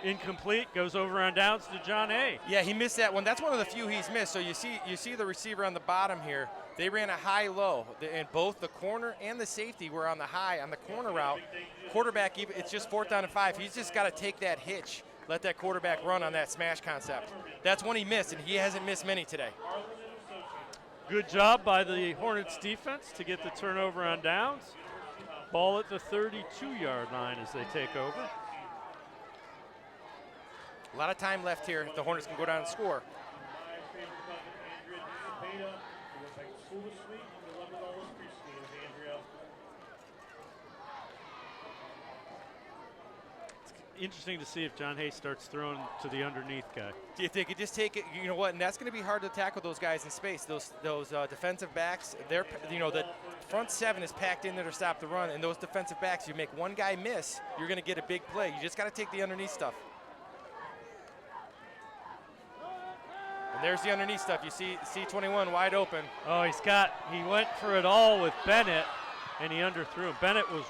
Incomplete, goes over on downs to John Hay. Yeah, he missed that one. That's one of the few he's missed. So you see the receiver on the bottom here. They ran a high-low, and both the corner and the safety were on the high on the corner route. Quarterback, it's just 4th down and 5. He's just got to take that hitch, let that quarterback run on that smash concept. That's one he missed, and he hasn't missed many today. Good job by the Hornets defense to get the turnover on downs. Ball at the 32-yard line as they take over. A lot of time left here. The Hornets can go down and score. It's interesting to see if John Hay starts throwing to the underneath guy. If they could just take it, you know what, and that's going to be hard to tackle those guys in space. Those defensive backs, the front 7 is packed in there to stop the run, and those defensive backs, you make one guy miss, you're going to get a big play. You just got to take the underneath stuff. And there's the underneath stuff. You see C21 wide open. Oh, he went for it all with Bennett, and he underthrew him. Bennett was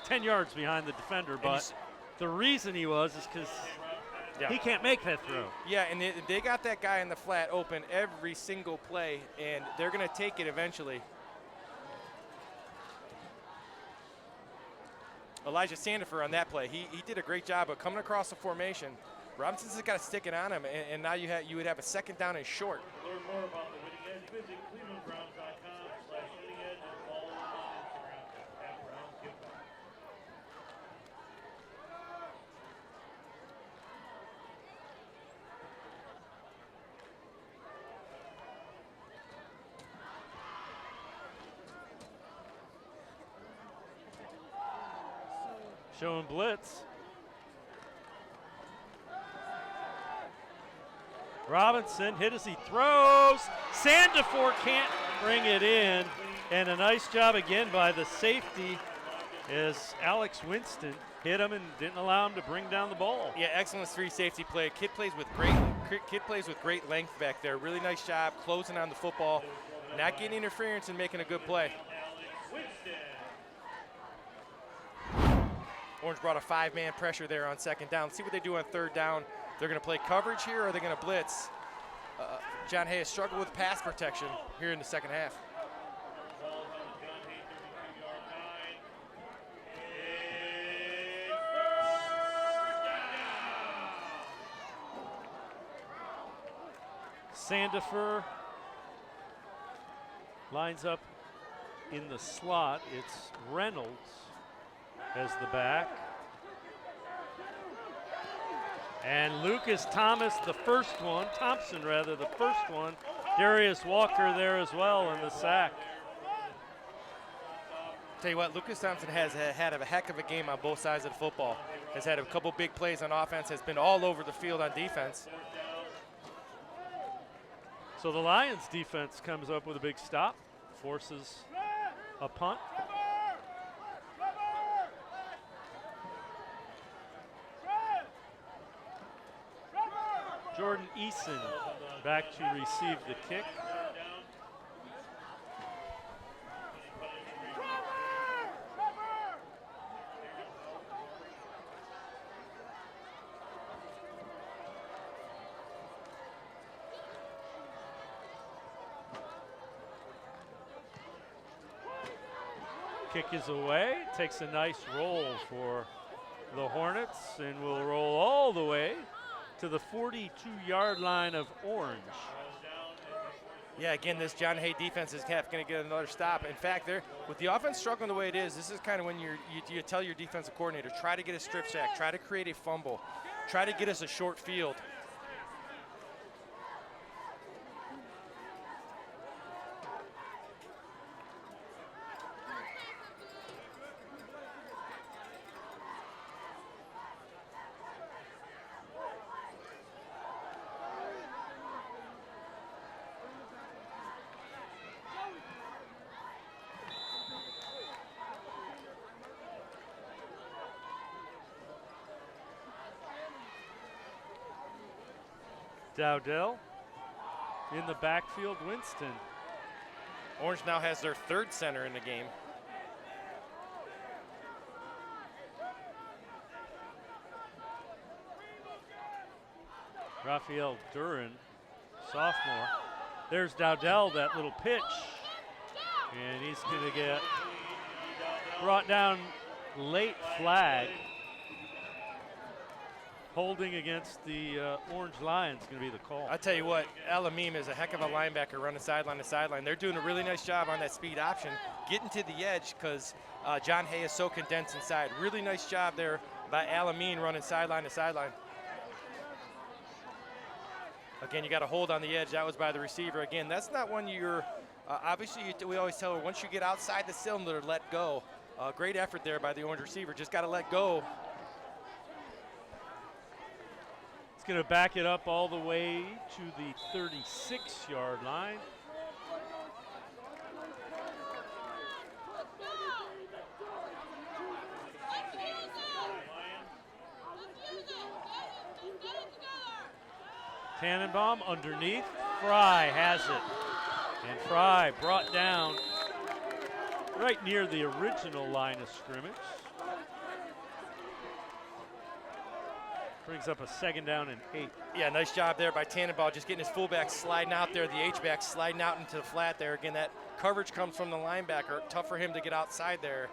10 yards behind the defender, but the reason he was is because he can't make that throw. Yeah, and they got that guy in the flat open every single play, and they're going to take it eventually. Elijah Sandifer on that play, he did a great job of coming across the formation. Robinson's just got to stick it on him, and now you would have a 2nd down and short. To learn more about the Winning Edge, visit clevelandbrowns.com/winning edge and follow them on Instagram @BrownsGiveBack. Showing blitz. Robinson hit as he throws. Sandifer can't bring it in. And a nice job again by the safety as Alex Winston hit him and didn't allow him to bring down the ball. Yeah, excellent 3 safety play. Kid plays with great length back there. Really nice job closing on the football, not getting interference and making a good play. Orange brought a 5-man pressure there on 2nd down. See what they do on 3rd down. They're going to play coverage here, or are they going to blitz? John Hay has struggled with pass protection here in the 2nd half. Sandifer lines up in the slot. It's Reynolds as the back. And Lucas Thompson, the first one. Darius Walker there as well in the sack. Tell you what, Lucas Thompson has had a heck of a game on both sides of the football. Has had a couple big plays on offense, has been all over the field on defense. So the Lions defense comes up with a big stop, forces a punt. Jordan Eason back to receive the kick. Kick is away, takes a nice roll for the Hornets and will roll all the way to the 42-yard line of Orange. Yeah, again, this John Hay defense is going to get another stop. In fact, with the offense struggling the way it is, this is kind of when you tell your defensive coordinator, try to get a strip sack, try to create a fumble, try to get us a short field. Dowdell in the backfield, Winston. Orange now has their third center in the game. Raphael Duran, sophomore. There's Dowdell, that little pitch. And he's going to get brought down, late flag. Holding against the Orange Lions going to be the call. I tell you what, Alamim is a heck of a linebacker running sideline to sideline. They're doing a really nice job on that speed option, getting to the edge because John Hay is so condensed inside. Really nice job there by Alamim running sideline to sideline. Again, you got a hold on the edge. That was by the receiver. Again, that's not one you're obviously we always tell her once you get outside the cylinder, let go. Great effort there by the Orange receiver. Just got to let go. It's going to back it up all the way to the 36-yard line. Tannenbaum underneath. Fry has it. And Fry brought down right near the original line of scrimmage. Brings up a 2nd down and 8. Yeah, nice job there by Tannenbaum, just getting his fullback sliding out there, the H-back sliding out into the flat there. Again, that coverage comes from the linebacker. Tough for him to get outside there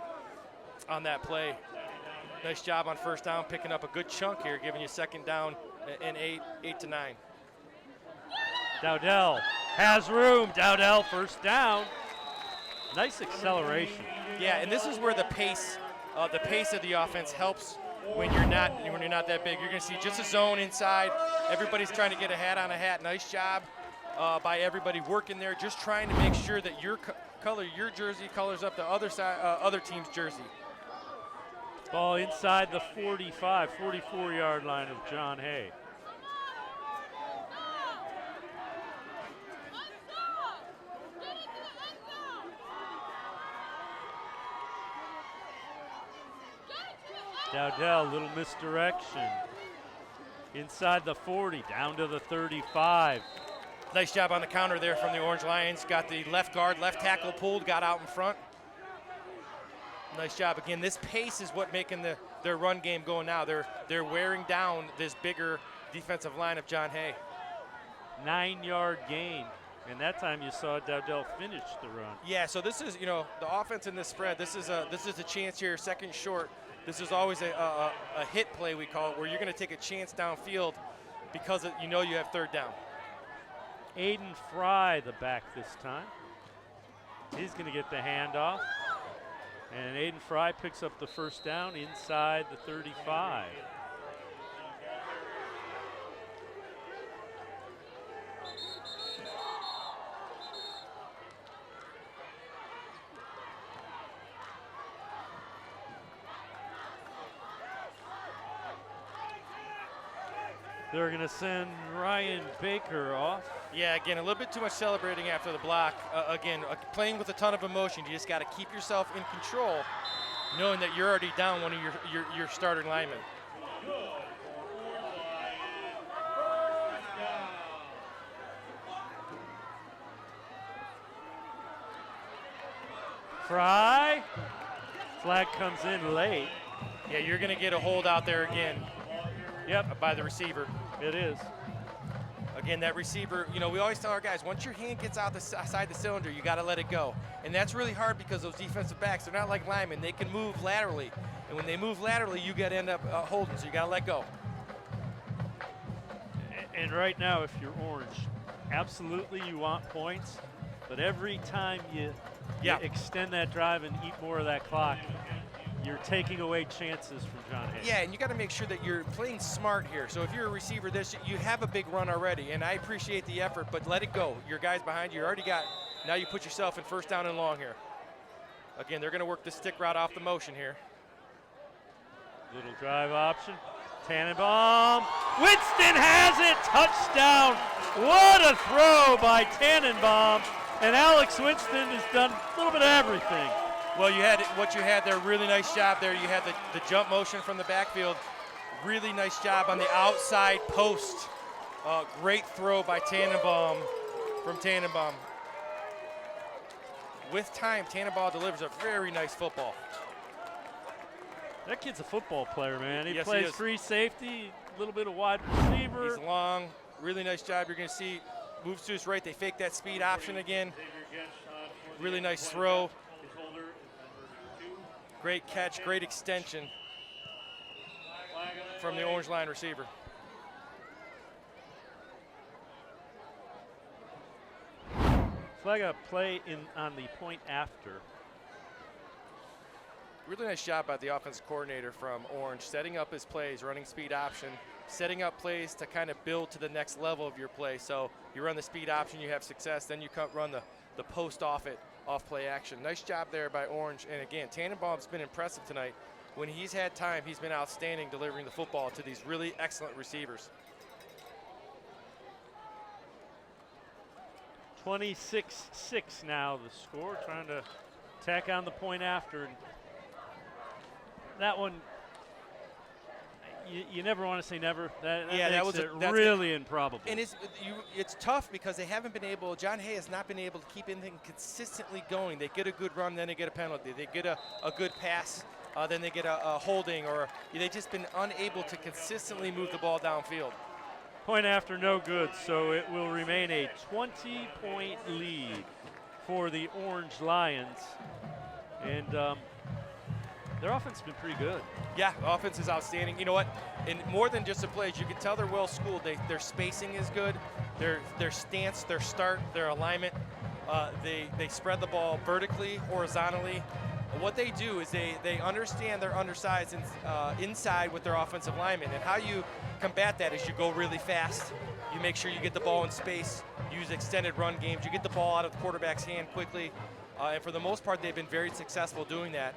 on that play. Nice job on 1st down, picking up a good chunk here, giving you 2nd down and 8 to 9. Dowdell has room. Dowdell 1st down. Nice acceleration. Yeah, and this is where the pace of the offense helps when you're not that big. You're going to see just a zone inside. Everybody's trying to get a hat on a hat. Nice job by everybody working there, just trying to make sure that your jersey colors up the other team's jersey. Ball inside the 44-yard line of John Hay. Dowdell, little misdirection. Inside the 40, down to the 35. Nice job on the counter there from the Orange Lions. Got the left guard, left tackle pulled, got out in front. Nice job. Again, this pace is what making their run game go now. They're wearing down this bigger defensive line of John Hay. 9-yard gain. And that time you saw Dowdell finish the run. Yeah, so this is, the offense in this spread, this is a chance here, 2nd short. This is always a hit play, we call it, where you're going to take a chance downfield because you have 3rd down. Aiden Fry, the back this time. He's going to get the handoff. And Aiden Fry picks up the 1st down inside the 35. They're going to send Ryan Baker off. Yeah, again, a little bit too much celebrating after the block. Playing with a ton of emotion. You just got to keep yourself in control, knowing that you're already down one of your starting linemen. Fry. Flag comes in late. Yeah, you're going to get a hold out there again. Yep. By the receiver. It is. Again, that receiver, we always tell our guys, once your hand gets outside the cylinder, you got to let it go. And that's really hard because those defensive backs, they're not like linemen. They can move laterally. And when they move laterally, you got to end up holding, so you got to let go. And right now, if you're Orange, absolutely you want points, but every time you extend that drive and eat more of that clock, you're taking away chances from John Hay. Yeah, and you got to make sure that you're playing smart here. So if you're a receiver, you have a big run already, and I appreciate the effort, but let it go. Your guys behind you already got. Now you put yourself in first down and long here. Again, they're going to work the stick route off the motion here. Little drive option. Tannenbaum. Winston has it. Touchdown. What a throw by Tannenbaum. And Alex Winston has done a little bit of everything. Well, you had what you had there. Really nice job there. You had the jump motion from the backfield. Really nice job on the outside post. Great throw by Tannenbaum from Tannenbaum. With time, Tannenbaum delivers a very nice football. That kid's a football player, man. He Yes, plays he is. free safety, a little bit of wide receiver. He's long. Really nice job. You're going to see moves to his right. They fake that speed option again. Really nice throw. Great catch, great extension from the Orange line receiver. Flag a play on the point after. Really nice job by the offensive coordinator from Orange, setting up his plays, running speed option, setting up plays to kind of build to the next level of your play. So you run the speed option, you have success, then you run the post off play action. Nice job there by Orange. And again, Tannenbaum's been impressive tonight. When he's had time, he's been outstanding delivering the football to these really excellent receivers. 26-6 now the score, trying to tack on the point after. And that one, you never want to say never. That makes it really improbable. And it's tough because they haven't been able, John Hay has not been able to keep anything consistently going. They get a good run, then they get a penalty. They get a good pass, then they get a holding, or they've just been unable to consistently move the ball downfield. Point after no good, so it will remain a 20-point lead for the Orange Lions. And their offense has been pretty good. Yeah, offense is outstanding. You know what? And more than just the plays, you can tell they're well schooled. Their spacing is good. Their stance, their start, their alignment. They spread the ball vertically, horizontally. What they do is they understand their undersized inside with their offensive linemen, and how you combat that is you go really fast. You make sure you get the ball in space, use extended run games, you get the ball out of the quarterback's hand quickly, and for the most part they've been very successful doing that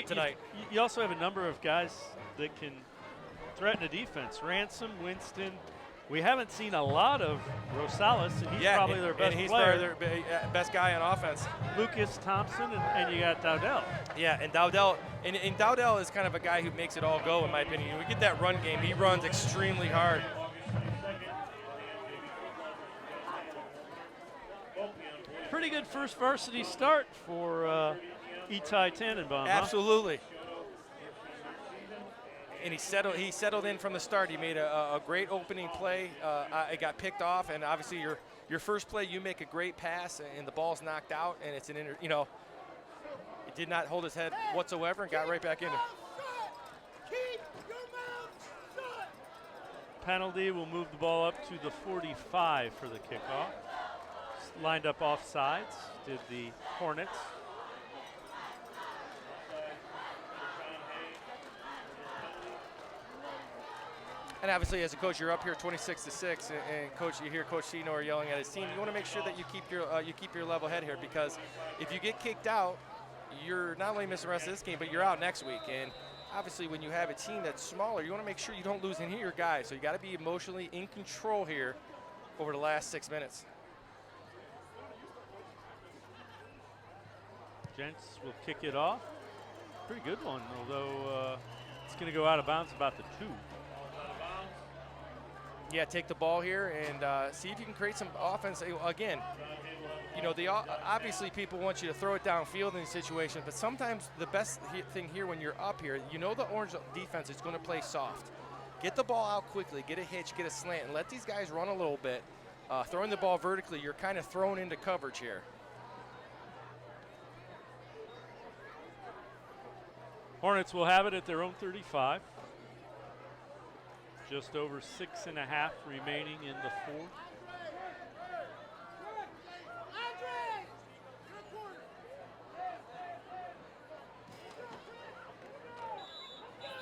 tonight. You also have a number of guys that can threaten a defense. Ransom, Winston. We haven't seen a lot of Rosales, and he's probably their best player. Their best guy on offense. Lucas Thompson, and you got Dowdell. Yeah, and Dowdell, and Dowdell is kind of a guy who makes it all go, in my opinion. We get that run game. He runs extremely hard. Pretty good first varsity start for Itai Tannenbaum. Absolutely. Huh? And he settled in from the start. He made a great opening play. It got picked off, and obviously your first play, you make a great pass, and the ball's knocked out, and it's he did not hold his head whatsoever and got right back in it. Penalty will move the ball up to the 45 for the kickoff. Lined up off sides, did the Hornets. And obviously, as a coach, you're up here 26-6, and coach, you hear Coach Sino yelling at his team. You want to make sure that you keep your level head here, because if you get kicked out, you're not only missing the rest of this game, but you're out next week. And obviously, when you have a team that's smaller, you want to make sure you don't lose any of your guys. So you got to be emotionally in control here over the last 6 minutes. Gents will kick it off. Pretty good one, although it's going to go out of bounds about the 2. Yeah, take the ball here and see if you can create some offense. Again, obviously people want you to throw it downfield in these situations, but sometimes the best thing here when you're up here, the Orange defense is going to play soft. Get the ball out quickly, get a hitch, get a slant, and let these guys run a little bit. Throwing the ball vertically, you're kind of thrown into coverage here. Hornets will have it at their own 35. Just over 6.5 remaining in the fourth.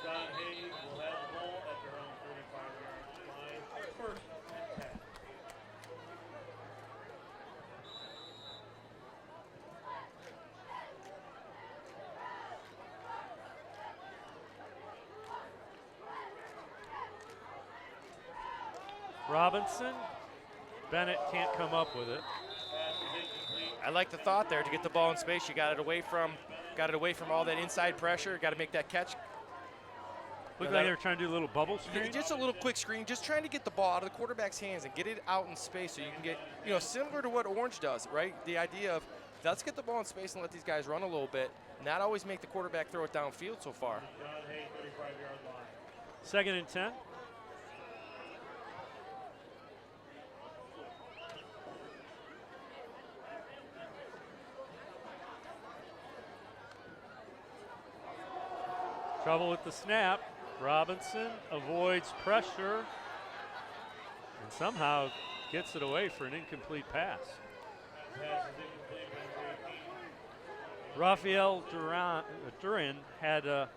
John Hay will have the ball at their own 35-yard line. First and 10. Robinson. Bennett can't come up with it. I like the thought there to get the ball in space. You got it away from all that inside pressure. Got to make that catch. Looked like they were trying to do a little bubble screen. Just a little quick screen, just trying to get the ball out of the quarterback's hands and get it out in space so you can get, similar to what Orange does, right? The idea of let's get the ball in space and let these guys run a little bit, not always make the quarterback throw it downfield so far. John Hay, 35-yard line. Second and 10. Trouble with the snap. Robinson avoids pressure and somehow gets it away for an incomplete pass. Rafael Duran had a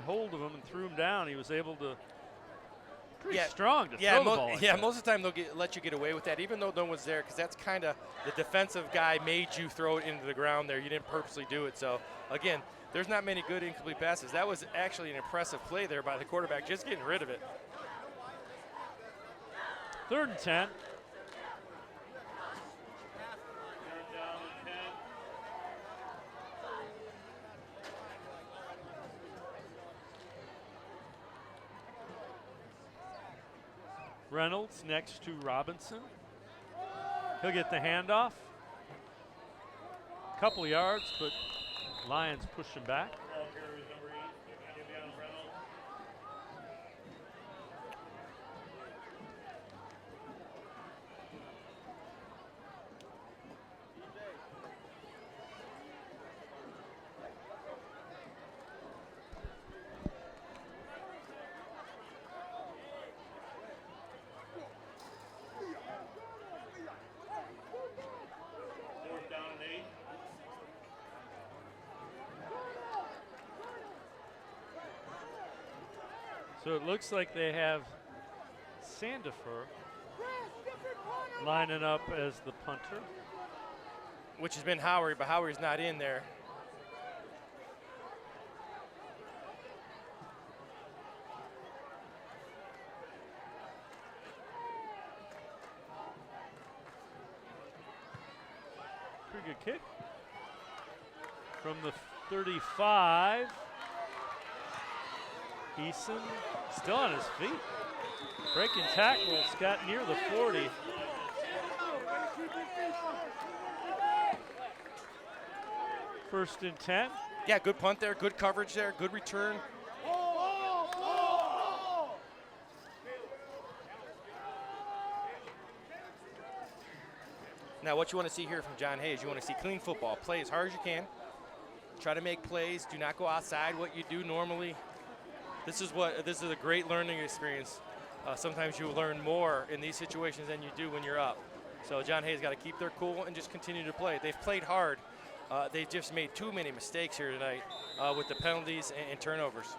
hold of him and threw him down. He was able to pretty strong to throw the ball. Most of the time they'll let you get away with that, even though no one's there, because that's kind of the defensive guy made you throw it into the ground there. You didn't purposely do it. So, again, there's not many good incomplete passes. That was actually an impressive play there by the quarterback, just getting rid of it. Third and 10. Reynolds next to Robinson. He'll get the handoff. Couple yards, but Lions push him back. Ball carrier is number 8, Davion Reynolds. Fourth down and 8. So it looks like they have Sandifer lining up as the punter. Which has been Howery, but Howery's not in there. Pretty good kick. From the 35. Eason still on his feet. Breaking tackles, got near the 40. First and 10. Yeah, good punt there, good coverage there, good return. Now what you want to see here from John Hay is you want to see clean football. Play as hard as you can. Try to make plays. Do not go outside what you do normally. This is a great learning experience. Sometimes you learn more in these situations than you do when you're up. So John Hay's got to keep their cool and just continue to play. They've played hard. They've just made too many mistakes here tonight with the penalties and turnovers.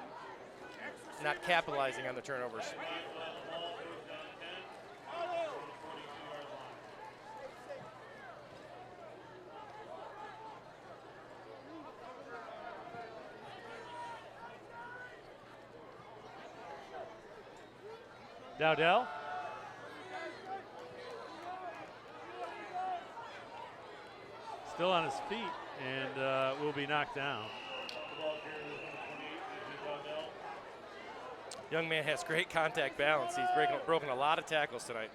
Not capitalizing on the turnovers. Dowdell. Still on his feet and will be knocked down. Young man has great contact balance. He's broken a lot of tackles tonight.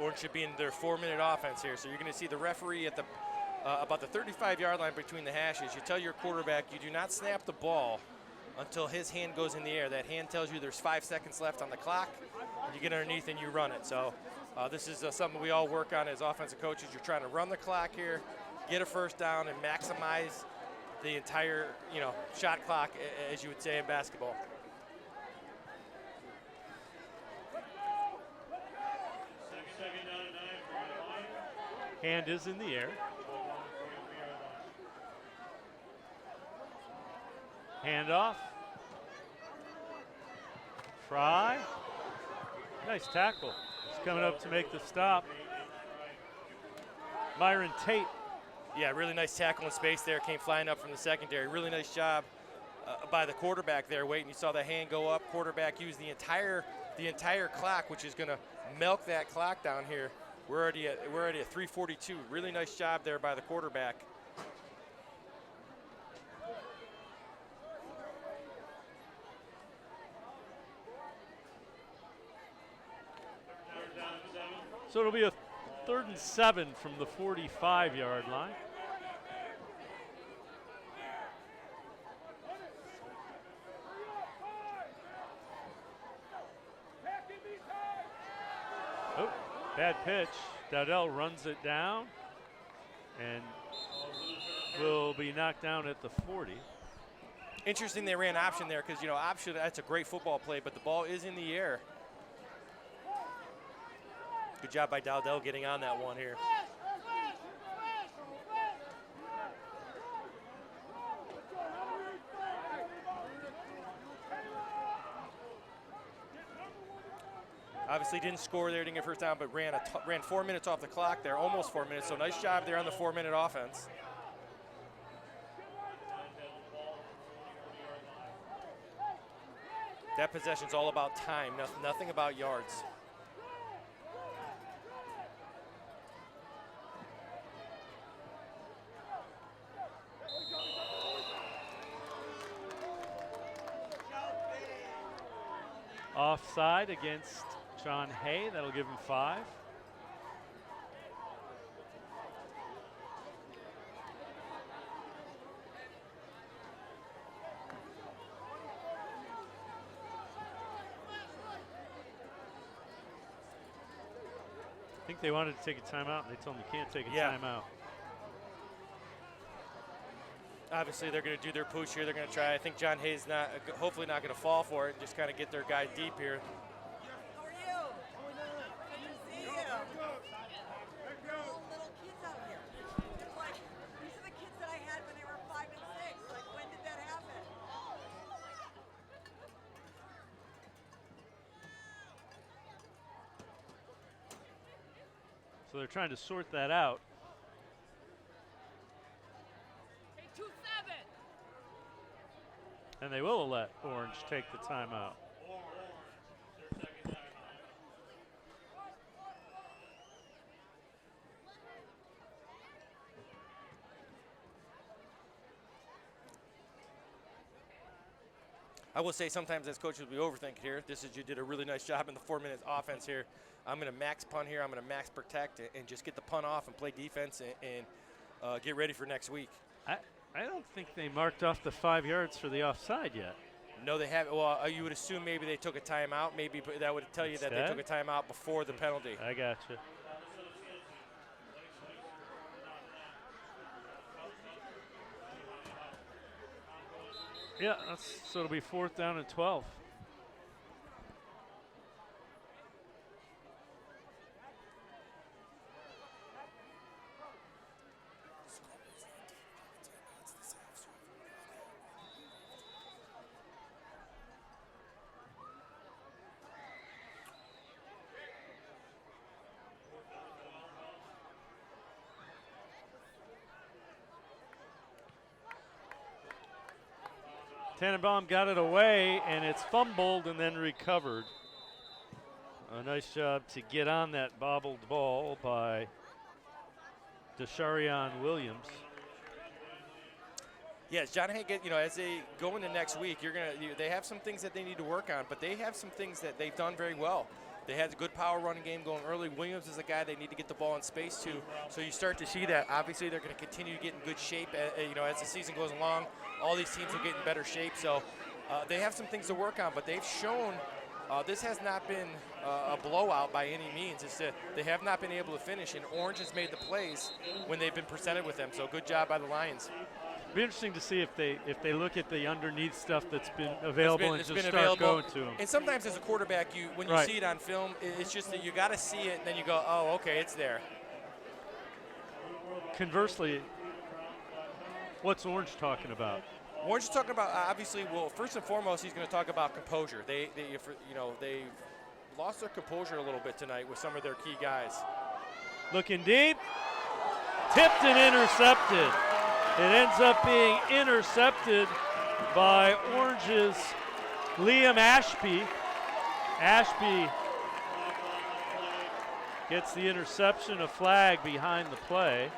Orange should be in their 4-minute offense here. So you're going to see the referee at the about the 35-yard line between the hashes. You tell your quarterback you do not snap the ball until his hand goes in the air. That hand tells you there's 5 seconds left on the clock, and you get underneath and you run it. So this is something we all work on as offensive coaches. You're trying to run the clock here, get a first down, and maximize the entire, shot clock, as you would say in basketball. Second down and 9 for your Lions. Hand is in the air. Hand off. Fry. Nice tackle. He's coming up to make the stop. Myron Tate. Yeah, really nice tackle in space there. Came flying up from the secondary. Really nice job by the quarterback there. Waiting, you saw the hand go up. Quarterback used the entire clock, which is going to milk that clock down here. We're already at 3:42. Really nice job there by the quarterback. So it'll be a 3rd and 7 from the 45-yard line. Oh, bad pitch. Dowdell runs it down and will be knocked down at the 40. Interesting they ran option there because, option, that's a great football play, but the ball is in the air. Good job by Dowdell getting on that one here. Obviously didn't score there, didn't get first down, but ran 4 minutes off the clock there, almost 4 minutes. So nice job there on the 4-minute offense. That possession's all about time, nothing about yards. Offside against John Hay. That'll give him 5. I think they wanted to take a timeout, and they told them you can't take a timeout. Obviously, they're going to do their push here. They're going to try. I think John Hay's hopefully not going to fall for it and just kind of get their guy deep here. How are you? Good to see you. All little kids out here. It's like, these are the kids that I had when they were 5 and 6. Like, when did that happen? So they're trying to sort that out. And they will let Orange take the timeout. I will say sometimes as coaches we overthink here. You did a really nice job in the 4-minute offense here. I'm going to max punt here. I'm going to max protect and just get the punt off and play defense and get ready for next week. I don't think they marked off the 5 yards for the offside yet. No, they haven't. Well, you would assume maybe they took a timeout. Maybe that would tell you that they took a timeout before the penalty. I gotcha. Yeah, so it'll be 4th down and 12. Tannenbaum got it away, and it's fumbled and then recovered. A nice job to get on that bobbled ball by Desharion Williams. Yes, John Hay, as they go into next week, they have some things that they need to work on, but they have some things that they've done very well. They had a good power running game going early. Williams is a guy they need to get the ball in space to. So you start to see that. Obviously, they're going to continue to get in good shape. As the season goes along, all these teams will get in better shape. So they have some things to work on, but they've shown this has not been a blowout by any means. It's that they have not been able to finish, and Orange has made the plays when they've been presented with them. So good job by the Lions. Be interesting to see if they look at the underneath stuff that's been available and just start available. going to them. And sometimes as a quarterback, when you see it on film, it's just that you got to see it, and then you go, oh, okay, it's there. Conversely, what's Orange talking about? Orange is talking about, obviously, well, first and foremost, he's going to talk about composure. They've lost their composure a little bit tonight with some of their key guys. Looking deep, tipped and intercepted. It ends up being intercepted by Orange's Liam Ashby. Ashby gets the interception, a flag behind the play.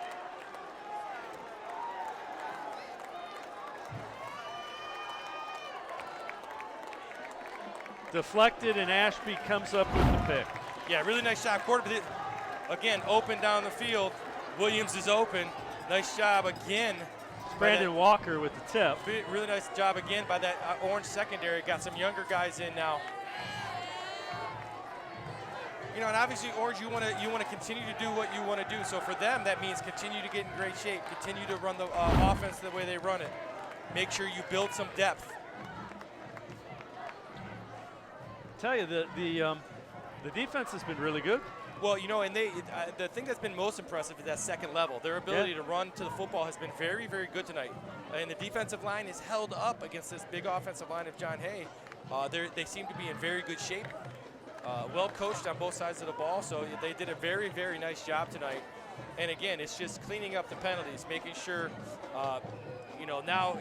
Deflected, and Ashby comes up with the pick. Yeah, really nice job. Quarterback, again, open down the field. Williams is open. Nice job again. Brandon Walker with the tip. Really nice job again by that Orange secondary. Got some younger guys in now. And obviously Orange, you want to continue to do what you want to do. So for them, that means continue to get in great shape. Continue to run the offense the way they run it. Make sure you build some depth. I tell you, the defense has been really good. Well, and the thing that's been most impressive is that second level. Their ability to run to the football has been very, very good tonight. And the defensive line is held up against this big offensive line of John Hay. They seem to be in very good shape. Well coached on both sides of the ball, so they did a very, very nice job tonight. And again, it's just cleaning up the penalties, making sure, now,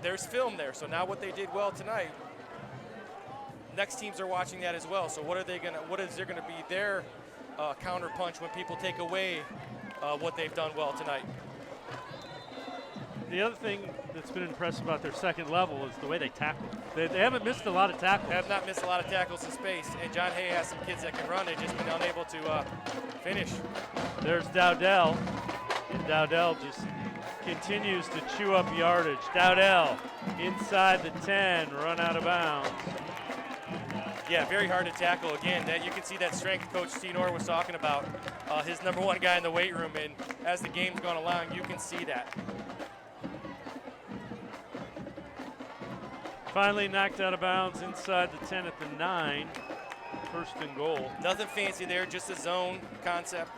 there's film there. So now what they did well tonight, next teams are watching that as well. So what is there going to be their counter punch when people take away what they've done well tonight? The other thing that's been impressive about their second level is the way they tackle. They haven't missed a lot of tackles. Have not missed a lot of tackles in space. And John Hay has some kids that can run. They've just been unable to finish. There's Dowdell. And Dowdell just continues to chew up yardage. Dowdell inside the 10, run out of bounds. Yeah, very hard to tackle. Again, you can see that strength coach Tenor was talking about, his number one guy in the weight room. And as the game's gone along, you can see that. Finally knocked out of bounds inside the 10 at the 9. First and goal. Nothing fancy there, just a zone concept.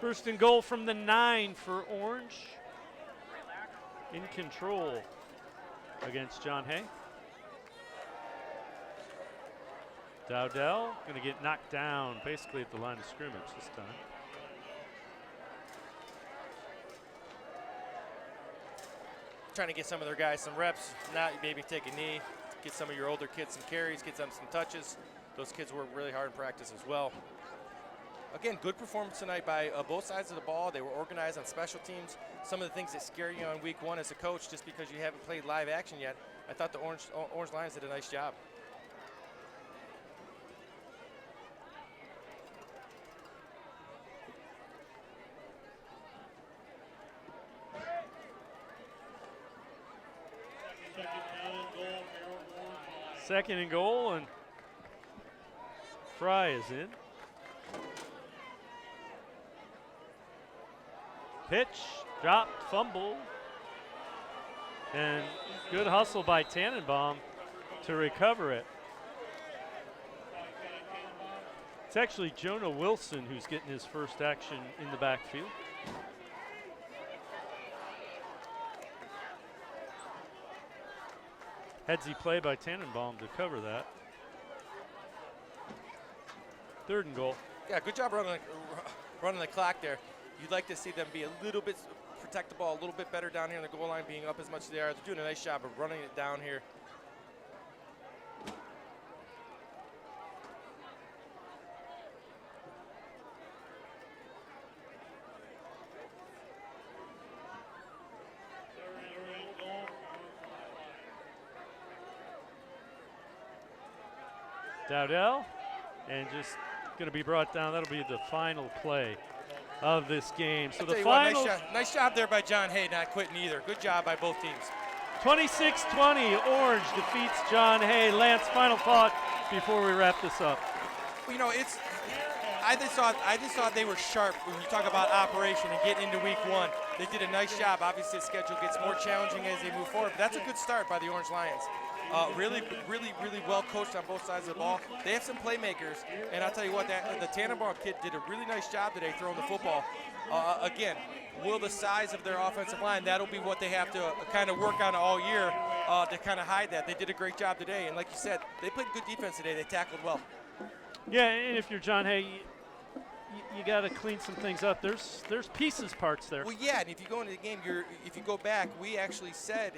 First and goal from the 9 for Orange. In control against John Hay. Dowdell going to get knocked down basically at the line of scrimmage this time. Trying to get some of their guys some reps, not maybe take a knee, get some of your older kids some carries, get them some touches. Those kids work really hard in practice as well. Again, good performance tonight by both sides of the ball. They were organized on special teams. Some of the things that scare you on week one as a coach, just because you haven't played live action yet, I thought the Orange Lions did a nice job. Second and goal, and Fry is in. Pitch, dropped, fumble, and good hustle by Tannenbaum to recover it. It's actually Jonah Wilson who's getting his first action in the backfield. Headsy play by Tannenbaum to cover that. Third and goal. Yeah, good job running the clock there. You'd like to see them be a little bit, protect the ball a little bit better down here in the goal line, being up as much as they are. They're doing a nice job of running it down here. Dowdell, and just going to be brought down. That'll be the final play of this game. So the final. Nice job there by John Hay, not quitting either. Good job by both teams. 26-20, Orange defeats John Hay. Lance, final thought before we wrap this up. You know, I just thought they were sharp when you talk about operation and getting into week one. They did a nice job. Obviously, the schedule gets more challenging as they move forward, but that's a good start by the Orange Lions. Really well coached on both sides of the ball. They have some playmakers, and I'll tell you what, the Tannenbaum kid did a really nice job today throwing the football. Again, will the size of their offensive line, that'll be what they have to kind of work on all year to kind of hide that. They did a great job today, and like you said, they played good defense today. They tackled well. Yeah, and if you're John Hay, you got to clean some things up. There's parts there. Well, yeah, and if you go into the game, if you go back, we actually said,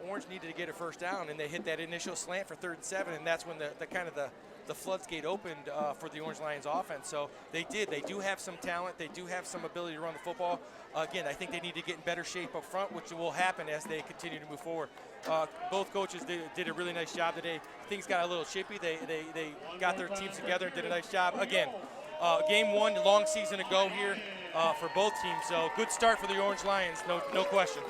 Orange needed to get a first down, and they hit that initial slant for 3rd and 7, and that's when the floodgate opened for the Orange Lions offense. So they did. They do have some talent. They do have some ability to run the football. Again, I think they need to get in better shape up front, which will happen as they continue to move forward. Both coaches did a really nice job today. Things got a little chippy. They got their teams together and did a nice job. Again, game one, long season to go here for both teams. So good start for the Orange Lions, no question.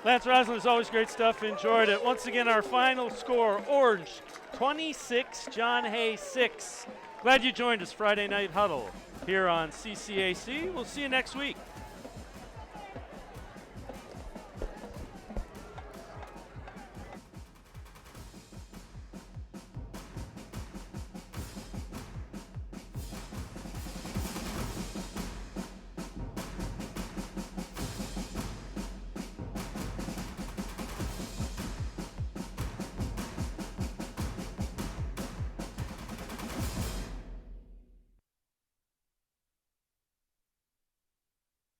Lance Reisland, is always great stuff. Enjoyed it. Once again, our final score, Orange 26, John Hay 6. Glad you joined us Friday Night Huddle here on CCAC. We'll see you next week.